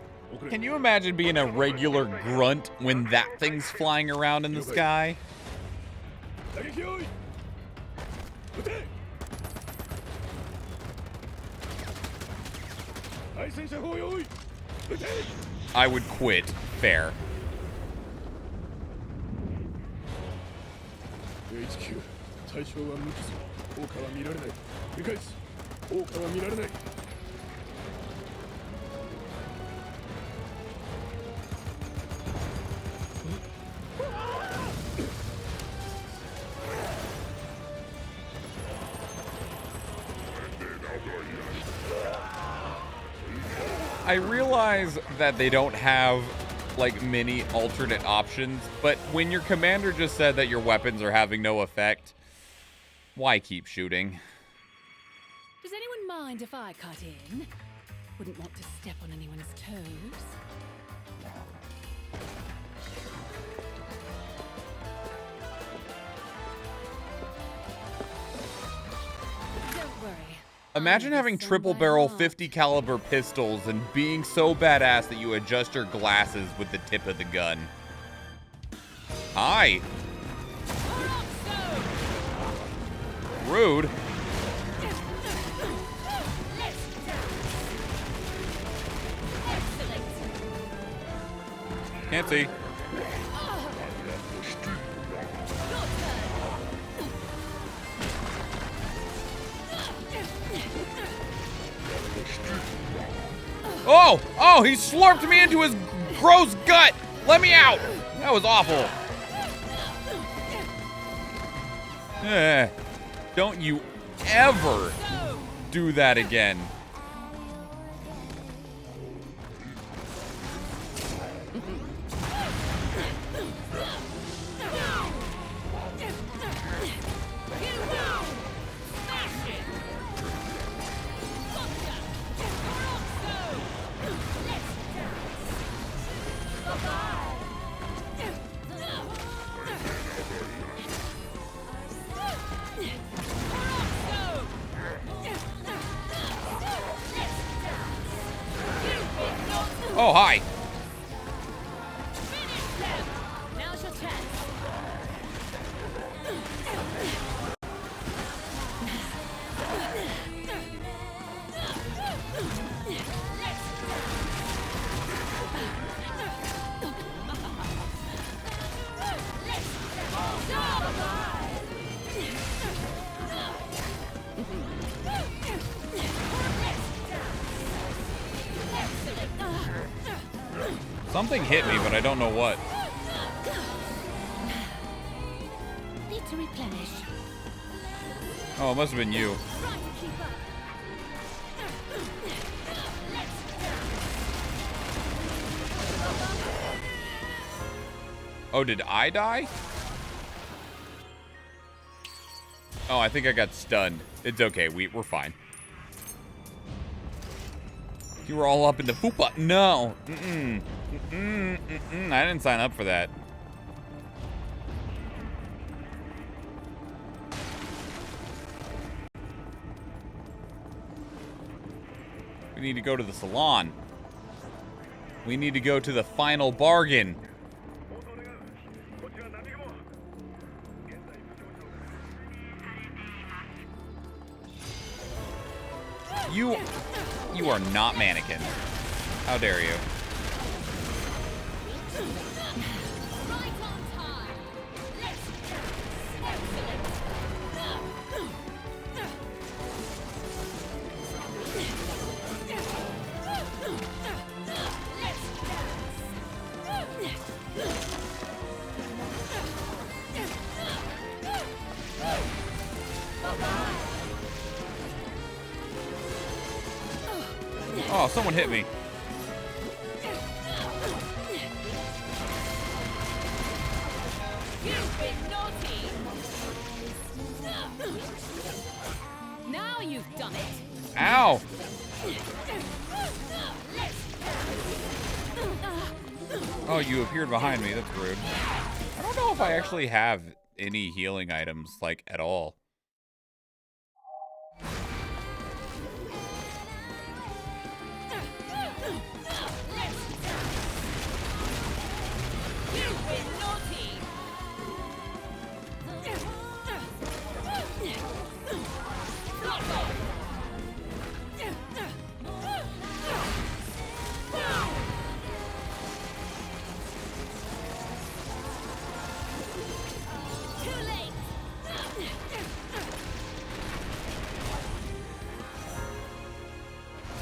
A: Can you imagine being a regular grunt when that thing's flying around in the sky? I would quit. Fair.
I: HQ 対象は無傷。効果は見られない。繰り返す。効果は見られない。
A: I realize that they don't have, like, many alternate options, but when your commander just said that your weapons are having no effect, why keep shooting?
B: Does anyone mind if I cut in? Wouldn't want to step on anyone's toes. Don't worry.
A: Imagine having triple barrel 50 caliber pistols and being so badass that you adjust your glasses with the tip of the gun. Hi. Rude. Can't see. Oh! Oh, he slurped me into his gross gut! Let me out! That was awful. Don't you ever do that again. Oh, hi.
B: Now's your chance.
A: Something hit me, but I don't know what.
B: Need to replenish.
A: Oh, it must have been you. Oh, did I die? Oh, I think I got stunned. It's okay. We're fine. You were all up in the fupa. No. I didn't sign up for that. We need to go to the salon. We need to go to the final bargain. You You are not mannequin. How dare you? Oh, someone hit me.
B: You've been naughty. Now you've done it.
A: Ow! Oh, you appeared behind me. That's rude. I don't know if I actually have any healing items, like, at all.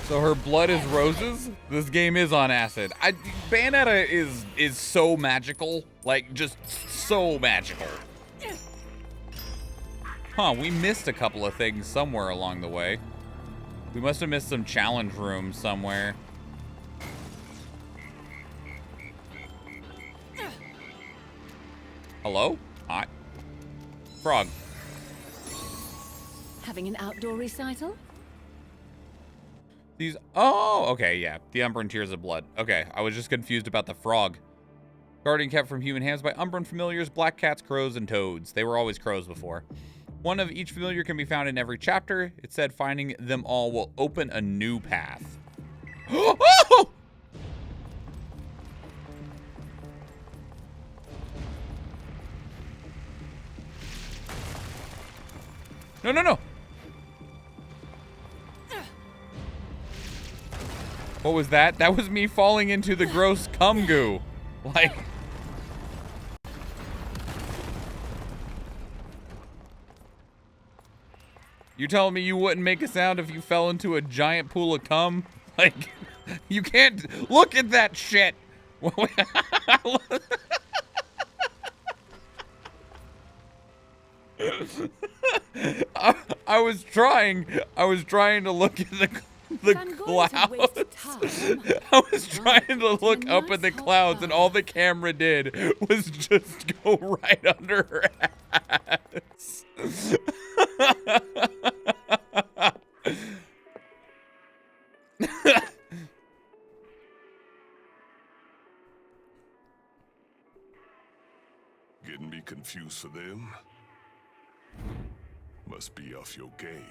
A: So her blood is roses? This game is on acid. Bayonetta is so magical. Like, just so magical. Huh, we missed a couple of things somewhere along the way. We must have missed some challenge rooms somewhere. Hello? Hi. Frog.
B: Having an outdoor recital?
A: These, oh, okay, yeah. The Umbran Tears of Blood. Okay, I was just confused about the frog. Guardian kept from human hands by Umbran familiars, black cats, crows, and toads. They were always crows before. One of each familiar can be found in every chapter. It said finding them all will open a new path. Oh! No, no, no. What was that? That was me falling into the gross cum goo. Like... You telling me you wouldn't make a sound if you fell into a giant pool of cum? Like, you can't... Look at that shit! I was trying to look at the clouds. I was trying to look up at the clouds, and all the camera did was just go right under her ass.
F: Getting me confused for them? Must be off your game.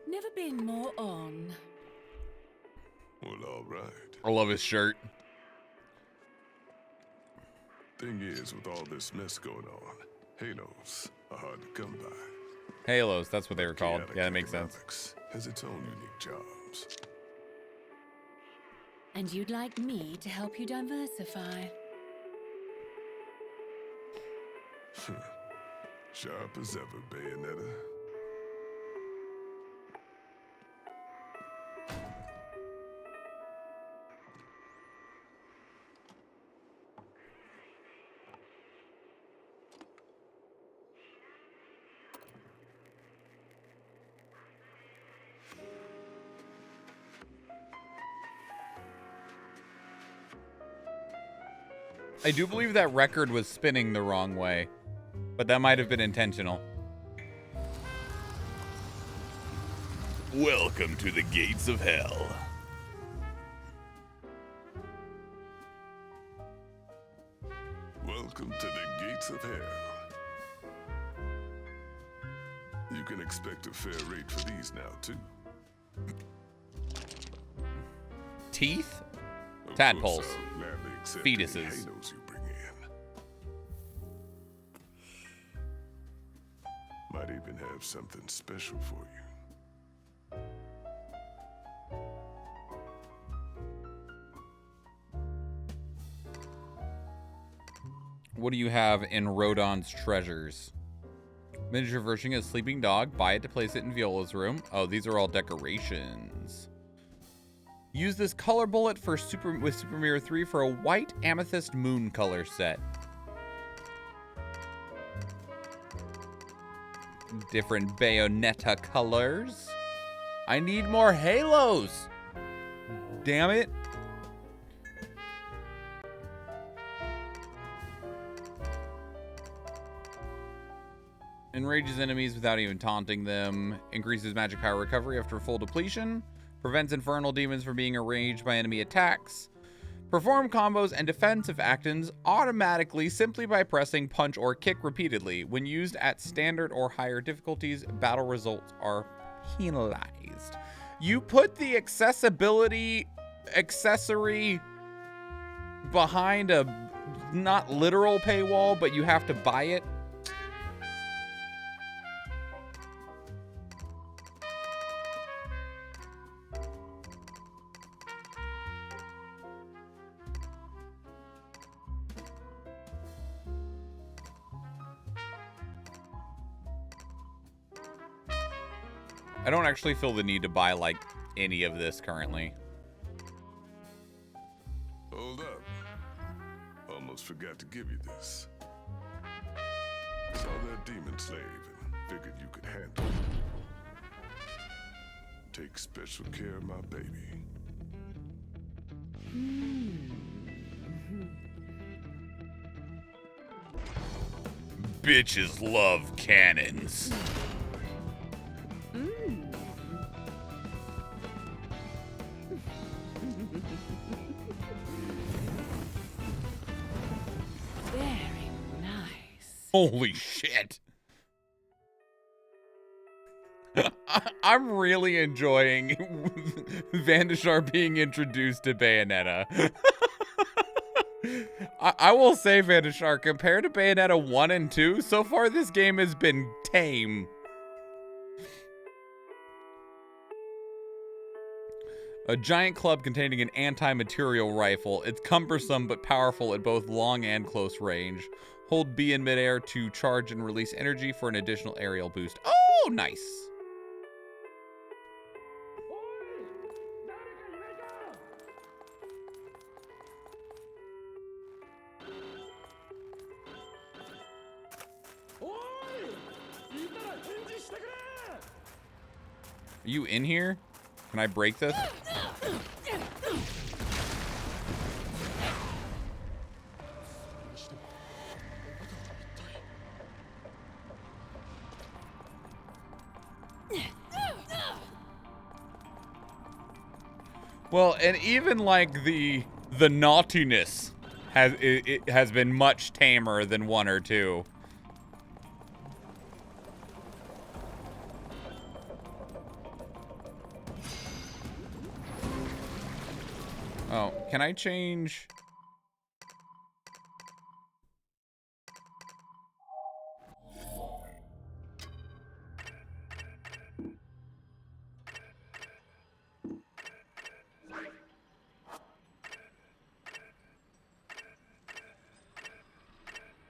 B: Never been more on.
F: Well, all right.
A: I love his shirt.
F: Thing is, with all this mess going on, halos are hard to come by.
A: Halos, that's what they were called.
F: Chaotic
A: Yeah, that makes sense.
F: economics has its own unique charms.
B: And you'd like me to help you diversify?
F: Sharp as ever, Bayonetta.
A: I do believe that record was spinning the wrong way, but that might have been intentional. Welcome to the gates of hell.
F: Welcome to the gates of hell. You can expect a fair rate for these now, too.
A: Teeth?
F: Of
A: Tadpoles.
F: course, I'll gladly accept any
A: Fetuses.
F: halos you bring in. Might even have something special for you.
A: What do you have in Rodon's treasures? Miniature version of sleeping dog. Buy it to place it in Viola's room. Oh, these are all decorations. Use this color bullet for Super Mirror 3 for a white amethyst moon color set. Different Bayonetta colors. I need more halos. Damn it. Enrages enemies without even taunting them. Increases magic power recovery after full depletion. Prevents infernal demons from being enraged by enemy attacks. Perform combos and defensive actions automatically simply by pressing punch or kick repeatedly. When used at standard or higher difficulties, battle results are penalized. You put the accessibility accessory behind a not literal paywall, but you have to buy it. I don't actually feel the need to buy, like, any of this currently.
F: Hold up. Almost forgot to give you this. Saw that demon slave and figured you could handle it. Take special care of my baby.
A: Bitches love cannons.
B: Very nice.
A: Holy shit. I'm really enjoying Vandashar being introduced to Bayonetta. I will say, Vandashar, compared to Bayonetta 1 and 2, so far this game has been tame. A giant club containing an anti-material rifle. It's cumbersome but powerful at both long and close range. Hold B in midair to charge and release energy for an additional aerial boost. Oh, nice. Are you in here? Can I break this? Well, and even like the naughtiness has been much tamer than 1 or 2. Oh, can I change?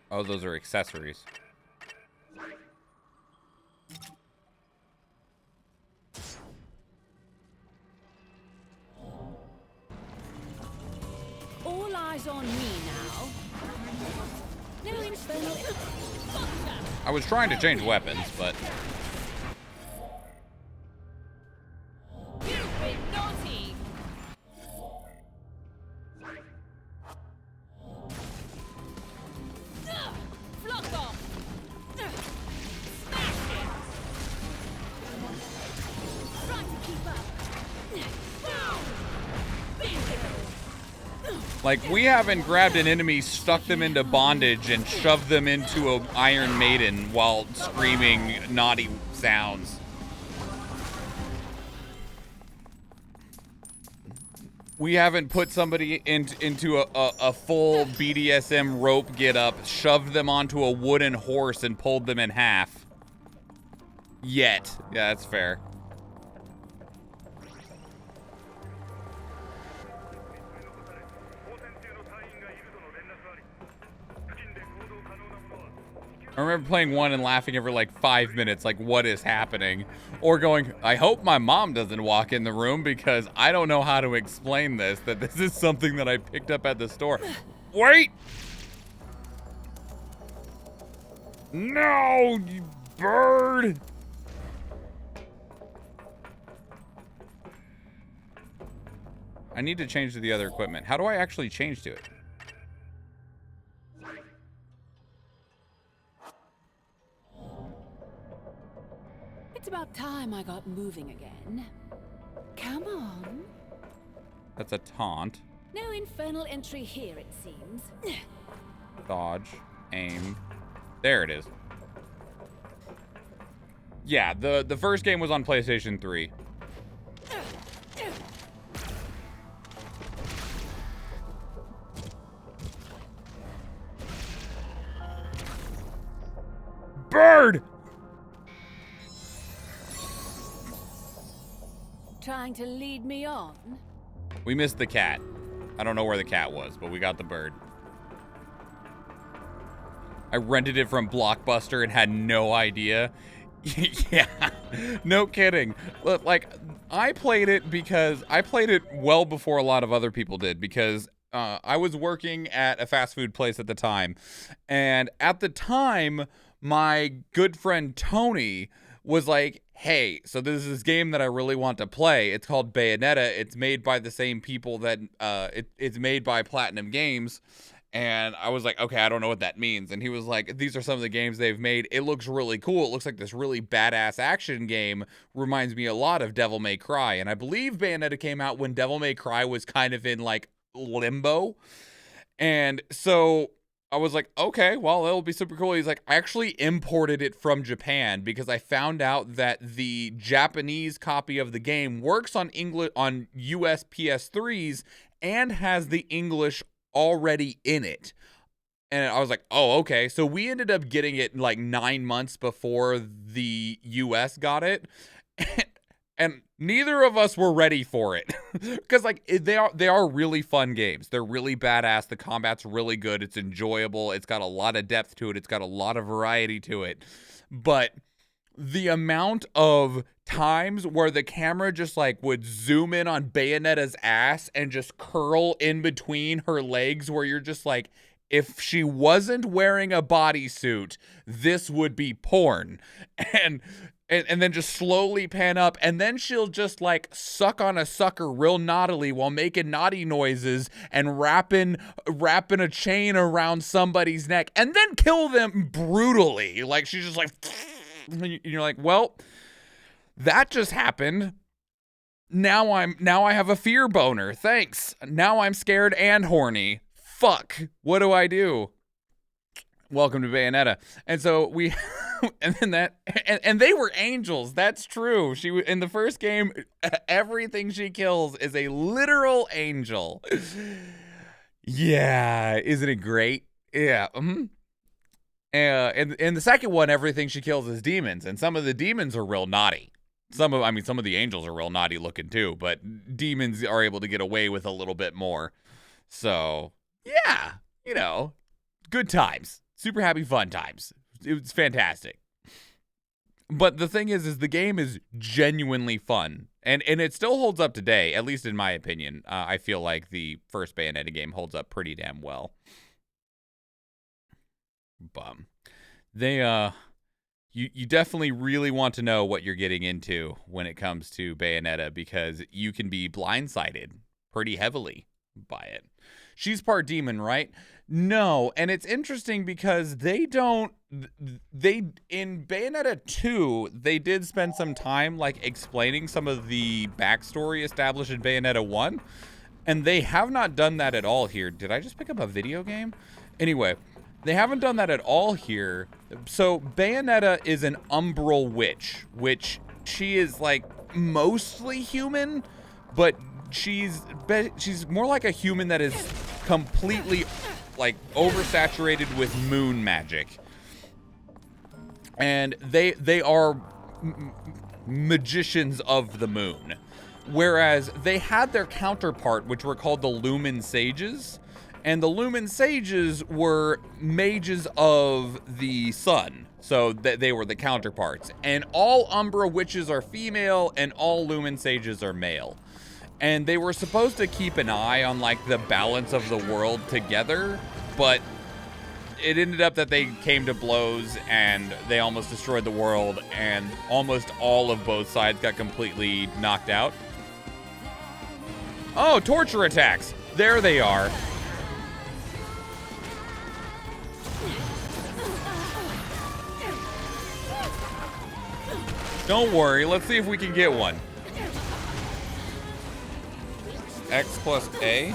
A: Oh, those are accessories.
B: All eyes on me now. No infernal.
A: I was trying to change weapons, but
B: You've been naughty. Flock off. Smash it. Try to keep up.
A: like we haven't grabbed an enemy, stuck them into bondage, and shoved them into an Iron Maiden while screaming naughty sounds. We haven't put somebody into a full BDSM rope get up, shoved them onto a wooden horse, and pulled them in half. Yet. Yeah, that's fair. I remember playing one and laughing every like 5 minutes, like, what is happening? Or going, I hope my mom doesn't walk in the room because I don't know how to explain this, that this is something that I picked up at the store. Wait! No, you bird! I need to change to the other equipment. How do I actually change to it?
B: It's about time I got moving again. Come on.
A: That's a taunt.
B: No infernal entry here, it seems.
A: Dodge. Aim. There it is. Yeah, the first game was on PlayStation 3. Bird!
B: Trying to lead me on?
A: We missed the cat. I don't know where the cat was, but we got the bird. I rented it from Blockbuster and had no idea. Yeah, no kidding. Like, I played it because I played it well before a lot of other people did because I was working at a fast food place at the time. And at the time, my good friend Tony was like, hey, so this is this game that I really want to play. It's called Bayonetta. It's made by the same people that it's made by Platinum Games. And I was like, okay, I don't know what that means. And he was like, these are some of the games they've made. It looks really cool. It looks like this really badass action game. Reminds me a lot of Devil May Cry. And I believe Bayonetta came out when Devil May Cry was kind of in like limbo. And so I was like, okay, well, it'll be super cool. He's like, I actually imported it from Japan because I found out that the Japanese copy of the game works on US PS3s and has the English already in it. And I was like, oh, okay. So we ended up getting it like 9 months before the US got it. And neither of us were ready for it because like they are really fun games. They're really badass. The combat's really good. It's enjoyable. It's got a lot of depth to it. It's got a lot of variety to it. But the amount of times where the camera just like would zoom in on Bayonetta's ass and just curl in between her legs where you're just like, if she wasn't wearing a bodysuit, this would be porn. And then just slowly pan up, and then she'll just like suck on a sucker real naughtily while making naughty noises and wrapping a chain around somebody's neck, and then kill them brutally. Like she's just like, and you're like, well, that just happened. Now I have a fear boner. Thanks. Now I'm scared and horny. Fuck. What do I do? Welcome to Bayonetta. And so we, and then and they were angels. That's true. In the first game, everything she kills is a literal angel. Yeah, isn't it great? Yeah. And in the second one, everything she kills is demons, and some of the demons are real naughty. Some of the angels are real naughty looking too, but demons are able to get away with a little bit more. So yeah, good times. Super happy fun times. It was fantastic. But the thing is the game is genuinely fun. And it still holds up today, at least in my opinion. I feel like the first Bayonetta game holds up pretty damn well. You definitely really want to know what you're getting into when it comes to Bayonetta because you can be blindsided pretty heavily by it. She's part demon, right? No, and it's interesting because in Bayonetta 2, they did spend some time like explaining some of the backstory established in Bayonetta 1, and they have not done that at all here. Did I just pick up a video game? Anyway, they haven't done that at all here. So Bayonetta is an umbral witch, which she is like mostly human, but she's more like a human that is completely like oversaturated with moon magic. And they are magicians of the moon. Whereas they had their counterpart, which were called the Lumen Sages. And the Lumen Sages were mages of the sun. So they were the counterparts. And all Umbra witches are female and all Lumen Sages are male. And they were supposed to keep an eye on like the balance of the world together, but it ended up that they came to blows and they almost destroyed the world, and almost all of both sides got completely knocked out. Oh, torture attacks. There they are. Don't worry, let's see if we can get one. X plus A.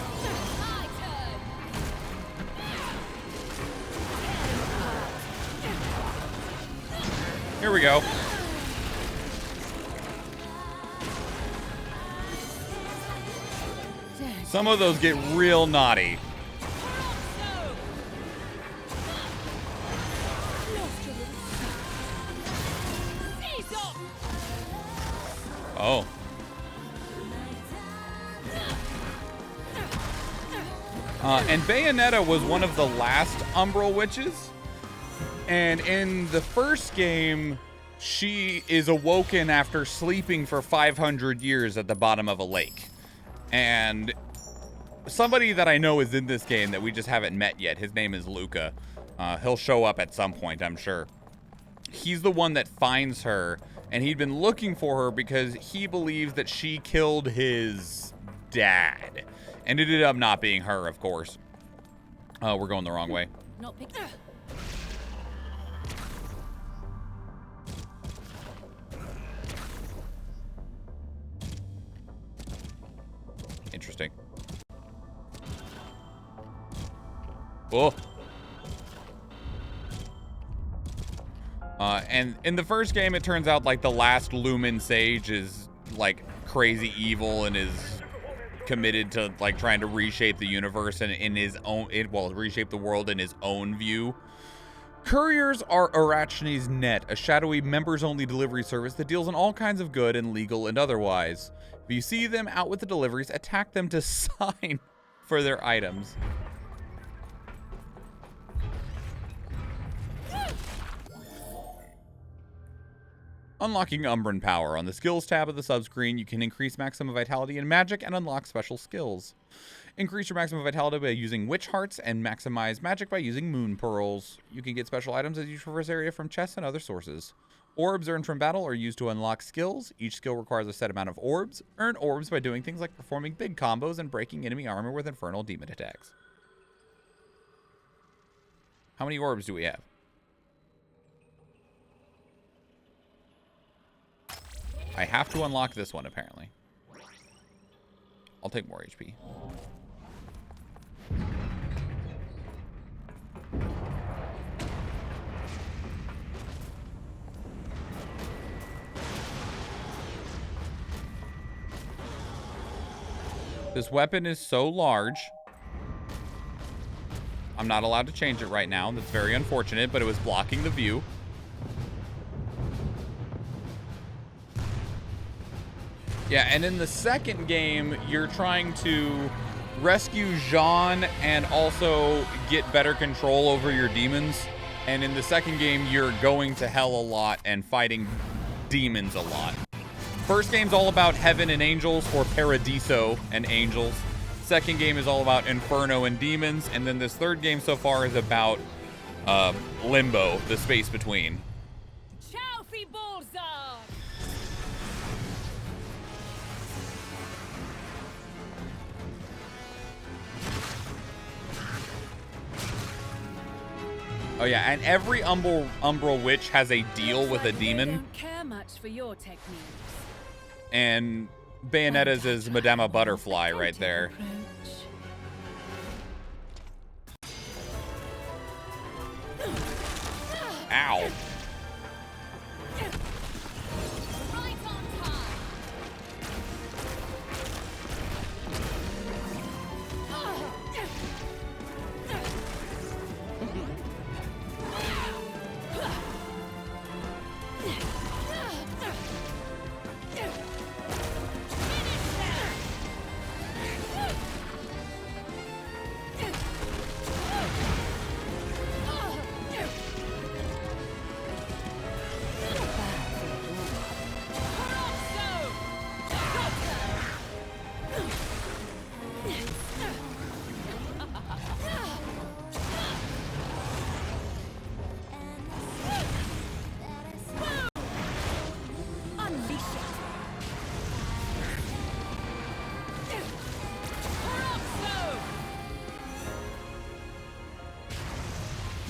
A: Here we go. Some of those get real naughty. Oh. And Bayonetta was one of the last Umbral witches. And in the first game, she is awoken after sleeping for 500 years at the bottom of a lake. And somebody that I know is in this game that we just haven't met yet, his name is Luka. He'll show up at some point, I'm sure. He's the one that finds her, and he'd been looking for her because he believes that she killed his dad. And it ended up not being her, of course. Oh, we're going the wrong way.
B: Not picked.
A: Interesting. Oh. And in the first game, it turns out like the last Lumen Sage is like crazy evil and is committed to like trying to reshape the universe and in his own, reshape the world in his own view. Couriers are Arachne's Net, a shadowy members-only delivery service that deals in all kinds of good and legal and otherwise. If you see them out with the deliveries, attack them to sign for their items. Unlocking Umbran Power. On the Skills tab of the subscreen, you can increase maximum vitality in magic and unlock special skills. Increase your maximum vitality by using Witch Hearts and maximize magic by using Moon Pearls. You can get special items as you traverse area from chests and other sources. Orbs earned from battle are used to unlock skills. Each skill requires a set amount of orbs. Earn orbs by doing things like performing big combos and breaking enemy armor with infernal demon attacks. How many orbs do we have? I have to unlock this one, apparently. I'll take more HP. This weapon is so large. I'm not allowed to change it right now. That's very unfortunate, but it was blocking the view. Yeah, and in the second game, you're trying to rescue Schwahn and also get better control over your demons. And in the second game, you're going to hell a lot and fighting demons a lot. First game's all about heaven and angels, or Paradiso and angels. Second game is all about Inferno and demons. And then this third game so far is about Limbo, the space between. Oh yeah, and every Umbral Witch has a deal with a demon.
B: I don't care much for your techniques.
A: And Bayonetta's is Madama Butterfly right there. Ow.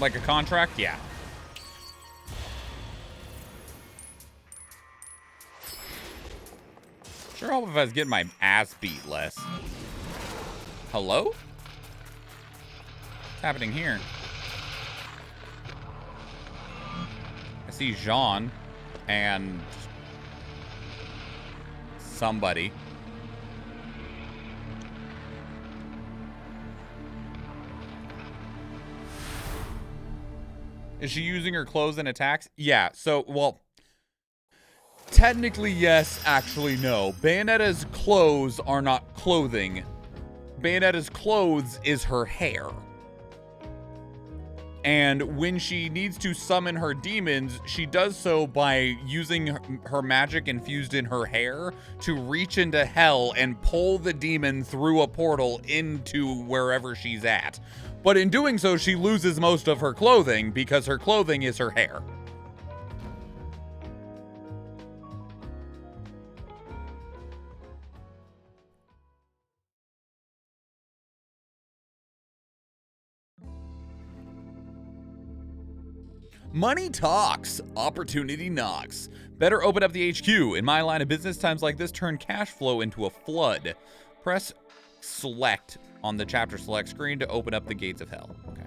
A: Like a contract? Yeah. Sure help if I was getting my ass beat less. Hello? What's happening here? I see Jean and somebody. Is she using her clothes in attacks? Yeah, so, well, technically yes, actually no. Bayonetta's clothes are not clothing. Bayonetta's clothes is her hair. And when she needs to summon her demons, she does so by using her magic infused in her hair to reach into hell and pull the demon through a portal into wherever she's at. But in doing so, she loses most of her clothing because her clothing is her hair. Money talks, opportunity knocks. Better open up the HQ. In my line of business, times like this turn cash flow into a flood. Press select on the chapter select screen to open up the gates of hell. Okay.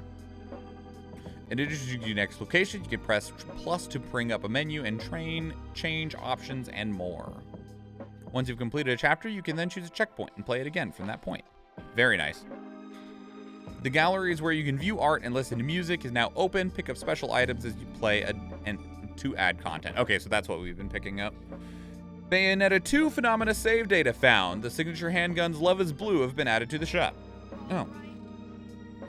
A: In addition to your next location, you can press plus to bring up a menu and change options and more. Once you've completed a chapter, you can then choose a checkpoint and play it again from that point. Very nice. The gallery is where you can view art and listen to music is now open. Pick up special items as you play and to add content. Okay, so that's what we've been picking up. Bayonetta 2 phenomena save data found. The signature handguns Love is Blue have been added to the shop. Oh.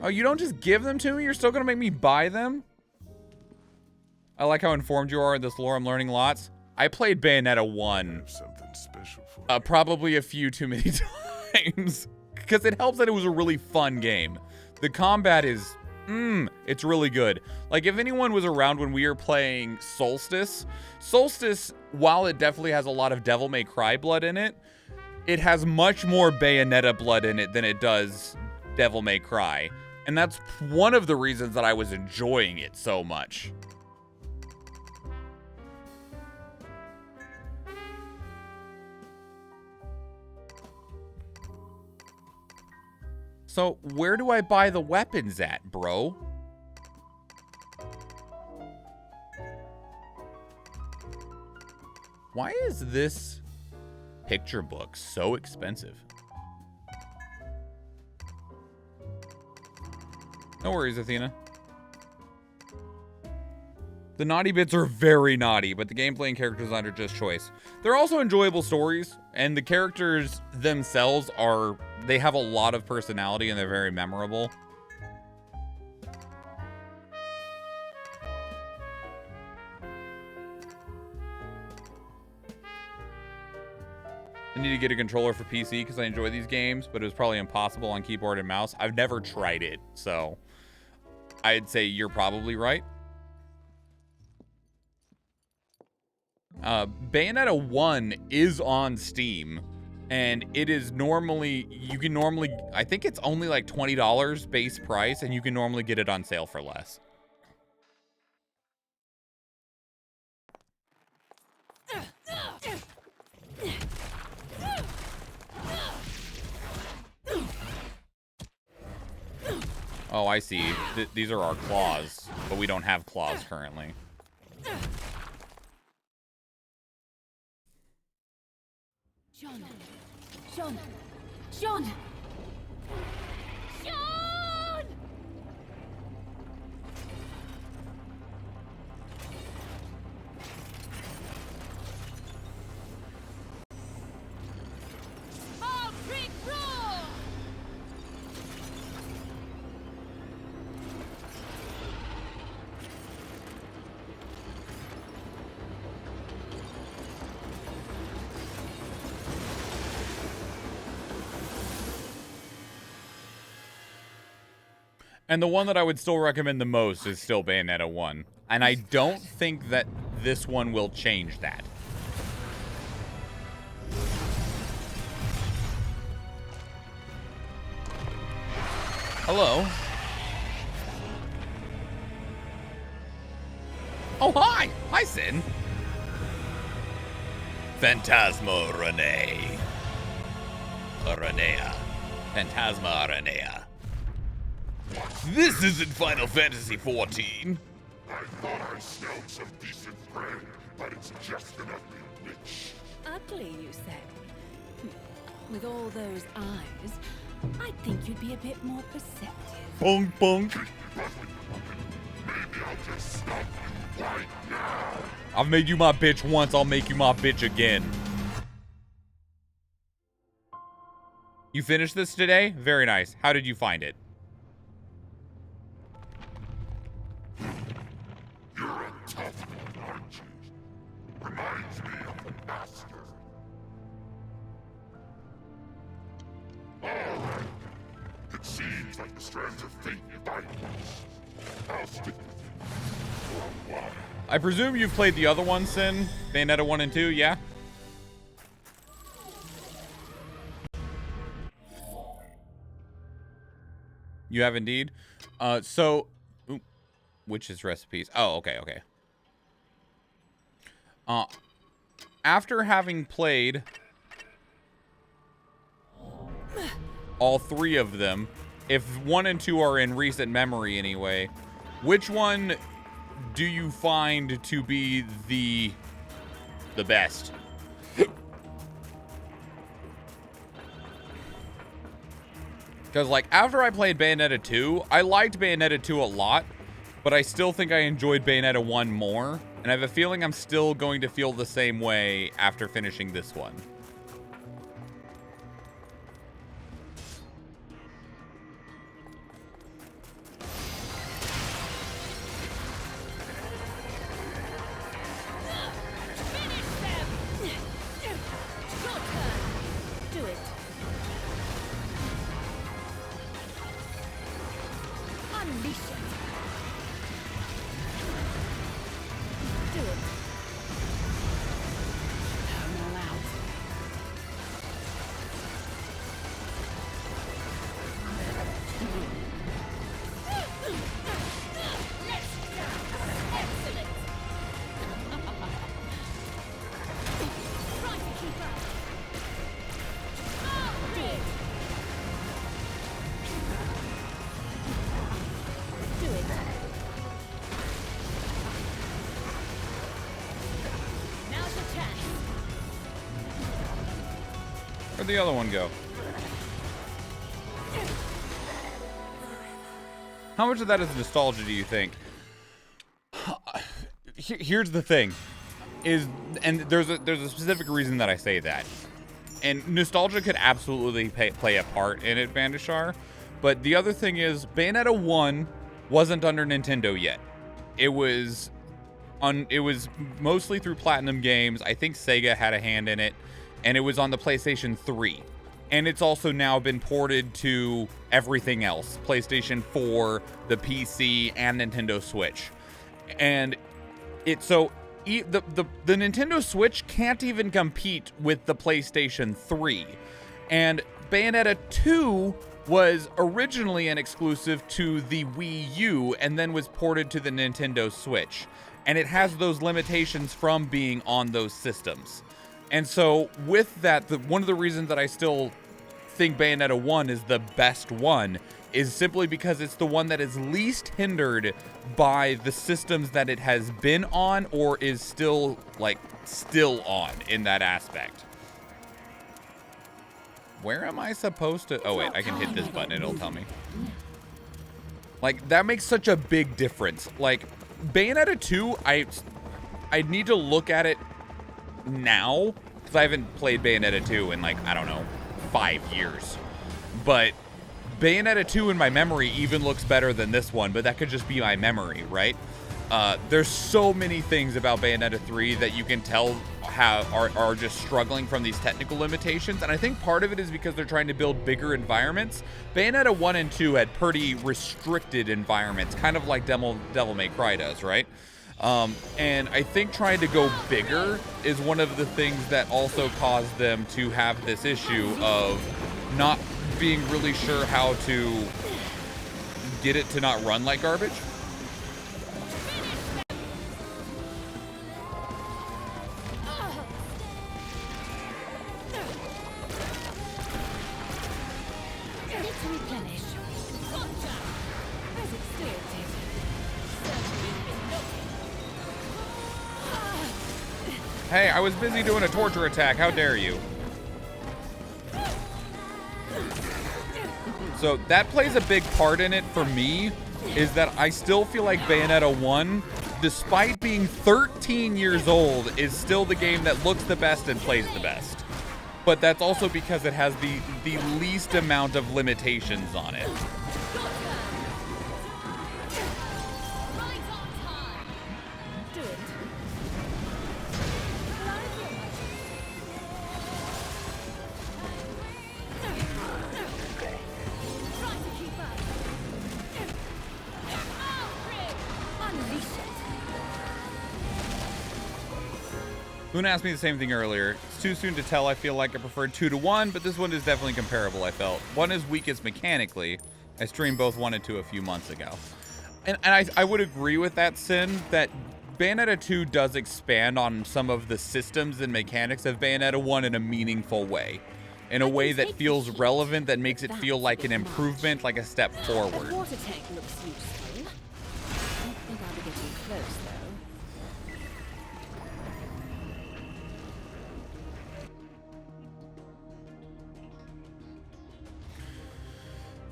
A: Oh, you don't just give them to me? You're still going to make me buy them? I like how informed you are in this lore. I'm learning lots. I played Bayonetta 1.
F: Something special for
A: probably a few too many times. Because it helps that it was a really fun game. The combat is, it's really good. Like, if anyone was around when we were playing Solstice, while it definitely has a lot of Devil May Cry blood in it, it has much more Bayonetta blood in it than it does Devil May Cry. And that's one of the reasons that I was enjoying it so much. So, where do I buy the weapons at, bro? Why is this picture book so expensive? No worries, Athena. The naughty bits are very naughty, but the gameplay and character design are just choice. They're also enjoyable stories, and the characters themselves they have a lot of personality and they're very memorable. I need to get a controller for PC because I enjoy these games, but it was probably impossible on keyboard and mouse. I've never tried it, so I'd say you're probably right. Bayonetta 1 is on Steam, and it is normally, I think it's only like $20 base price, and you can normally get it on sale for less. Oh, I see. These are our claws, but we don't have claws currently.
B: Schwahn! Schwahn! Schwahn! Schwahn! Small Creek Rule!
A: And the one that I would still recommend the most is still Bayonetta 1. And I don't think that this one will change that. Hello. Oh, hi. Hi, Sin. Phantasma Renee. Aranea. Phantasma Aranea. This isn't Final Fantasy XIV.
F: I thought I smelled some decent bread, but it's just an ugly witch.
B: Ugly, you say? With all those eyes, I think you'd be a bit more perceptive.
A: Pong pong.
F: Maybe I'll just stop you right now.
A: I've made you my bitch once, I'll make you my bitch again. You finished this today? Very nice. How did you find it?
F: You're a tough one, aren't you? Reminds me of the master. All right. It seems like the strands of fate bind us. I'll stick with you for a while.
A: I presume you've played the other one, Sin? Bayonetta 1 and 2, yeah? You have indeed. Ooh, witch's recipes. Oh, okay, okay. After having played all three of them, if 1 and 2 are in recent memory anyway, which one do you find to be the best? Because, like, after I played Bayonetta 2, I liked Bayonetta 2 a lot, but I still think I enjoyed Bayonetta 1 more, and I have a feeling I'm still going to feel the same way after finishing this one. Where'd the other one go? How much of that is nostalgia, do you think? Here's the thing, and there's a specific reason that I say that. And nostalgia could absolutely play a part in it, Bandishar. But the other thing is, Bayonetta 1 wasn't under Nintendo yet. It was mostly through Platinum Games. I think Sega had a hand in it. And it was on the PlayStation 3. And it's also now been ported to everything else. PlayStation 4, the PC, and Nintendo Switch. And the Nintendo Switch can't even compete with the PlayStation 3. And Bayonetta 2 was originally an exclusive to the Wii U and then was ported to the Nintendo Switch. And it has those limitations from being on those systems. And so with that, one of the reasons that I still think Bayonetta 1 is the best one is simply because it's the one that is least hindered by the systems that it has been on or is still on in that aspect. Where am I supposed to? Oh wait, I can hit this button, it'll tell me. Like, that makes such a big difference. Like, Bayonetta 2, I need to look at it now, because I haven't played Bayonetta 2 in, like, I don't know, 5 years. But Bayonetta 2 in my memory even looks better than this one, but that could just be my memory, right? There's so many things about Bayonetta 3 that you can tell are just struggling from these technical limitations, and I think part of it is because they're trying to build bigger environments. Bayonetta 1 and 2 had pretty restricted environments, kind of like Devil May Cry does, right? And I think trying to go bigger is one of the things that also caused them to have this issue of not being really sure how to get it to not run like garbage. Hey, I was busy doing a torture attack. How dare you? So that plays a big part in it for me, is that I still feel like Bayonetta 1, despite being 13 years old, is still the game that looks the best and plays the best. But that's also because it has the least amount of limitations on it. Luna asked me the same thing earlier. It's too soon to tell. I feel like I preferred 2 to 1, but this one is definitely comparable, I felt. One is weakest mechanically. I streamed both 1 and 2 a few months ago. And I would agree with that, Sin, that Bayonetta 2 does expand on some of the systems and mechanics of Bayonetta 1 in a meaningful way. In a way that feels relevant, that makes it feel like an improvement, like a step forward.
B: The water tank looks useful. I don't think I'll be getting close, though.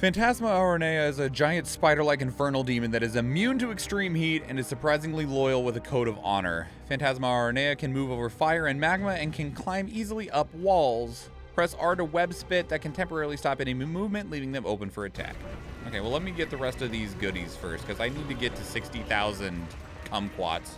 A: Phantasma Auronea is a giant spider-like infernal demon that is immune to extreme heat and is surprisingly loyal with a code of honor. Phantasma Auronea can move over fire and magma and can climb easily up walls. Press R to web spit that can temporarily stop enemy movement, leaving them open for attack. Okay, well let me get the rest of these goodies first, because I need to get to 60,000 kumquats.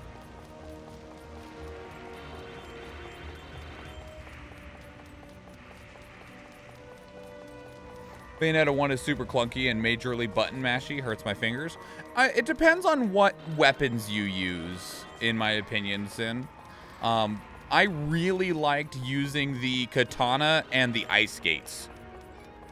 A: Bayonetta 1 is super clunky and majorly button mashy, hurts my fingers. It depends on what weapons you use, in my opinion, Sin. I really liked using the katana and the ice skates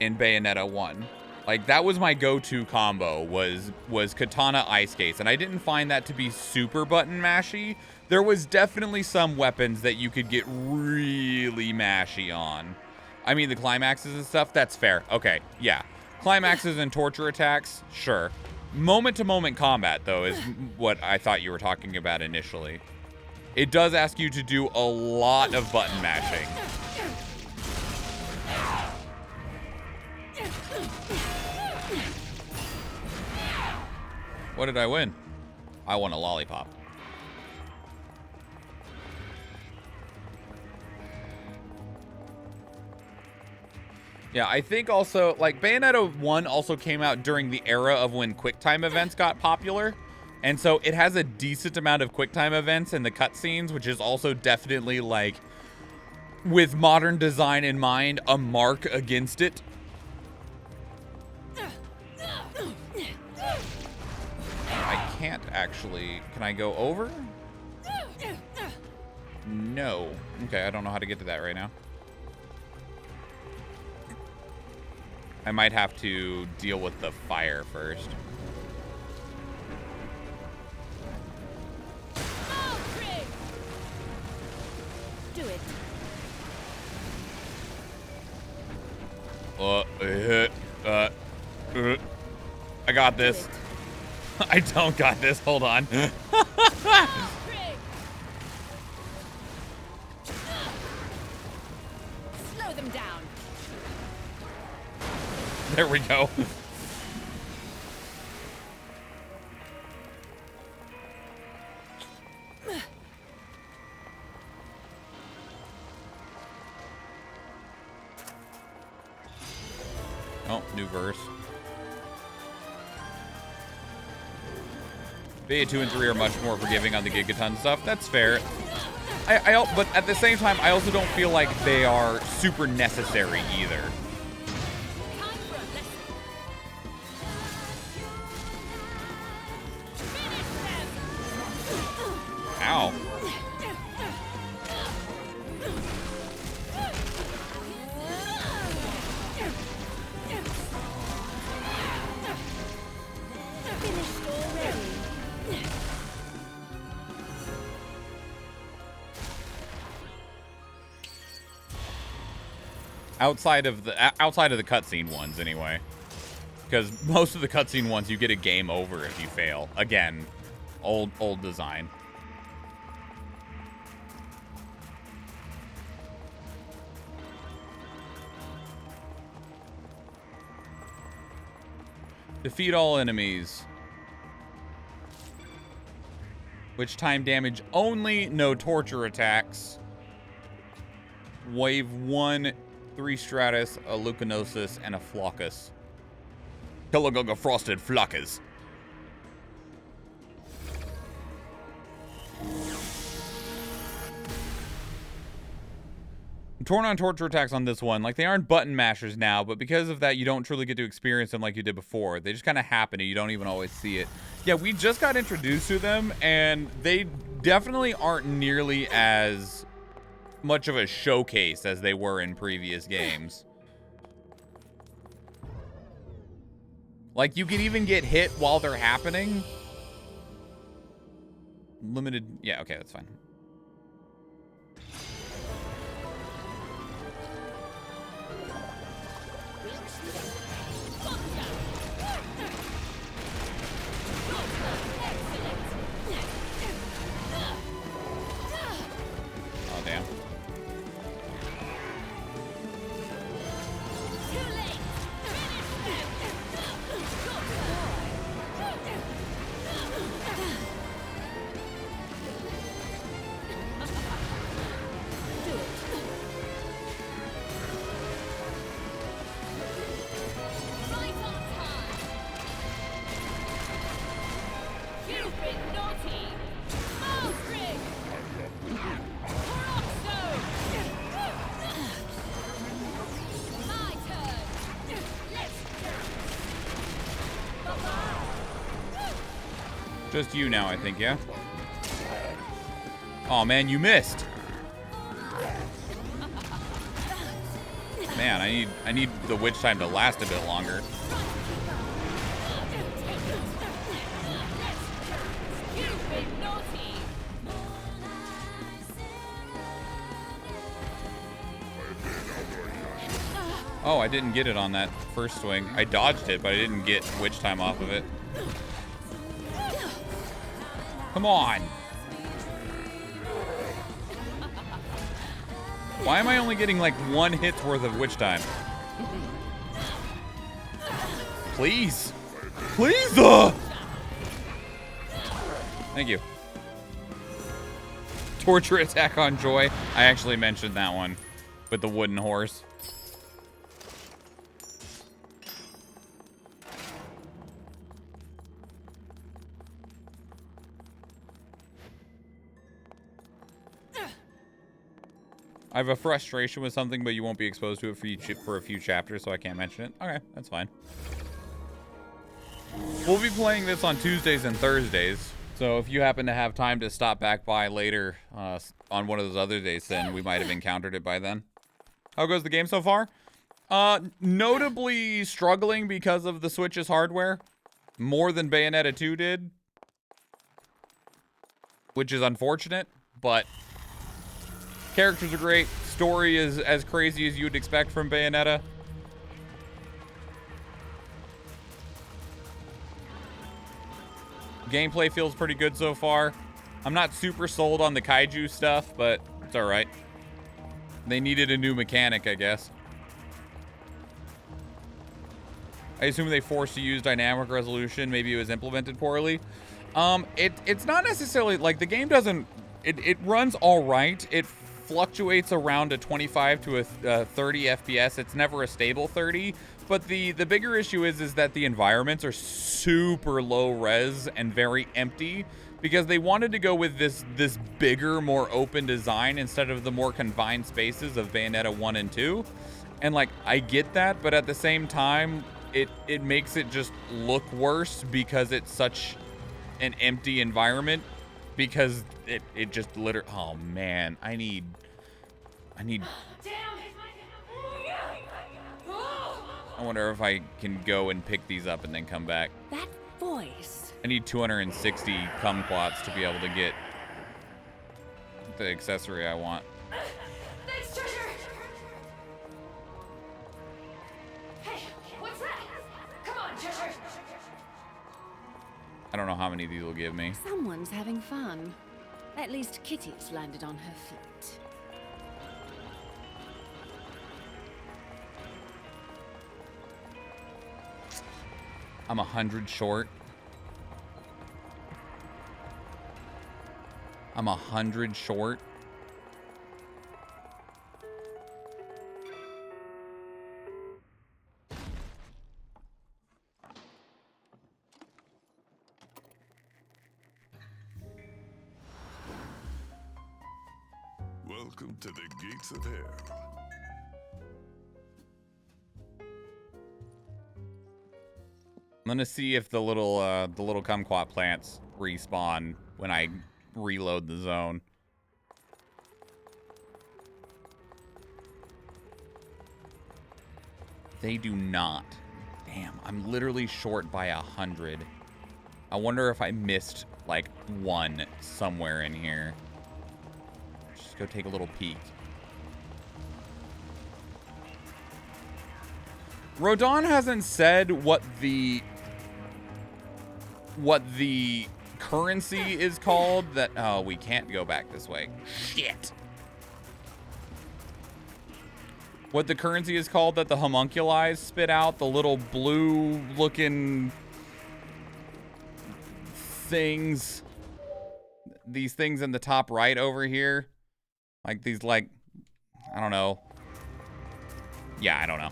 A: in Bayonetta 1. Like, that was my go-to combo, was katana ice skates, and I didn't find that to be super button mashy. There was definitely some weapons that you could get really mashy on. I mean, the climaxes and stuff, that's fair. Okay, yeah. Climaxes and torture attacks, sure. Moment-to-moment combat, though, is what I thought you were talking about initially. It does ask you to do a lot of button mashing. What did I win? I won a lollipop. Yeah, I think also, like, Bayonetta 1 also came out during the era of when QuickTime events got popular. And so it has a decent amount of QuickTime events in the cutscenes, which is also definitely, like, with modern design in mind, a mark against it. I can't actually. Can I go over? No. Okay, I don't know how to get to that right now. I might have to deal with the fire first.
H: Do it.
A: I got this. I don't got this. Hold on.
B: Slow them down.
A: There we go. Oh, new verse. Bayo 2 and 3 are much more forgiving on the Gigaton stuff. That's fair. But at the same time, I also don't feel like they are super necessary either. Ow. Outside of the cutscene ones, anyway. Because most of the cutscene ones, you get a game over if you fail. Again, old design. Defeat all enemies. Which time damage only, no torture attacks. Wave 1, 3 Stratus, a Lucanosis, and a Flockus. Killagunga Frosted Flockus. I'm torn on torture attacks on this one. Like, they aren't button mashers now, but because of that, you don't truly get to experience them like you did before. They just kind of happen and you don't even always see it. Yeah, we just got introduced to them, and they definitely aren't nearly as much of a showcase as they were in previous games. Like, you can even get hit while they're happening. Limited... Yeah, okay, that's fine. Oh, damn. Just you now, I think, yeah? Oh man, you missed. Man, I need the witch time to last a bit longer. Oh, I didn't get it on that first swing. I dodged it, but I didn't get witch time off of it. Come on. Why am I only getting like 1 hit's worth of witch time? Please. Please. Thank you. Torture attack on Joy. I actually mentioned that one with the wooden horse. I have a frustration with something, but you won't be exposed to it for a few chapters, so I can't mention it. Okay, that's fine. We'll be playing this on Tuesdays and Thursdays, so if you happen to have time to stop back by later on one of those other days, then we might have encountered it by then. How goes the game so far? Notably struggling because of the Switch's hardware. More than Bayonetta 2 did. Which is unfortunate, but... characters are great. Story is as crazy as you would expect from Bayonetta. Gameplay feels pretty good so far. I'm not super sold on the kaiju stuff, but it's alright. They needed a new mechanic, I guess. I assume they forced to use dynamic resolution. Maybe it was implemented poorly. It's not necessarily... like, the game doesn't... It runs alright. It fluctuates around a 25 to a 30 FPS. It's never a stable 30. But the bigger issue is that the environments are super low res and very empty because they wanted to go with this bigger, more open design instead of the more confined spaces of Bayonetta 1 and 2. And like, I get that, but at the same time, it makes it just look worse because it's such an empty environment. Because it just literally... oh man, I need... I wonder if I can go and pick these up and then come back.
B: That voice.
A: I need 260 kumquats to be able to get the accessory I want.
C: Thanks, treasure! Hey, what's that? Come on, treasure!
A: I don't know how many of these will give me.
B: Someone's having fun. At least Kitty's landed on her feet.
A: I'm 100 short. I'm 100 short.
F: Welcome to the gates of hell.
A: I'm gonna see if the little kumquat plants respawn when I reload the zone. They do not. Damn, I'm literally short by 100. I wonder if I missed like one somewhere in here. Just go take a little peek. Rodon hasn't said what the currency is called that... Oh, we can't go back this way. Shit. What the currency is called that the homunculi spit out. The little blue-looking things. These things in the top right over here. Like these, like... I don't know. Yeah, I don't know.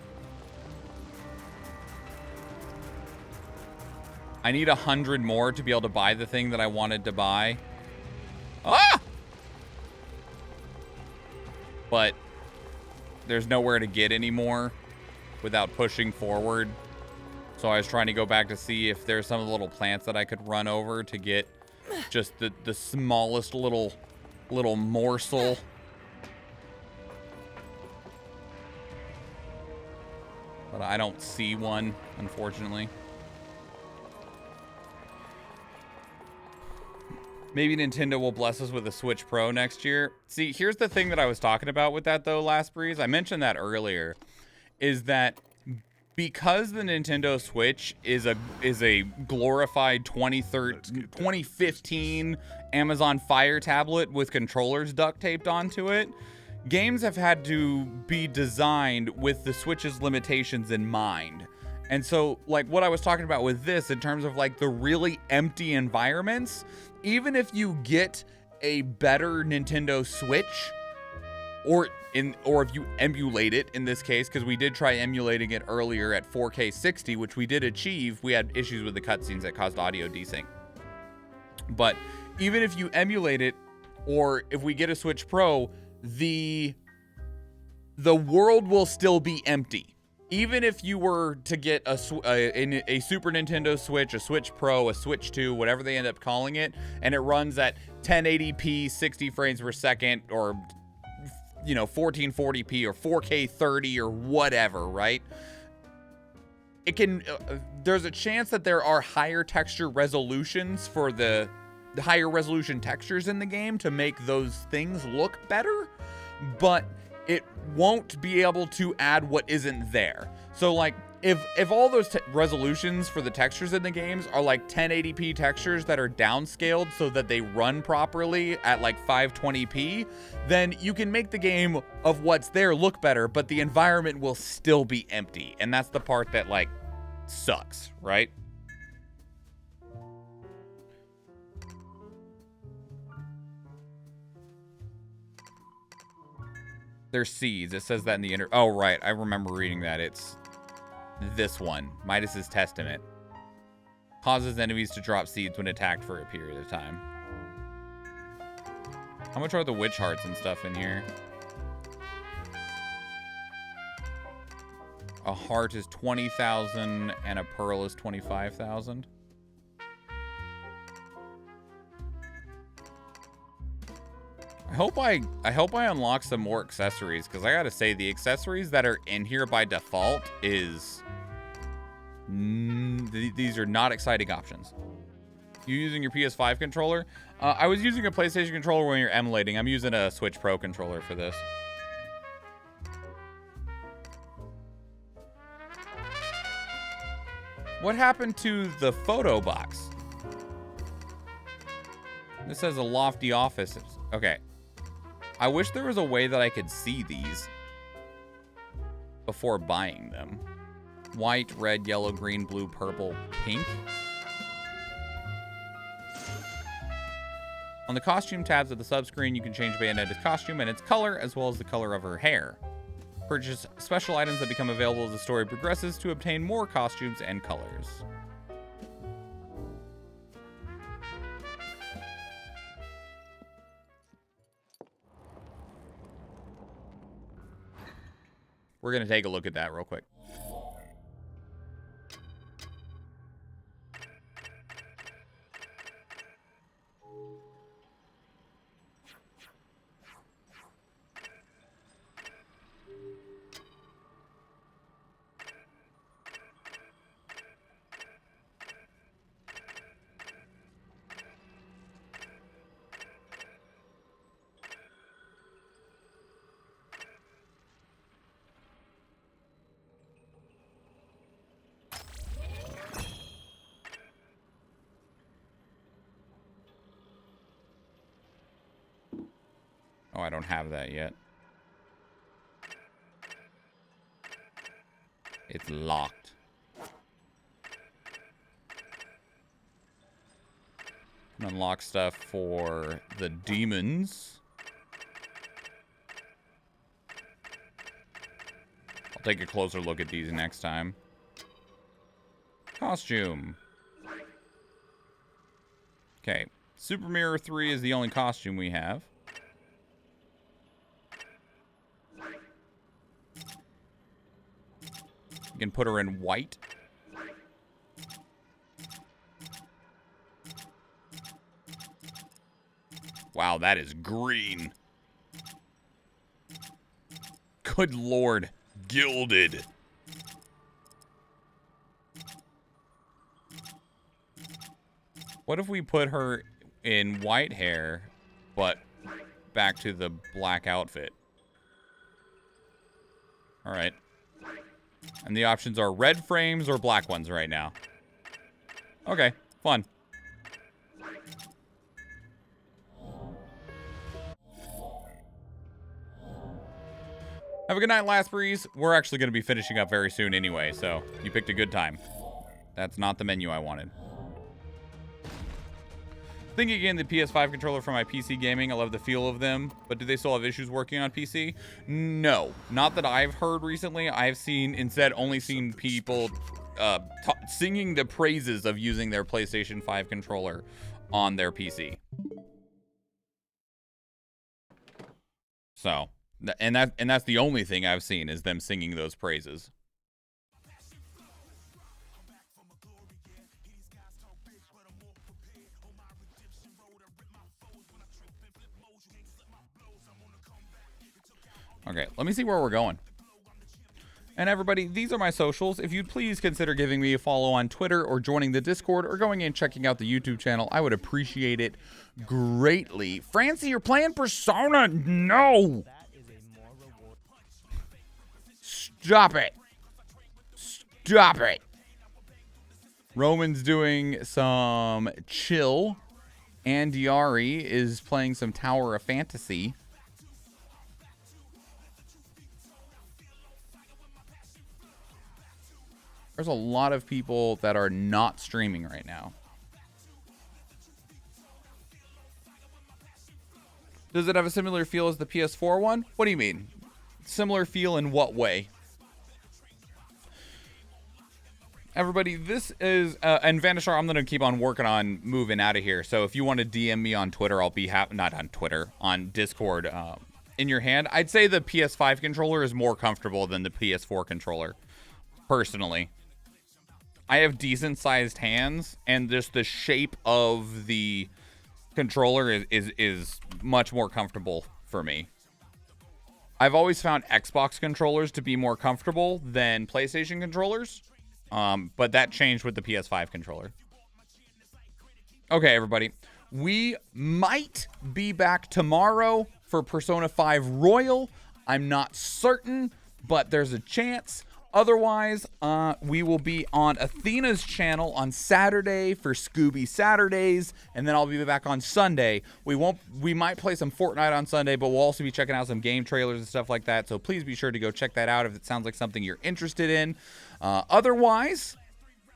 A: I need 100 more to be able to buy the thing that I wanted to buy. Ah! But there's nowhere to get anymore without pushing forward. So I was trying to go back to see if there's some of the little plants that I could run over to get just the smallest little morsel. But I don't see one, unfortunately. Maybe Nintendo will bless us with a Switch Pro next year. See, here's the thing that I was talking about with that, though, Last Breeze. I mentioned that earlier. Is that because the Nintendo Switch is a glorified 2015 Amazon Fire tablet with controllers duct taped onto it, games have had to be designed with the Switch's limitations in mind. And so, like, what I was talking about with this, in terms of, like, the really empty environments... Even if you get a better Nintendo Switch, or if you emulate it in this case, because we did try emulating it earlier at 4K 60, which we did achieve. We had issues with the cutscenes that caused audio desync. But even if you emulate it, or if we get a Switch Pro, the world will still be empty. Even if you were to get a Super Nintendo Switch, a Switch Pro, a Switch 2, whatever they end up calling it, and it runs at 1080p, 60 frames per second, or, you know, 1440p, or 4K 30, or whatever, right? It can, there's a chance that there are higher texture resolutions for the higher resolution textures in the game to make those things look better, but it won't be able to add what isn't there. So, like, if all those resolutions for the textures in the games are like 1080p textures that are downscaled so that they run properly at like 520p, then you can make the game of what's there look better, but the environment will still be empty. And that's the part that, like, sucks, right? There's seeds. It says that in the Oh, right. I remember reading that. It's this one. Midas's Testament. Causes enemies to drop seeds when attacked for a period of time. How much are the witch hearts and stuff in here? A heart is 20,000 and a pearl is 25,000. I hope I unlock some more accessories, because I gotta say the accessories that are in here by default is these are not exciting options. You using your PS5 controller? I was using a PlayStation controller when you're emulating. I'm using a Switch Pro controller for this. What happened to the photo box? This says a lofty office. Okay. I wish there was a way that I could see these before buying them. White, red, yellow, green, blue, purple, pink. On the costume tabs of the subscreen, you can change Bayonetta's costume and its color, as well as the color of her hair. Purchase special items that become available as the story progresses to obtain more costumes and colors. We're going to take a look at that real quick. Oh, I don't have that yet. It's locked. Can unlock stuff for the demons. I'll take a closer look at these next time. Costume. Okay. Super Mirror 3 is the only costume we have. You can put her in white. Wow, that is green. Good lord. Gilded. What if we put her in white hair, but back to the black outfit? All right. And the options are red frames or black ones right now. Okay, fun. Have a good night, Last Breeze. We're actually going to be finishing up very soon anyway, so you picked a good time. That's not the menu I wanted. Thinking again, the PS5 controller for my PC gaming. I love the feel of them, but do they still have issues working on PC? No, not that I've heard recently. I've only seen people singing the praises of using their PlayStation 5 controller on their PC. So, and that's the only thing I've seen is them singing those praises. Okay, let me see where we're going. And everybody, these are my socials. If you'd please consider giving me a follow on Twitter or joining the Discord or going and checking out the YouTube channel, I would appreciate it greatly. Francie, you're playing Persona? No! Stop it. Stop it. Roman's doing some chill. And Diari is playing some Tower of Fantasy. There's a lot of people that are not streaming right now. Does it have a similar feel as the PS4 one? What do you mean? Similar feel in what way? Everybody, this is... and Vanishar, I'm going to keep on working on moving out of here. So if you want to DM me on Twitter, I'll be happy... Not on Twitter. On Discord. In your hand. I'd say the PS5 controller is more comfortable than the PS4 controller. Personally. I have decent sized hands, and just the shape of the controller is much more comfortable for me. I've always found Xbox controllers to be more comfortable than PlayStation controllers, but that changed with the PS5 controller. Okay, everybody. We might be back tomorrow for Persona 5 Royal. I'm not certain, but there's a chance. Otherwise, we will be on Athena's channel on Saturday for Scooby Saturdays, and then I'll be back on Sunday. We might play some Fortnite on Sunday, but we'll also be checking out some game trailers and stuff like that. So please be sure to go check that out if it sounds like something you're interested in. Otherwise,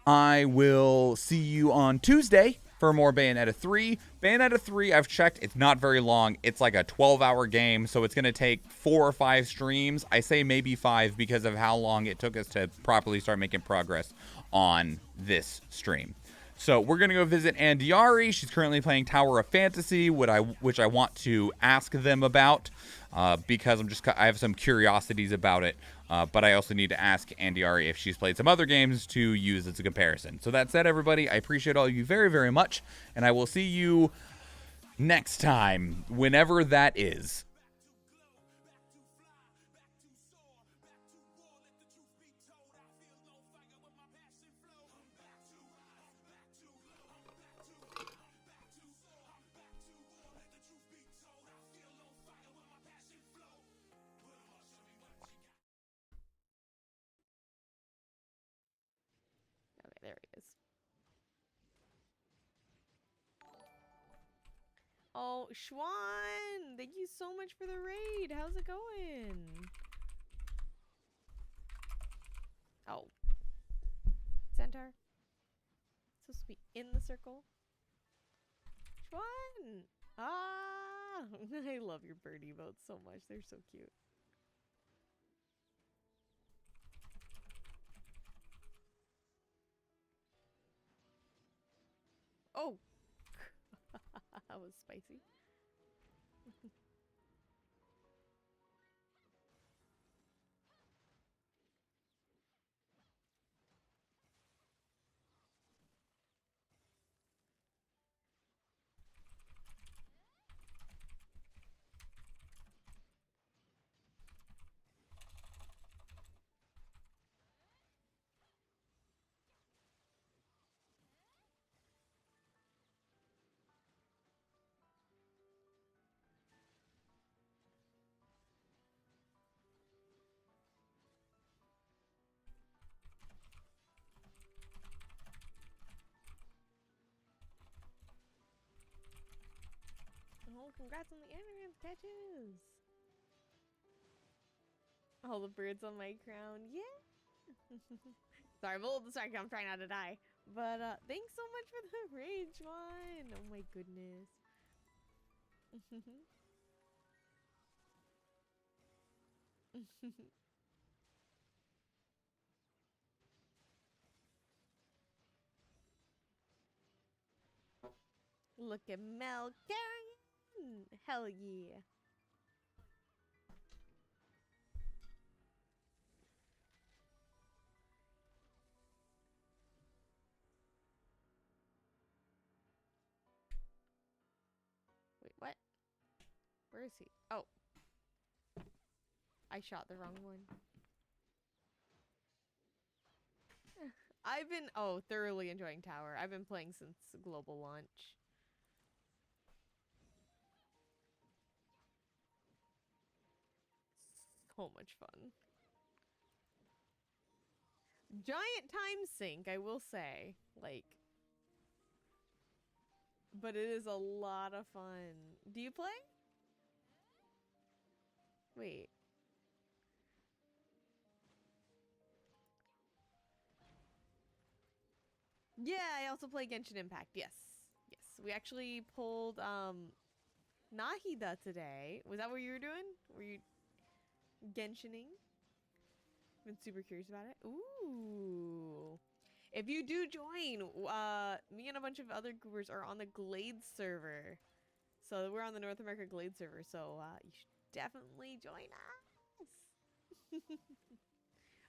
A: I will see you on Tuesday for more Bayonetta 3. Bayonetta 3, I've checked, it's not very long. It's like a 12-hour game, so it's going to take 4 or 5 streams. I say maybe 5 because of how long it took us to properly start making progress on this stream. So we're going to go visit Andiari. She's currently playing Tower of Fantasy, which I want to ask them about because I have some curiosities about it. But I also need to ask Andiari if she's played some other games to use as a comparison. So that said, everybody, I appreciate all of you very, very much. And I will see you next time, whenever that is.
J: Okay, there he is. Oh, Schwahn! Thank you so much for the raid. How's it going? Oh. Centaur. Supposed to be in the circle. Schwahn! Ah! I love your bird emotes so much. They're so cute. Oh! That was spicy. Oh, congrats on the anagram sketches! All the birds on my crown, yeah! Sorry, I'm a little distracted, I'm trying not to die. But, thanks so much for the rage one! Oh my goodness. Look at Mel Carrion! Hell yeah! Wait, what? Where is he? Oh. I shot the wrong one. I've been, thoroughly enjoying Tower. I've been playing since global launch. So much fun. Giant time sink, I will say. Like, but it is a lot of fun. Do you play? Wait. Yeah, I also play Genshin Impact. Yes. Yes. We actually pulled Nahida today. Was that what you were doing? Were you Genshining? Been super curious about it. Ooh. If you do join, me and a bunch of other goobers are on the Glade server. So we're on the North America Glade server, so you should definitely join us.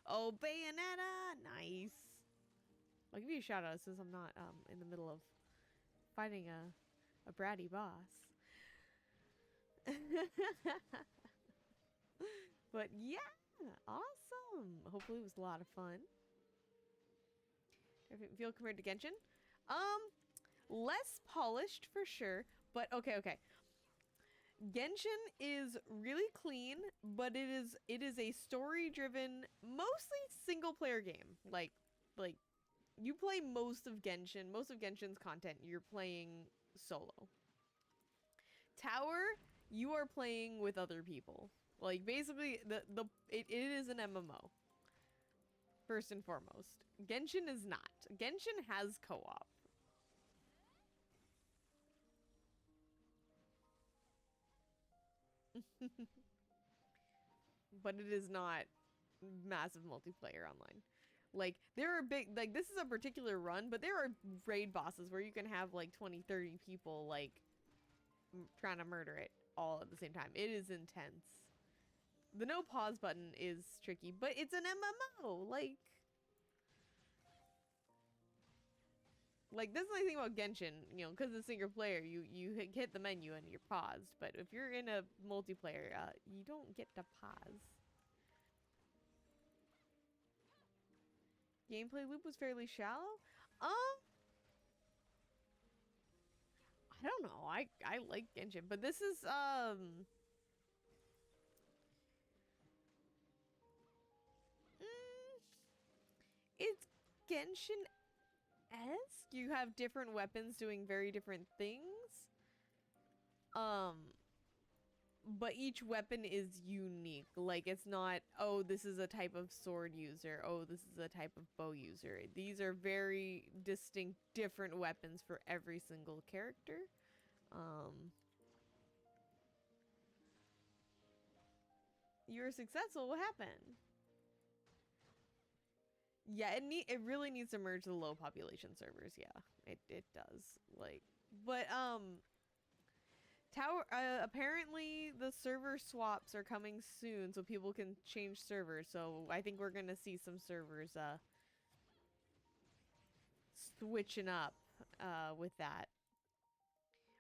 J: Oh, Bayonetta! Nice. I'll give you a shout out since I'm not in the middle of fighting a bratty boss. But yeah, awesome. Hopefully it was a lot of fun. If it feel compared to Genshin? Less polished for sure, but okay. Genshin is really clean, but it is a story-driven, mostly single-player game. Like you play most of Genshin's content, you're playing solo. Tower, you are playing with other people. Like basically, it is an MMO. First and foremost, Genshin is not. Genshin has co-op. But it is not massive multiplayer online. Like, there are big, like, this is a particular run, but there are raid bosses where you can have, like, 20, 30 people, like, trying to murder it all at the same time. It is intense. The no pause button is tricky, but it's an MMO! Like, that's the only thing about Genshin, you know, because it's single player, you hit the menu and you're paused. But if you're in a multiplayer, you don't get to pause. Gameplay loop was fairly shallow? I don't know. I like Genshin, but this is, it's Genshin-esque. You have different weapons doing very different things. But each weapon is unique. Like, it's not, oh, this is a type of sword user. Oh, this is a type of bow user. These are very distinct, different weapons for every single character. You were successful. What happened? Yeah, it really needs to merge the low population servers. Yeah, it does. Like, but Tower, apparently the server swaps are coming soon, so people can change servers. So I think we're gonna see some servers switching up with that.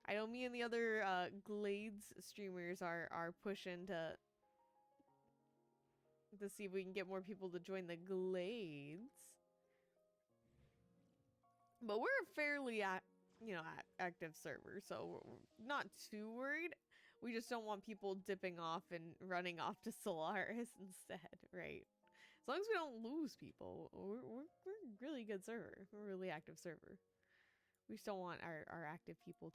J: I know me and the other Glades streamers are pushing to see if we can get more people to join the Glades. But we're a fairly active server, so we're not too worried. We just don't want people dipping off and running off to Solaris instead, right? As long as we don't lose people, we're a really good server. We're a really active server. We just don't want our active people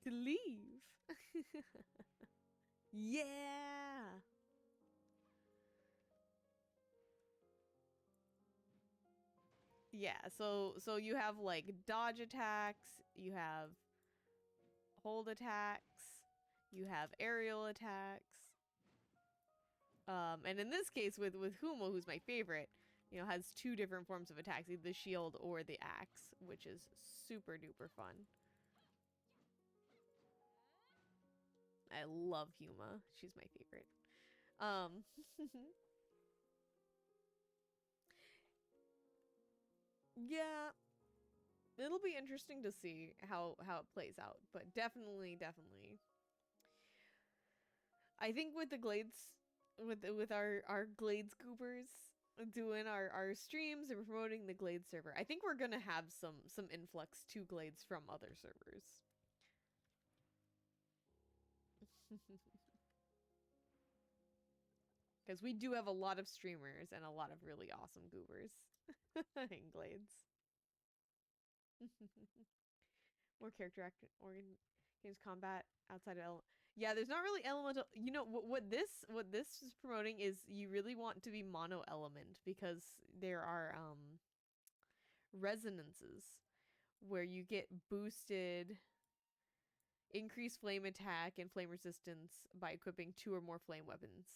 J: to leave. Yeah. Yeah, so you have like dodge attacks, you have hold attacks, you have aerial attacks. And in this case with Humo, who's my favorite, you know, has two different forms of attacks, either the shield or the axe, which is super duper fun. I love Huma. She's my favorite. Yeah, it'll be interesting to see how it plays out, but definitely. I think with the Glades, with our Glades goobers doing our streams and promoting the Glades server, I think we're gonna have some influx to Glades from other servers. Because we do have a lot of streamers and a lot of really awesome goobers in Glades. More character games combat outside of yeah, there's not really elemental. You know what this is promoting is you really want to be mono element, because there are resonances where you get boosted increased flame attack and flame resistance by equipping 2 or more flame weapons.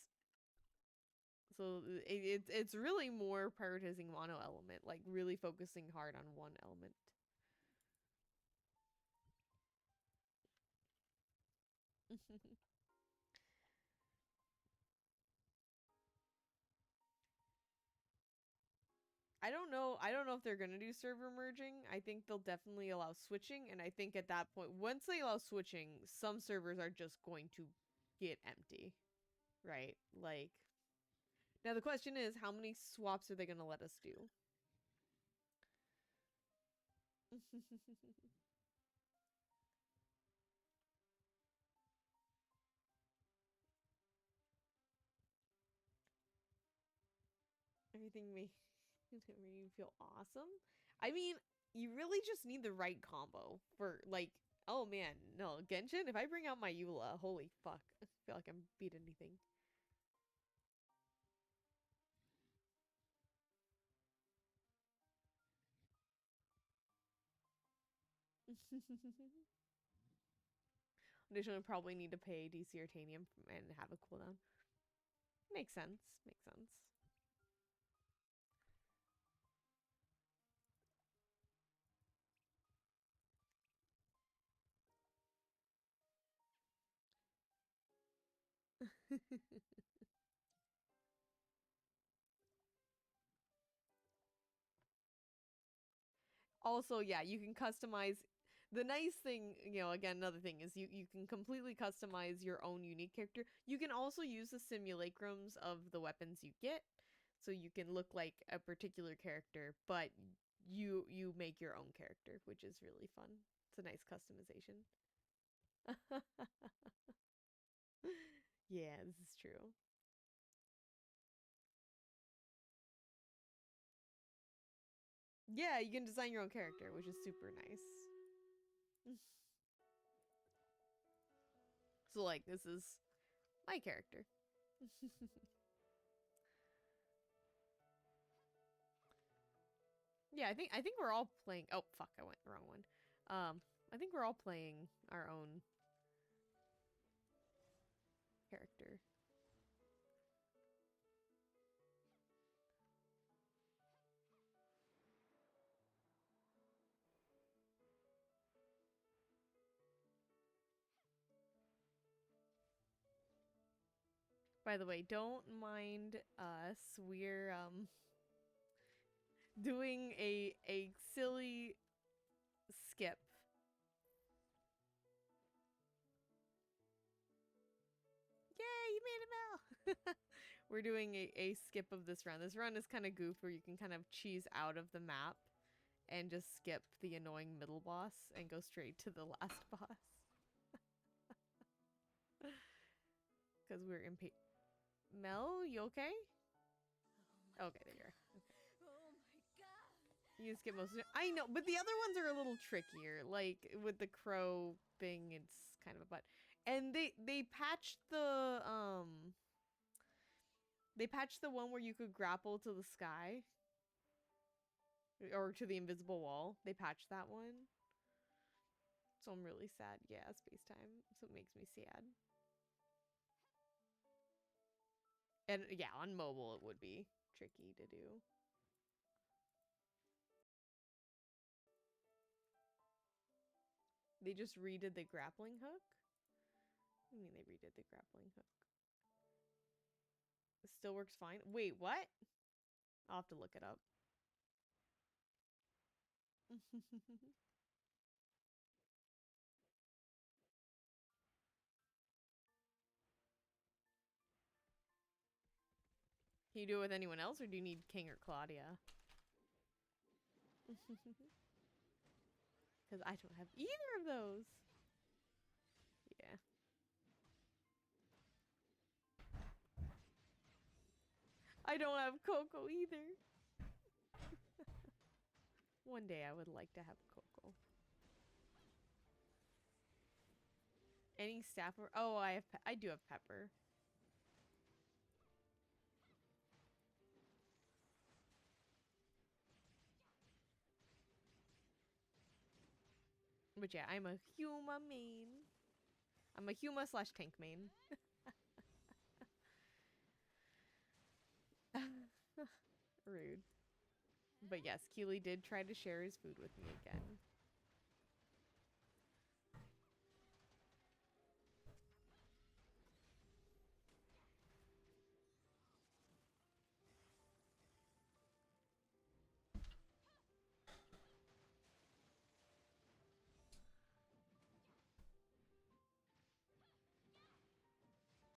J: So it's really more prioritizing mono element, like really focusing hard on one element. I don't know if they're gonna do server merging. I think they'll definitely allow switching, and I think at that point, once they allow switching, some servers are just going to get empty, right? Like, now the question is, how many swaps are they gonna let us do? everything made you feel awesome. I mean, you really just need the right combo for like. Oh man, no Genshin. If I bring out my Viola, holy fuck, I feel like I'm beat anything. Additionally, probably need to pay DC Artanium and have a cooldown. Makes sense. Makes sense. Also, yeah, you can customize. The nice thing, you know, again, another thing is you can completely customize your own unique character. You can also use the simulacrums of the weapons you get, so you can look like a particular character, but you make your own character, which is really fun. It's a nice customization. Yeah, this is true. Yeah, you can design your own character, which is super nice. So like this is my character. Yeah, I think we're all playing. Oh fuck, I went the wrong one. I think we're all playing our own character. By the way, don't mind us. We're doing a silly skip. Yay, you made a bell! We're doing a skip of this run. This run is kind of goof where you can kind of cheese out of the map and just skip the annoying middle boss and go straight to the last boss. Because we're impatient. Mel, you okay? Okay, there you are. Okay.
G: Oh my god.
J: You skip most of it. I know, but the other ones are a little trickier. Like with the crow thing, it's kind of a butt. And they patched the one where you could grapple to the sky or to the invisible wall. They patched that one. So I'm really sad. Yeah, space time. So it makes me sad. And yeah, on mobile it would be tricky to do. They just redid the grappling hook? I mean, they redid the grappling hook. It still works fine. Wait, what? I'll have to look it up. Can you do it with anyone else, or do you need King or Claudia? Because I don't have either of those. Yeah. I don't have Coco either. One day I would like to have Coco. Any staff or oh, I do have Pepper. But yeah, I'm a Huma main. I'm a Huma / tank main. Rude. But yes, Keely did try to share his food with me again.